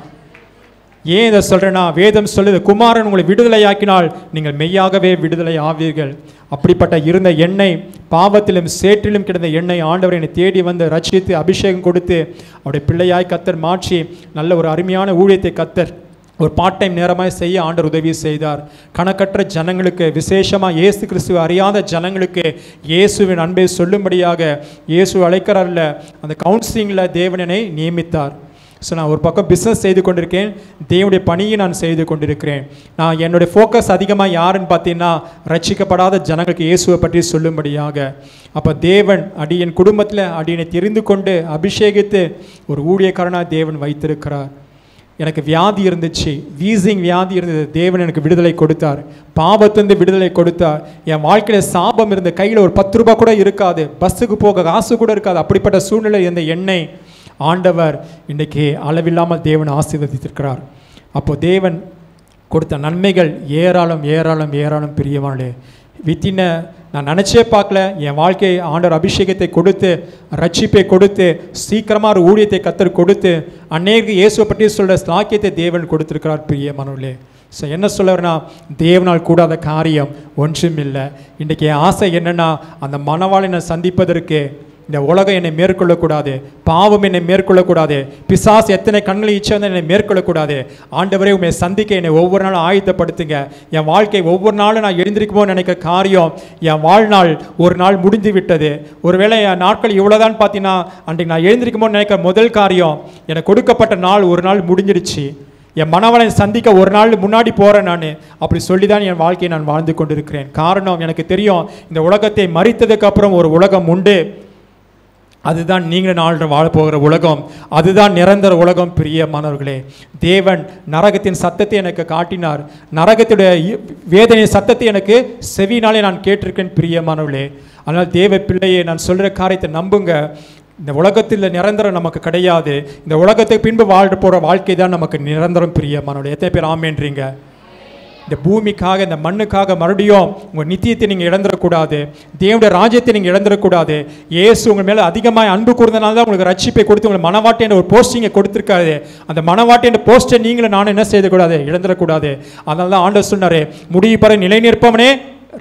ஏன் இதை சொல்கிறேன்னா, வேதம் சொல்லுது, குமாரன் உங்களை விடுதலையாக்கினால் நீங்கள் மெய்யாகவே விடுதலை ஆவீர்கள். அப்படிப்பட்ட இருந்த எண்ணெய், பாவத்திலும் சேற்றிலும் கிடந்த எண்ணெய் ஆண்டவர் என்னை தேடி வந்து ரட்சித்து அபிஷேகம் கொடுத்து அவருடைய பிள்ளையாய் கர்த்தர் மாற்றி நல்ல ஒரு அருமையான ஊழியத்தை கர்த்தர் ஒரு பார்ட் டைம் நேரமாய் செய்ய ஆண்டவர் உதவி செய்தார். கணக்கற்ற ஜனங்களுக்கு, விசேஷமாக இயேசு கிறிஸ்துவை அறியாத ஜனங்களுக்கு இயேசுவின் அன்பை சொல்லும்படியாக இயேசு அழைக்கிறார்ல, அந்த கவுன்சிலிங்கில் தேவனை நியமித்தார். ஸோ நான் ஒரு பக்கம் பிஸ்னஸ் செய்து கொண்டிருக்கேன், தேவனுடைய பணியை நான் செய்து கொண்டிருக்கிறேன். நான் என்னுடைய ஃபோக்கஸ் அதிகமாக யாருன்னு பார்த்தீங்கன்னா, ரட்சிக்கப்படாத ஜனங்களுக்கு இயேசுவை பற்றி சொல்லும்படியாக. அப்போ தேவன் என் குடும்பத்தில் அடியனை தெரிந்து கொண்டு அபிஷேகித்து ஒரு ஊழியக்காரனாக தேவன் வைத்திருக்கிறார். எனக்கு வியாதி இருந்துச்சு, வீசிங் வியாதி இருந்தது, தேவன் எனக்கு விடுதலை கொடுத்தார், பாவத்திலிருந்து விடுதலை கொடுத்தார். என் வாழ்க்கையில் சாபம் இருந்த, கையில் ஒரு 10 ரூபாய் கூட இருக்காது, பஸ்ஸுக்கு போக காசு கூட இருக்காது, அப்படிப்பட்ட சூழ்நிலை இருந்த எண்ணெய் ஆண்டவர் இன்றைக்கி அளவில்லாமல் தேவன் ஆசீர்வதித்திருக்கிறார். அப்போது தேவன் கொடுத்த நன்மைகள் ஏராளம் ஏராளம் ஏராளம் பிரியவானே. வித்தின நான் நினச்சே பார்க்கல, என் வாழ்க்கையை ஆண்டவர் அபிஷேகத்தை கொடுத்து ரட்சிப்பை கொடுத்து சீக்கிரமாக ஒரு ஊழியத்தை கர்த்தர் கொடுத்து அநேக இயேசுவை பற்றி சொல்கிற ஸ்லாக்கியத்தை தேவன் கொடுத்துருக்கிறார் பிரியமானவர்களே. ஸோ என்ன சொல்லுறேன்னா, தேவனால் கூடாத காரியம் ஒன்றும் இல்லை. இன்றைக்கி என் ஆசை என்னென்னா, அந்த மணவாளனை சந்திப்பதற்கு இந்த உலகம் என்னை மேற்கொள்ளக்கூடாது, பாவம் என்னை மேற்கொள்ளக்கூடாது, பிசாசு எத்தனை கண்களை இச்சை வந்து என்னை மேற்கொள்ளக்கூடாது. ஆண்டவரே உண்மை சந்திக்க என்னை ஒவ்வொரு நாளும் ஆயத்தப்படுத்துங்க. என் வாழ்க்கை ஒவ்வொரு நாளும் நான் எழுந்திருக்குமோ நினைக்கிற காரியம், என் வாழ்நாள் ஒரு நாள் முடிந்து விட்டது. ஒருவேளை என் நாட்கள் இவ்வளோதான் பார்த்தீங்கன்னா, அன்றைக்கு நான் எழுந்திருக்குமோ நினைக்கிற முதல் காரியம், எனக்கு கொடுக்கப்பட்ட நாள் ஒரு நாள் முடிஞ்சிடுச்சு, என் மனவளை சந்திக்க ஒரு நாள் முன்னாடி போகிறேன் நான். அப்படி சொல்லி தான் என் வாழ்க்கையை நான் வாழ்ந்து கொண்டிருக்கிறேன். காரணம், எனக்கு தெரியும் இந்த உலகத்தை மறித்ததுக்கு அப்புறம் ஒரு உலகம் உண்டு, அதுதான் நீங்கள் நாள் வாழப்போகிற உலகம், அதுதான் நிரந்தர உலகம். பிரியமானவர்களே, தேவன் நரகத்தின் சத்தத்தை எனக்கு காட்டினார், நரகத்துடைய வேதனை சத்தத்தை எனக்கு செவினாலே நான் கேட்டிருக்கேன் பிரியமானவர்களே. அதனால் தேவ பிள்ளையை நான் சொல்கிற காரியத்தை நம்புங்க. இந்த உலகத்தில் நிரந்தரம் நமக்கு கிடையாது, இந்த உலகத்தை பின்பு வாழ்ந்து போகிற வாழ்க்கை தான் நமக்கு நிரந்தரம் பிரியமானவர்களே. எத்தனை பேர் ஆமேன்றீங்க? இந்த பூமிக்காக, இந்த மண்ணுக்காக மறுபடியும் உங்கள் நித்தியத்தை நீங்கள் இழந்துடக்கூடாது, தேவனுடைய ராஜ்யத்தை நீங்கள் இழந்துடக்கூடாது. இயேசு உங்கள் மேலே அதிகமாக அன்பு கூர்ந்தனால தான் உங்களுக்கு ரட்சிப்பை கொடுத்து உங்களுக்கு மனவாட்டி என்ற ஒரு போஸ்டிங்கை கொடுத்துருக்காரு. அந்த மனவாட்டி என்ற போஸ்ட்டை நீங்களும் நானும் என்ன செய்யக்கூடாது, இழந்துடக்கூடாது. அதனால தான் ஆண்டவர் சொன்னார், முடிவு பெற நிலை நிற்பவனே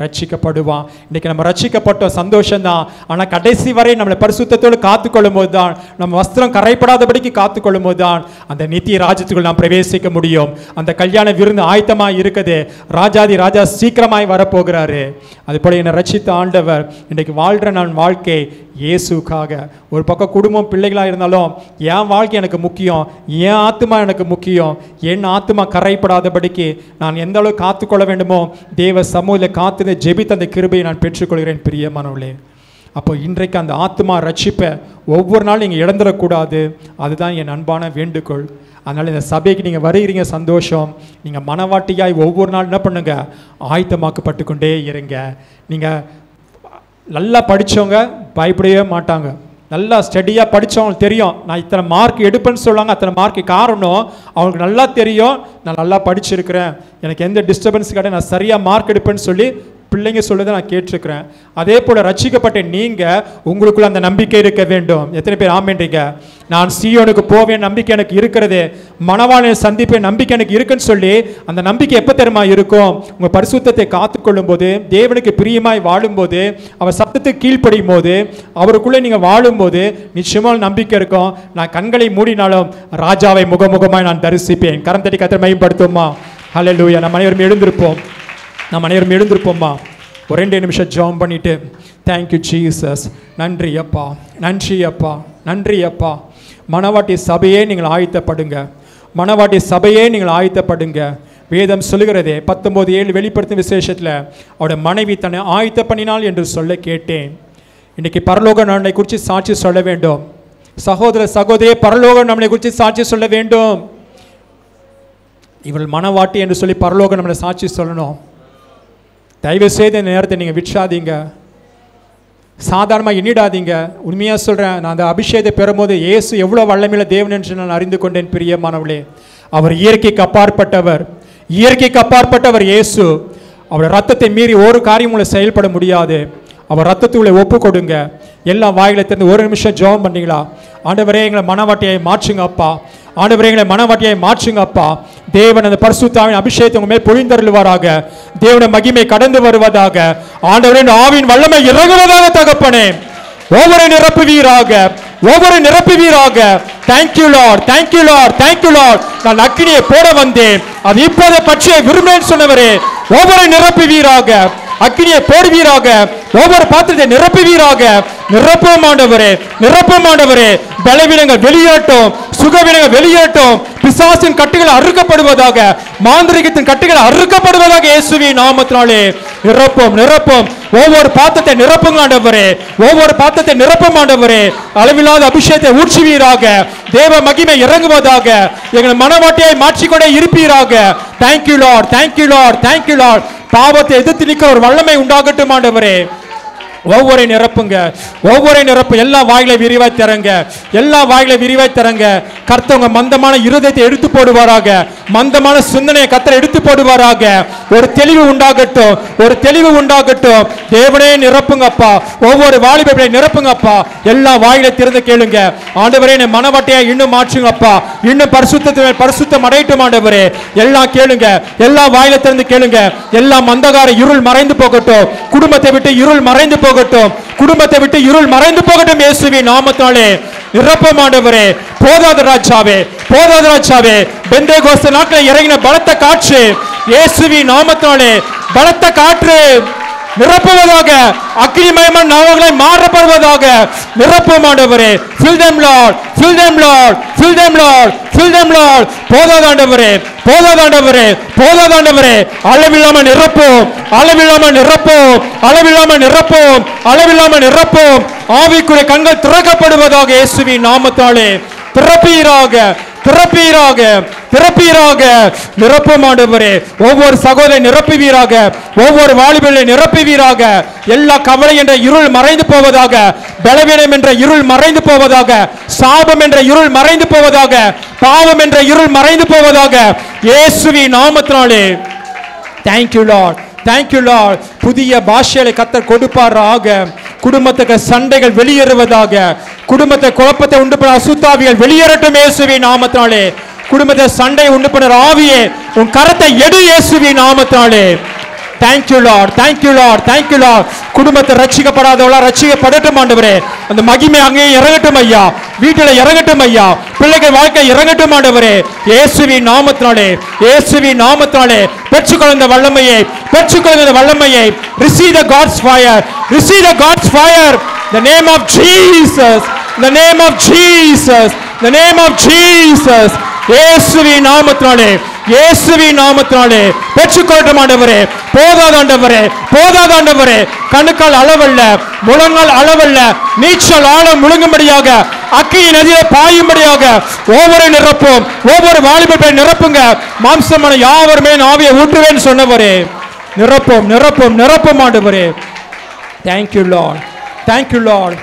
ரட்சிக்கப்படுவான். இன்றைக்கி நம்ம ரட்சிக்கப்பட்ட சந்தோஷம்தான். ஆனால் கடைசி வரை நம்மளை பரிசுத்தத்தோடு காத்துக்கொள்ளும் போது தான், நம்ம வஸ்திரம் கரைப்படாதபடிக்கு காத்துக்கொள்ளும் போது தான் அந்த நித்திய ராஜ்யத்துக்குள் நாம் பிரவேசிக்க முடியும். அந்த கல்யாண விருந்து ஆயத்தமாக இருக்குது, ராஜாதி ராஜா சீக்கிரமாய் வரப்போகிறாரு. அதுபோல என்னை ரட்சித்த ஆண்டவர் இன்றைக்கு வாழ்கிற நான் வாழ்க்கை இயேசுக்காக. ஒரு பக்கம் குடும்பம் பிள்ளைகளாக இருந்தாலும் என் வாழ்க்கை எனக்கு முக்கியம், என் ஆத்மா எனக்கு முக்கியம். என் ஆத்மா கரைப்படாதபடிக்கு நான் எந்த அளவுக்கு காத்துக்கொள்ள வேண்டுமோ தேவ சமூகத்தில் காத்து ஜெபித்த அந்த கிருபையை நான் பெற்றுக்கொள்கிறேன் பிரியமானவர்களே. அப்போ இன்றைக்கு அந்த ஆத்மா ரட்சிப்பை ஒவ்வொரு நாளும் நீங்கள் இழந்துடக்கூடாது, அதுதான் என் அன்பான வேண்டுகோள். அதனால் இந்த சபைக்கு நீங்கள் வருகிறீங்க, சந்தோஷம். நீங்கள் மனவாட்டியாய் ஒவ்வொரு நாள் என்ன பண்ணுங்க, ஆயத்தமாக்கப்பட்டு கொண்டே இருங்க. நீங்கள் நல்லா படித்தவங்க பயப்படவே மாட்டாங்க, நல்லா ஸ்டடியாக படித்தவங்களுக்கு தெரியும் நான் இத்தனை மார்க் எடுப்பேன்னு சொல்லுவாங்க. அத்தனை மார்க்கு காரணம் அவங்களுக்கு நல்லா தெரியும், நான் நல்லா படிச்சிருக்கிறேன், எனக்கு எந்த டிஸ்டர்பன்ஸ் கிடையாது, நான் சரியாக மார்க் எடுப்பேன்னு சொல்லி பிள்ளைங்க சொல்லுதை நான் கேட்டிருக்கிறேன். அதே போல் ரட்சிக்கப்பட்ட நீங்கள் உங்களுக்குள்ள அந்த நம்பிக்கை இருக்க வேண்டும். எத்தனை பேர் ஆமேன்றீங்க? நான் சீயோனுக்கு போவேன் நம்பிக்கை எனக்கு இருக்கிறது, மணவாளனை சந்திப்பேன் நம்பிக்கை எனக்கு இருக்குன்னு சொல்லி அந்த நம்பிக்கை எப்போ தெரியுமா இருக்கும்? உங்கள் பரிசுத்தத்தை காத்துக்கொள்ளும் போது, தேவனுக்கு பிரியமாய் வாழும்போது, அவர் சத்தத்துக்கு கீழ்ப்படியும் போது, அவருக்குள்ளே நீங்கள் வாழும்போது நிச்சயமாக நம்பிக்கை இருக்கும். நான் கண்களை மூடினாலும் ராஜாவை முகமுகமாய் நான் தரிசிப்பேன். கரம் தட்டி கர்த்தரை மகிமைப்படுத்துவோமா? ஹல்லேலூயா. நம்ம அனைவரும் எழுந்திருப்போம். நாம் அனைவரும் எழுந்திருப்போம்மா. ஒரு 2 நிமிஷம் ஜெபம் பண்ணிட்டு, தேங்க்யூ ஜீசஸ், நன்றி அப்பா, நன்றி அப்பா, நன்றி அப்பா. மணவாட்டி சபையே நீங்கள் ஆயத்தப்படுங்க, மணவாட்டி சபையே நீங்கள் ஆயத்தப்படுங்க. வேதம் சொல்லுகிறதே 19:7 வெளிப்படுத்தும் விசேஷத்தில் அவருடைய மனைவி தன்னை ஆயத்த பண்ணினாள் என்று சொல்ல கேட்டேன். இன்றைக்கி பரலோக நம்மளை குறித்து சாட்சி சொல்ல வேண்டும். சகோதர சகோதரியே, பரலோகம் நம்மளை குறித்து சாட்சி சொல்ல வேண்டும். இவள் மணவாட்டி என்று சொல்லி பரலோகம் நம்மளை சாட்சி சொல்லணும். தயவு செய்து இந்த நேரத்தை நீங்கள் விற்றாதீங்க, சாதாரணமாக எண்ணிடாதீங்க. உண்மையாக சொல்கிறேன், நான் அந்த அபிஷேகத்தை பெறும்போது இயேசு எவ்வளோ வல்லமையுள்ள தேவன் என்று நான் அறிந்து கொண்டேன். பிரியமானவளே, அவர் இயற்கைக்கு அப்பாற்பட்டவர், இயற்கைக்கு அப்பாற்பட்டவர் இயேசு. அவர் ரத்தத்தை மீறி ஒரு காரியம் உங்களை செயல்பட முடியாது. அவர் ரத்தத்துக்குள்ளே ஒப்பு கொடுங்க. எல்லா வாயிலை திறந்து ஒரு நிமிஷம் ஜெபம் பண்ணீங்களா? ஆண்டவரே, எங்களை மனவாட்டியை மாற்றுங்க அப்பா, ஆண்டவரே எங்களை மனவாட்டியை மாற்றுங்க அப்பா. தேவன் அந்த பரிசுத்தாவின் அபிஷேகத்தை உங்க மேல் பொழிந்தருளுவாராக. தேவனுடைய மகிமை கடந்து வருவதாக. ஆண்டவரே, ஆவியின் வல்லமை இறங்குவதாக தகப்பனே. ஒவ்வொரு நிரப்புவீராக, ஒவ்வொரு நிரப்புவீராக. Thank you lord, thank you lord, thank you lord. நான் அக்கினியை போட வந்தேன், அது இப்போதை பற்றிய விரும்பேன் சொன்னவரே. ஒவ்வொரு நிரப்புவீராக, அக்கினியை போடுவீராக, ஒவ்வொரு பாத்திரத்தை நிரப்புவீராக. நிரப்பும் ஆண்டவரே, நிரப்பும் ஆண்டவரே. பலவீனங்கள் வெளியேறட்டும், சுகவீனங்கள் வெளியேறட்டும். பிசாசின் கட்டுகள் அறுக்கப்படுவதாக, மாந்திரிகத்தின் கட்டுகள் அறுக்கப்படுவதாக இயேசுவின் நாமத்தினாலே. நிரப்பும், நிரப்பும். ஒவ்வொரு பாத்திரத்தை நிரப்புங்க ஆண்டவரே, ஒவ்வொரு பாத்திரத்தை நிரப்பும் ஆண்டவரே. அளவில்லாத அபிஷேகத்தை ஊற்றுவீராக. தேவ மகிமை இறங்குவதாக. எங்கள் மனவாட்டியை மாற்றிக்கொண்டே இருப்பீராக. Thank you lord, thank you lord, thank you lord. பாவத்தை எதிர்த்து நிற்க ஒரு வல்லமை உண்டாகட்டும் ஆண்டவரே. ஒவ்வொரு நிரப்புங்க, ஒவ்வொரு நிரப்பு. எல்லா வாயிலை விரிவாய் தரங்க, எல்லா வாயிலை விரிவாய் தரங்க. கர்த்தவங்க மந்தமான இருதயத்தை எடுத்து போடுவாராக, மந்தமான சிந்தனையை கர்த்தர் எடுத்து போடுவாராக. ஒரு தெளிவு உண்டாகட்டும், ஒரு தெளிவு உண்டாகட்டும். தேவனே நிரப்புங்கப்பா, ஒவ்வொரு வாலிபை நிரப்புங்கப்பா. எல்லா வாயிலை திறந்து கேளுங்க. ஆண்டவரே, என் மனவாட்டையா இன்னும் மாற்றுங்கப்பா, இன்னும் பரிசுத்தம் அடையட்டும் ஆண்டவரே. எல்லாம் கேளுங்க, எல்லா வாயிலை திறந்து கேளுங்க. எல்லா மந்தகார இருள் மறைந்து போகட்டும், குடும்பத்தை விட்டு இருள் மறைந்து போகட்டும், குடும்பத்தை விட்டு இருள் மறைந்து போகட்டும் இயேசுவின் நாமத்தாலே. நிரப்பும் ஆண்டவரே. போதாத ராஜாவே, போதாத ராஜாவே. பெந்தேகோஸ்து நாட்களில் இறங்கின பலத்த காற்று இயேசுவின் நாமத்தாலே, பலத்த காற்று நிரப்புவதாக. அக்கினிமயமான நாவங்களை மாறப்படுவதாக. நிரப்பும் ஆண்டவரே. fill them lord, fill them lord, fill them lord, fill them lord. போதாத ஆண்டவரே, போதாத ஆண்டவரே, போதாத ஆண்டவரே. அளவில்லாம நிரப்பும், அளவில்லாம நிரப்பும், அளவில்லாம நிரப்பும், அளவில்லாம நிரப்பும். ஆவிக்குரிய கண்கள் திறக்கப்படுவதாக இயேசுவின் நாமத்தாலே. திறப்பீராக, திறப்பீராக, திறப்பீராக. நிரப்பும் ஆண்டவரே. ஒவ்வொரு சகோதரை நிரப்புவீராக, ஒவ்வொரு வாலிபர்களை நிரப்புவீராக. எல்லா கவலை என்ற இருள் மறைந்து போவதாக, பலவீனம் என்ற இருள் மறைந்து போவதாக, சாபம் என்ற இருள் மறைந்து போவதாக, பாவம் என்ற இருள் மறைந்து போவதாக இயேசுவின் நாமத்தினாலே. Thank you lord, thank you Lord. புதிய பாஷைகளை கர்த்தர் கொடுப்பாராக. குடும்பத்துக்கு சண்டைகள் வெளியேறுவதாக, குடும்பத்தை குழப்பத்தை உண்டு பண்ண அசுத்தாவிகள் வெளியேறட்டும் இயேசுவின் நாமத்தினாலே. குடும்பத்தை சண்டை உண்டு பண்ண ஆவியே, உன் கரத்தை எடு இயேசுவின் நாமத்தினாலே. Thank you lord, thank you lord, thank you Lord. குடும்பத்தை ரட்சிக்கப்படாதவளா ரட்சிக்கப்படட்டும் ஆண்டவரே. அந்த மகிமை அங்கேயே இறங்கட்டும் ஐயா, வீட்டில் இறங்கட்டும் ஐயா, பிள்ளைகள் வாழ்க்கை இறங்கட்டும் ஆண்டவரே. இயேசுவின் நாமத்தினாலே, இயேசுவின் நாமத்தினாலே. பெற்றுக்கொள்ள வல்லமையை, பெற்றுக்கொள்ள வல்லமையை. receive the God's fire, receive the God's fire. the name of Jesus, the name of Jesus, the name of Jesus. இயேசுவின் நாமத்தினாலே, இயேசுவின் நாமத்தினாலே பெற்றுக்கொள்ளட்டும் ஆண்டவரே. போதாத ஆண்டவரே, போதாத ஆண்டவரே. கணுக்கால் அளவல்ல, முழங்கால் அளவல்ல, நீச்சல் ஆழம் முழுங்கும்படியாக, அக்கினி நதியை பாயும்படியாக ஒவ்வொரு நிரப்பும், ஒவ்வொரு வாலிபரை நிரப்புங்க. மாம்சமான யாவருமே ஆவியை ஊற்றுவேன் சொன்னவரே. நிரப்பும், நிரப்பும், நிரப்பும் ஆண்டவரே. Thank you lord, thank you lord,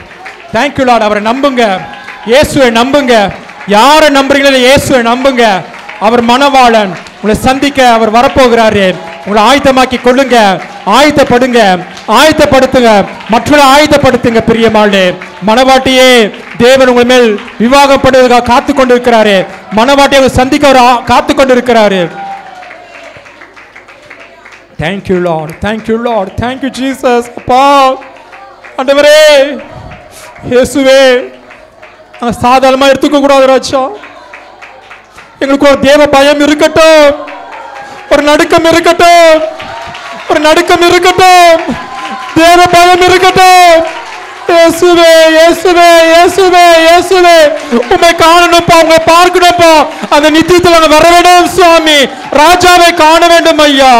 thank you Lord. அவரை நம்புங்க, இயேசுவை நம்புங்க. யாரை நம்புறீங்களோ இயேசுவை நம்புங்க. அவர் மணவாளன், உங்களை சந்திக்க அவர் வரப்போகிறாரு. உங்களை ஆயத்தமாக்கி கொள்ளுங்க, ஆயத்தப்படுங்க, ஆயத்தப்படுத்துங்க, மற்றவர்களை ஆயத்தப்படுத்துங்க. பிரியமாளே, மணவாட்டியே, தேவன் உங்கள் மேல் விவாகம் பண்ணுவதற்காக காத்து கொண்டிருக்கிறாரு. மணவாட்டியை சந்திக்க அவர் காத்து கொண்டிருக்கிறாரு. Thank you lord, thank you lord, thank you Jesus. அப்பா ஆண்டவரே, இயேசுவே, சாதாரணமாக எடுத்துக்க கூடாது ராஜா. எங்களுக்கு ஒரு தேவ பயம் இருக்கட்டும், ஒரு நடுக்கம் இருக்கட்டும், ஒரு நடுக்கம் இருக்கட்டும், தேவ பயம் இருக்கட்டும். இயேசுவே இயேசுவே இயேசுவே இயேசுவே, உம்மை காணணும்ப்பா, உங்களை பார்க்கணும்ப்பா. அந்த நித்தியத்தில் நாங்கள் வர வேண்டும் சுவாமி. ராஜாவை காண வேண்டும் ஐயா.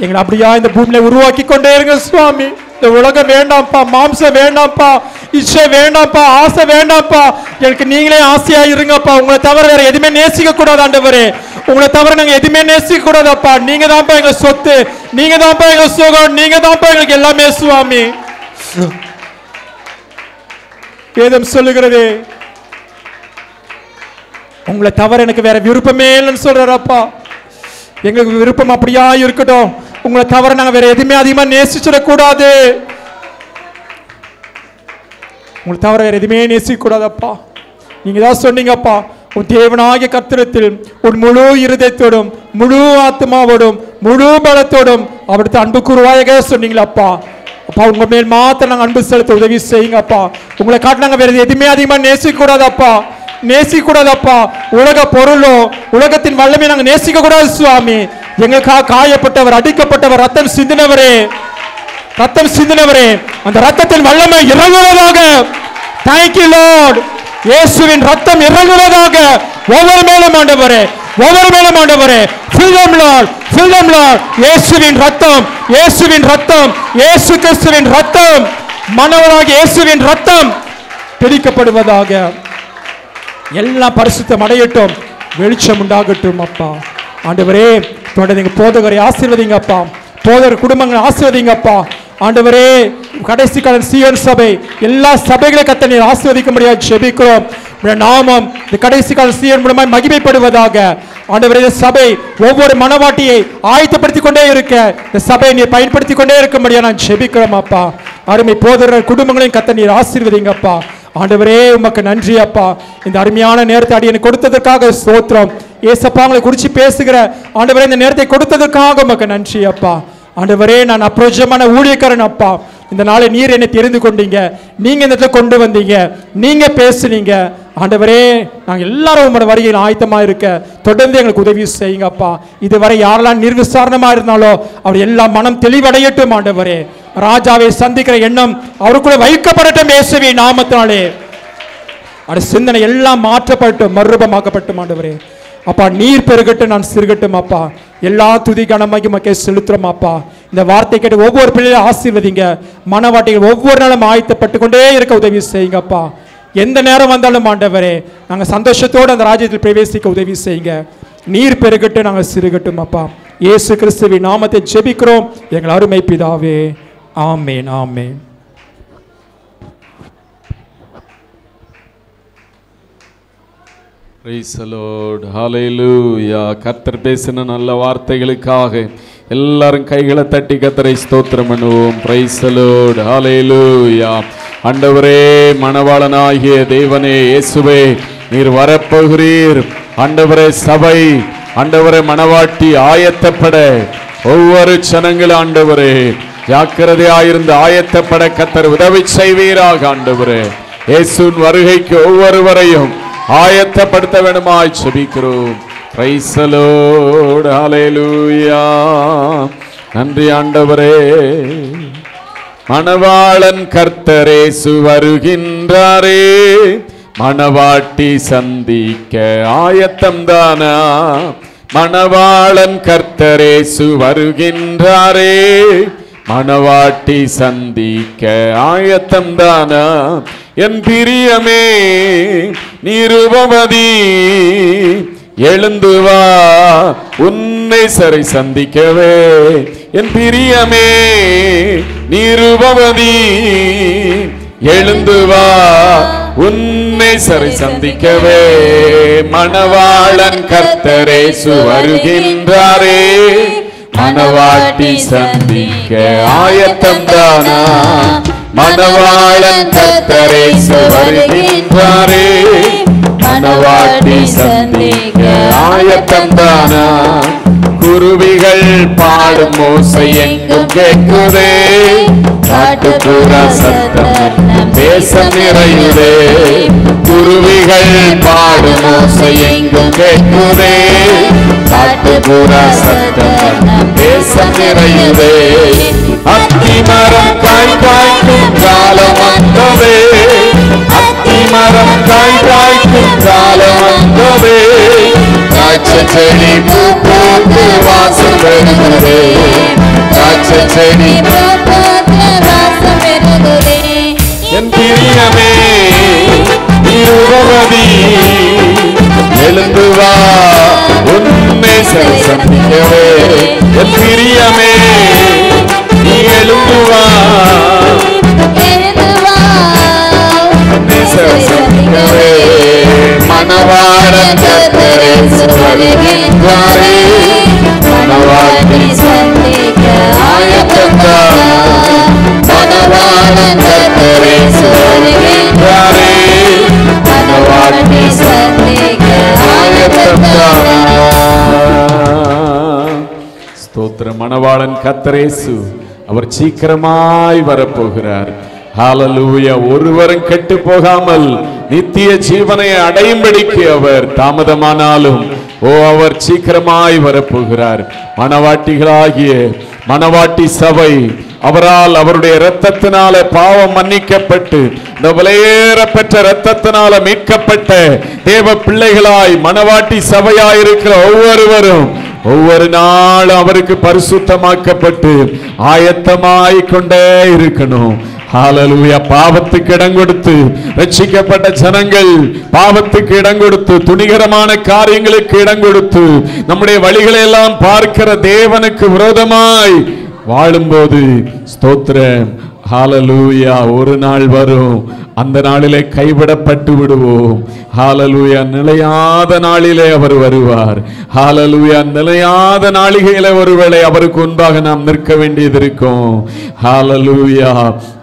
எங்களை அப்படியா இந்த பூமியில உருவாக்கி கொண்டே இருங்க சுவாமி. இந்த உலகம் வேண்டாம்ப்பா, மாம்சம் வேண்டாம்ப்பா, இச்சை வேண்டாம்ப்பா, ஆசை வேண்டாம்ப்பா. எனக்கு நீங்களே ஆசையா இருங்கப்பா. உங்களை தவிர வேற எதுவுமே நேசிக்க கூடாது ஆண்டவரே. உங்களை தவிர நாங்க எதுவுமே நேசிக்க கூடாதப்பா. நீங்க தான்ப்பா எங்க சொத்து, நீங்க தான்ப்பா எங்க சுகம், நீங்க தான்ப்பா எங்களுக்கு எல்லாமே சுவாமி. வேதம் சொல்லுகிறது, உங்களை தவிர எனக்கு வேற விருப்பமே இல்லைன்னு சொல்றாரப்பா. எங்களுக்கு விருப்பம் அப்படியா இருக்கட்டும். உங்களை தவிர நாங்க வேற எதுவுமே அதிகமா நேசிச்சிடக்கூடாது. உங்களை தவிர வேற எதுவுமே நேசிக்க கூடாதப்பா. நீங்க தான் சொன்னீங்கப்பா, உன் தேவனாகிய கர்த்தரிடத்தில் உன் முழு இருதயத்தோடும் முழு ஆத்மாவோடும் முழு பலத்தோடும் அவருக்கு அன்பு கூறுவாயாக சொன்னீங்களப்பா. அப்பா, உங்க மேல் மாத்திரம் நாங்கள் அன்பு செலுத்த உதவி செய்யுங்கப்பா. உங்களை காட்டு நாங்கள் வேற எதுவுமே அதிகமா நேசிக்க கூடாதப்பா, நேசிக்க கூடாதப்பா. உலக பொருளோ உலகத்தின் வல்லமை நாங்கள் நேசிக்க கூடாது சுவாமி. எங்களுக்காக காயப்பட்டவர், அடிக்கப்பட்டவர், ரத்தம் சிந்தினவரே, ரத்தம் சிந்தினவரே, அந்த ரத்தத்தின் வல்லமை இறங்குவதாக. Thank you Lord. இயேசுவின் ரத்தம் இறங்குவதாக ஒவ்வொரு மேலும் ஆண்டவரே, ஒவ்வொரு மேலும் ஆண்டவரே. fill them Lord, fill them Lord. இயேசுவின் ரத்தம், இயேசுவின் ரத்தம், இயேசு கிறிஸ்துவின் ரத்தம், மனவராகிய இயேசுவின் ரத்தம் தெளிக்கப்படுவதாக. எல்லாம் பரிசுத்தம் அடையட்டும், வெளிச்சம் உண்டாகட்டும் அப்பா. ஆண்டவரே, தொடர்ந்து போதகரை ஆசீர்வதிங்கப்பா, போதகர் குடும்பங்களை ஆசீர்வதிங்கப்பா. ஆண்டவரே, கடைசி கால சீயோன் சபை எல்லா சபைகளை கர்த்தர் நீர் ஆசீர்வதிக்கும்படியாக ஜெபிக்கிறோம். நாமம் இந்த கடைசி கால சீயோன் மூலமாய் மகிமைப்படுவதாக. ஆண்டவரே, இந்த சபை ஒவ்வொரு மனவாட்டியை ஆயத்தப்படுத்திக் கொண்டே இருக்க, இந்த சபையை நீர் பயன்படுத்திக் கொண்டே இருக்கும்படியாக நான் ஜெபிக்கிறோம் அப்பா. அருமை போதகர் குடும்பங்களையும் கர்த்தர் நீர் ஆசீர்வதிங்கப்பா. ஆண்டவரே, உமக்கு நன்றி அப்பா. இந்த அருமையான நேரத்தை அடியனுக்கு கொடுத்ததற்காக ஸ்தோத்திரம். ஏசப்பா, உங்களை குறித்து பேசுகிற ஆண்டவரே, இந்த நேரத்தை கொடுத்ததற்காக உமக்கு நன்றி அப்பா. ஆண்டவரே, நான் அப்ரோஜமான ஊழியக்காரன் அப்பா. இந்த நாளை நீர் என்னை தெரிந்து கொண்டீங்க, நீங்க இந்த இடத்துல கொண்டு வந்தீங்க, நீங்க பேசுனீங்க. ஆண்டவரே, நாங்கள் எல்லாரும் உங்களோட வருகையில் ஆயத்தமா இருக்க தொடர்ந்து எங்களுக்கு உதவி செய்யுங்க அப்பா. இதுவரை யாரெல்லாம் நிர்விசாரணமா இருந்தாலோ அவர் எல்லாம் மனம் தெளிவடையட்டும் ஆண்டவரே. ராஜாவை சந்திக்கிற எண்ணம் அவருக்குள்ள வைக்கப்படட்டும் இயேசுவின் நாமத்தினாலே. அது சிந்தனை எல்லாம் மாற்றப்பட்டும், மறுரூபமாக்கப்பட்டும் ஆண்டவரே. அப்பா, நீர் பெருகட்டும், நான் சிறுகட்டும் அப்பா. எல்லா துதி கனமாகி மக்கள் செலுத்துறோம் அப்பா. இந்த வார்த்தை கேட்டு ஒவ்வொரு பிள்ளையும் ஆசீர்வதிங்க. மனவாட்டிகள் ஒவ்வொரு நாளும் ஆயத்தப்பட்டு கொண்டே இருக்க உதவி செய்யுங்கப்பா. எந்த நேரம் வந்தாலும் ஆண்டவரே, நாங்கள் சந்தோஷத்தோடு அந்த ராஜ்யத்தில் பிரவேசிக்க உதவி செய்யுங்க. நீர் பெருகட்டும், நாங்கள் சிறுகட்டும் அப்பா. இயேசு கிறிஸ்துவின் நாமத்தை ஜெபிக்கிறோம் எங்கள் அருமை பிதாவே. ஆமேன், ஆமேன். Praise the Lord. Hallelujah. கர்த்தர் பேசின நல்ல வார்த்தைகளுக்காக எல்லாரும் கைகளை தட்டி கர்த்தரை ஸ்தோத்திரம் பண்ணுவோம். Praise the Lord. Hallelujah. ஆண்டவரே, மணவாளனாகிய தேவனே இயேசுவே, நீர் வரப்போகிறீர். ஆண்டவரே, சபை ஆண்டவரே மணவாட்டி ஆயத்தப்பட ஒவ்வொரு ஜனங்கள் ஆண்டவரே ஜாக்கிரதையாயிருந்து ஆயத்தப்பட கர்த்தர் உதவி செய்வீராக. ஆண்டவரே, இயேசுவின் வருகைக்கு ஒவ்வொருவரையும் ஆயத்தப்படுத்த வேண்டுமாய் ஜெபிக்கிறோம். Praise the lord. ஹல்லேலூயா. நன்றி ஆண்டவரே. மணவாளன் கர்த்தர் இயேசு வருகின்றாரே, மணவாட்டி சந்திக்க ஆயத்தம் தானா? மணவாளன் கர்த்தர் இயேசு வருகின்றாரே, மணவாட்டி சந்திக்க ஆயத்தம் தானா? என் பிரியமே நிருபமதி, எழுந்து வா உன்னை சரி சந்திக்கவே. என் பிரியமே நிருபமதி, எழுந்து வா உன்னை சரி சந்திக்கவே. மணவாளன் கர்த்தர் இயேசு வருகின்றாரே, மணவாட்டி சந்திக்க ஆயத்தம் தானா? மணவாளன் கர்த்தர் இயேசு வருகின்றாரே, மணவாட்டி சந்திக்க ஆயத்தம் தானா? குருவிகள் பாடும் ஓசை எங்கும் கேட்குதே, காட்டுப்புற சத்தம் தேசம் நிறையுதே. குருவிகள் பாடும் ஓசை எங்கும் கேட்குதே. காட்டுப்புற சத்தம் தேசம் நிறையுதே. அத்திமரம் காய் காய்க்கும் காலம் வந்ததே. அத்திமரம் காய் காய்க்கும் காலம் வந்ததே. திராட்சை செடி பூ பூத்து வாசம் பெறுகிறதே. திராட்சை செடி பூ பூத்து வாசம் பெறுகிறதே. என் பிரியமே இருபவதி எழுந்து வா உன்னை சந்திக்கவே. என் பிரியமே நீ எழுந்து வா சந்திக்கவே. மணவாளன் கர்த்தரே வருகின்றாரே. மணவாட்டி சந்திக்க ஆயத்தம்தான். மணவாளன் கர்த்தரே வருகின்றாரே. மணவாட்டி சந்திக்க ஆயத்தம்தான். ஸ்தோத்திரம். மணவாளன் கர்த்தரேசு அவர் சீக்கிரமாய் வரப்போகிறார். ஹalleluya. ஒருவரும் கெட்டு போகாமல் நித்திய ஜீவனை அடையும்படிக்கு அவர் தாமதமானாலும் அவர் சீக்கிரமாய் வரப்போகிறார். மணவாட்டிகளாகிய மணவாட்டி சபை அவரால் அவருடைய இரத்தத்தினால பாவம் மன்னிக்கப்பட்டு இந்த விலையேற பெற்ற இரத்தத்தினால மீட்கப்பட்ட தேவ பிள்ளைகளாய் மணவாட்டி சபையாயிருக்கிற ஒவ்வொருவரும் ஒவ்வொரு நாளும் அவருக்கு பரிசுத்தமாக்கப்பட்டு ஆயத்தமாய் கொண்டே இருக்கணும். ஹalleluya. பாவத்துக்கு இடம் கொடுத்து ரட்சிக்கப்பட்ட ஜனங்கள் பாவத்துக்கு இடம் கொடுத்து துணிகரமான காரியங்களுக்கு இடம் கொடுத்து நம்முடைய வழிகளை எல்லாம் பார்க்கிற தேவனுக்கு விரோதமாய் வாழும்போது ஸ்தோத்திரம் ஹalleluya ஒரு நாள் வரும். அந்த நாளிலே கைவிடப்பட்டு விடுவோம். ஹalleluya. நிலையாத நாளிலே அவர் வருவார். ஹalleluya. நிலையாத நாளிகையிலே ஒருவேளை அவருக்கு முன்பாக நாம் நிற்க வேண்டியது இருக்கும். ஹalleluya.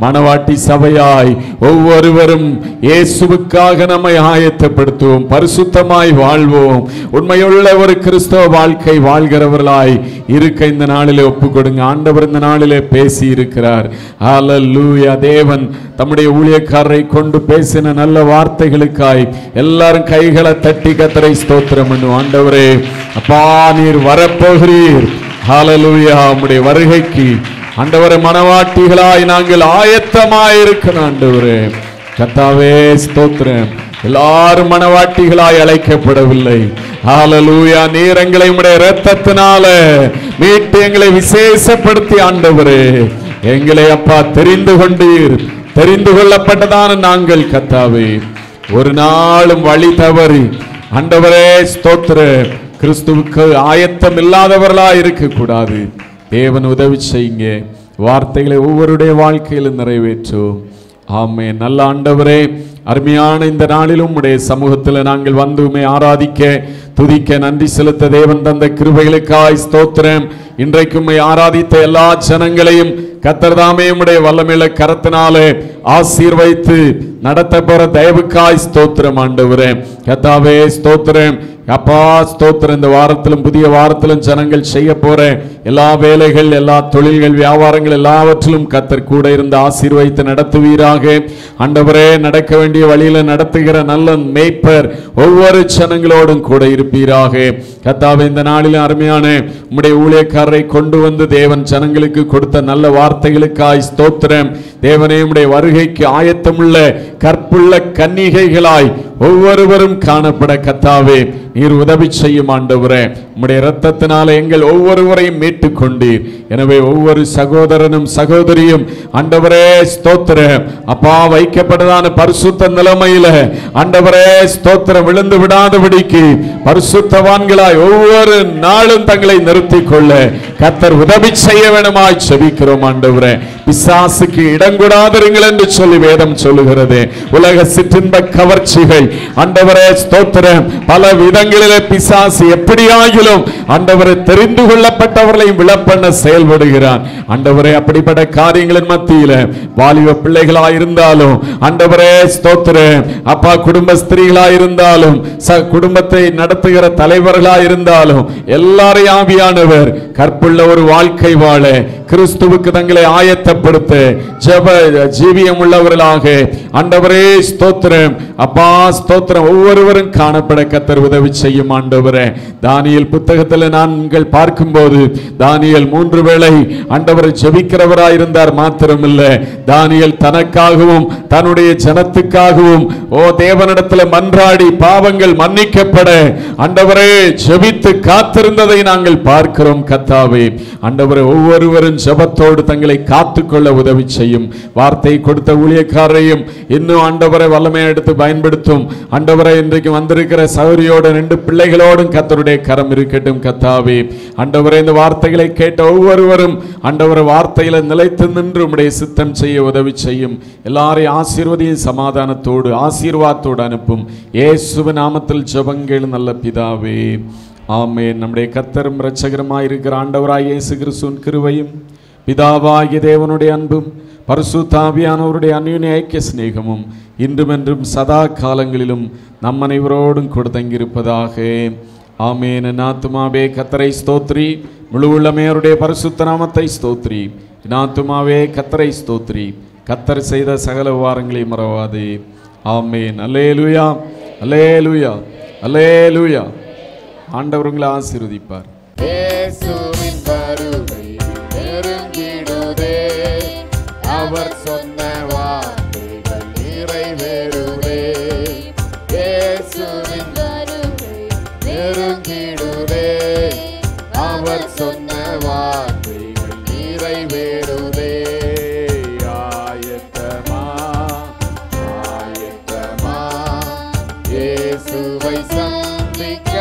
மணவாட்டி சபையாய் ஒவ்வொருவரும் இயேசுவுக்காக நம்மை ஆயத்தப்படுத்துவோம். பரிசுத்தமாய் வாழ்வோம். உண்மையுள்ள ஒரு கிறிஸ்தவ வாழ்க்கை வாழ்கிறவர்களாய் இருக்க இந்த நாளிலே ஒப்பு கொடுங்க. ஆண்டவர் இந்த நாளிலே பேசி இருக்கிறார். ஹalleluya. தேவன் தம்முடைய ஊழியக்காரரை கொண்டு பேசின நல்ல வார்த்தைகளுக்காய் எல்லாரும் கைகளை தட்டி கர்த்தரை ஸ்தோத்திரம் பண்ணுவோம். ஆண்டவரே அப்பா நீர் வரப்போகிறீர். ஹalleluya. உம்முடைய வருகைக்கு ஆண்டவரே மணவாட்டிகளாய் நாங்கள் ஆயத்தமாய் இருக்கணும். ஆண்டவரே கர்த்தாவே ஸ்தோத்திரம். எல்லாரும் மணவாட்டிகளாய் அழைக்கப்படவில்லை. ஹalleluya. நீர் எங்களை உம்முடைய இரத்தத்தினால மீட்டு எங்களை விசேஷப்படுத்தி ஆண்டவரே எங்களை அப்பா தெரிந்து கொண்டீர். தெரிந்து கொள்ளப்பட்டதான நாங்கள் கர்த்தாவே ஒரு நாளும் வழி தவறி ஆண்டவரே ஸ்தோத்திரம் கிறிஸ்துவுக்கு ஆயத்தம் இல்லாதவர்களா இருக்க கூடாது. தேவன் உதவி செய்யுங்க. வார்த்தைகளை ஒவ்வொருடைய வாழ்க்கையிலும் நிறைவேற்றும். ஆமென். நல்ல ஆண்டவரே அருமையான இந்த நாளிலும் உடைய சமூகத்தில் நாங்கள் வந்து உம்மை ஆராதிக்க துதிக்க நன்றி செலுத்த தேவன் தந்த கிருபைகளுக்காய் ஸ்தோத்திரம். இன்றைக்கு உம்மை ஆராதித்த எல்லா ஜனங்களையும் கர்த்தர் தாமே உம்முடைய வல்லமையுள்ள கரத்தினாலே ஆசீர்வதித்து நடத்த போற தயவுக்காய் ஸ்தோத்திரம். ஆண்டவரே கர்த்தாவே ஸ்தோத்திரம். அப்பா ஸ்தோத்திரம். இந்த வாரத்திலும் புதிய வாரத்திலும் ஜனங்கள் செய்ய போற எல்லா வேலைகள் எல்லா தொழில்கள் வியாபாரங்கள் எல்லாவற்றிலும் கர்த்தர் கூட இருந்து ஆசீர்வதித்து நடத்துவீராக. ஆண்டவரே நடக்க வேண்டிய வழியில நடத்துகிற நல்ல மேய்ப்பர் ஒவ்வொரு ஜனங்களோடும் கூட இருப்பீராக. கர்த்தாவே இந்த நாளில் அருமையான உம்முடைய ஊழியக்காரரை கொண்டு வந்து தேவன் ஜனங்களுக்கு கொடுத்த நல்ல வார்த்தைகளுக்காய் ஸ்தோத்திரம். தேவனே உம்முடைய வருகைக்கு ஆயத்தமுள்ள கற்புள்ள கன்னிகைகளாய் ஒவ்வொருவரும் காணப்பட கர்த்தாவே நீர் உதவி செய்யும். ஆண்டவரே உம்முடைய இரத்தத்தினால எங்கள் ஒவ்வொருவரையும் மீட்டுக் கொண்டீர். எனவே ஒவ்வொரு சகோதரனும் சகோதரியும் ஆண்டவரே ஸ்தோத்திரம் அப்பா வைக்கப்பட்டதான பரிசுத்த நிலைமையில ஆண்டவரே ஸ்தோத்திரம் விழுந்து விடாதபடிக்கு பரிசுத்தவான்களாய் ஒவ்வொரு நாளும் தங்களை நிறுத்திக் கொள்ள கர்த்தர் உதவி செய்ய வேண்டுமாய் செபிக்கிறோம். ஆண்டவரே பிசாசுக்கு இடம் கொடாதிருங்கள் என்று சொல்லி வேதம் சொல்லுகிறது. உலக சிற்றின்ப கவர்ச்சிகள் ஆண்டவரே ஸ்தோத்திரம் பல விதங்களிலே பிசாசு எப்படியாகிலும் ஆண்டவரை தெரிந்து கொள்ளப்பட்டவர்களையும் விளப்பண்ண செயல்படுகிறான். ஆண்டவரே அப்படிப்பட்ட காரியங்களின் மத்தியில வாலிப பிள்ளைகளாய் இருந்தாலும் ஆண்டவரே ஸ்தோத்திரம் அப்பா குடும்ப ஸ்திரீகளாய் இருந்தாலும் குடும்பத்தை நடத்துகிற தலைவர்களாய் இருந்தாலும் எல்லாரையும் ஆவியானவர் கற்புள்ள ஒரு வாழ்க்கை வாழ கிறிஸ்துவுக்கு தங்களை ஆயத்தப்படுத்த ஜெப ஜீவியம் உள்ளவர்களாக ஆண்டவரே ஸ்தோத்திரம் அப்பா ஸ்தோத்திரம் ஒவ்வொருவரும் காணப்பட கர்த்தர் உதவி செய்யும் ஆண்டவரே. தானியேல் புத்தகத்தில் நாங்கள் பார்க்கும்போது தானியேல் 3 வேளை ஆண்டவரை ஜெபிக்கிறவராயிருந்தார் மாத்திரமில்ல, தானியேல் தனக்காகவும் தன்னுடைய ஜனத்துக்காகவும் தேவனிடத்தில் மன்றாடி பாவங்கள் மன்னிக்கப்பட ஆண்டவரே ஜெபித்து காத்திருந்ததை நாங்கள் பார்க்கிறோம். கர்த்தாவே ஆண்டவரே ஒவ்வொருவரும் ஜெபத்தோடு தங்களை காத்துக்கொள்ள உதவி செய்யும். வார்த்தை கொடுத்த ஊழியக்காரரையும் இன்னும் ஆண்டவரை வல்லமையை எடுத்து பயன்படுத்தும். ஆண்டவரை இன்றைக்கு வந்திருக்கிற சௌரியோட 2 பிள்ளைகளோடும் கர்த்தருடைய கரம் இருக்கட்டும். கர்த்தாவே ஆண்டவரை இந்த வார்த்தைகளை கேட்ட ஒவ்வொருவரும் ஆண்டவரை வார்த்தையில நிலைத்து நின்று உம்முடைய சித்தம் செய்ய உதவி செய்யும். எல்லாரையும் ஆசீர்வதியும் சமாதானத்தோடு ஆசீர்வாதத்தோடு அனுப்பும். இயேசுவின் நாமத்தில் ஜெபங்கள் நல்ல பிதாவே, ஆமென். நம்முடைய கர்த்தரும் இரட்சகருமாய் இருக்கிற ஆண்டவராய் இயேசு கிறிஸ்துவின் கிருபையும் பிதாவாகிய தேவனுடைய அன்பும் பரிசுத்த ஆவியானவருடைய அந்யோன்ய ஐக்கிய சிநேகமும் இன்றும் என்றும் சதா காலங்களிலும் நம் அனைவரோடும் கூட தங்கியிருப்பதாக. ஆமென். என் ஆத்துமாவே கர்த்தரை ஸ்தோத்திரி, முழு உள்ளமையோருடைய பரிசுத்த நாமத்தை ஸ்தோத்திரி. என் ஆத்துமாவே கர்த்தரை ஸ்தோத்திரி, கர்த்தர் செய்த சகல உபகாரங்களை மறவாதே. ஆமென். அல்லேலூயா, அல்லேலூயா, அல்லேலூயா. ஆண்டவர் உங்களை ஆசீர்வதிப்பார். இயேசுவின் வருகை நெருங்கிடுதே, அவர் சொன்ன வார்த்தைகள் நிறைவேறுதே. இயேசுவின் வருகை நெருங்கிடுதே, அவர் சொன்ன வார்த்தைகள் நிறைவேறுதே. ஆயத்தமா ஆயத்தமா இயேசுவை சந்திக்க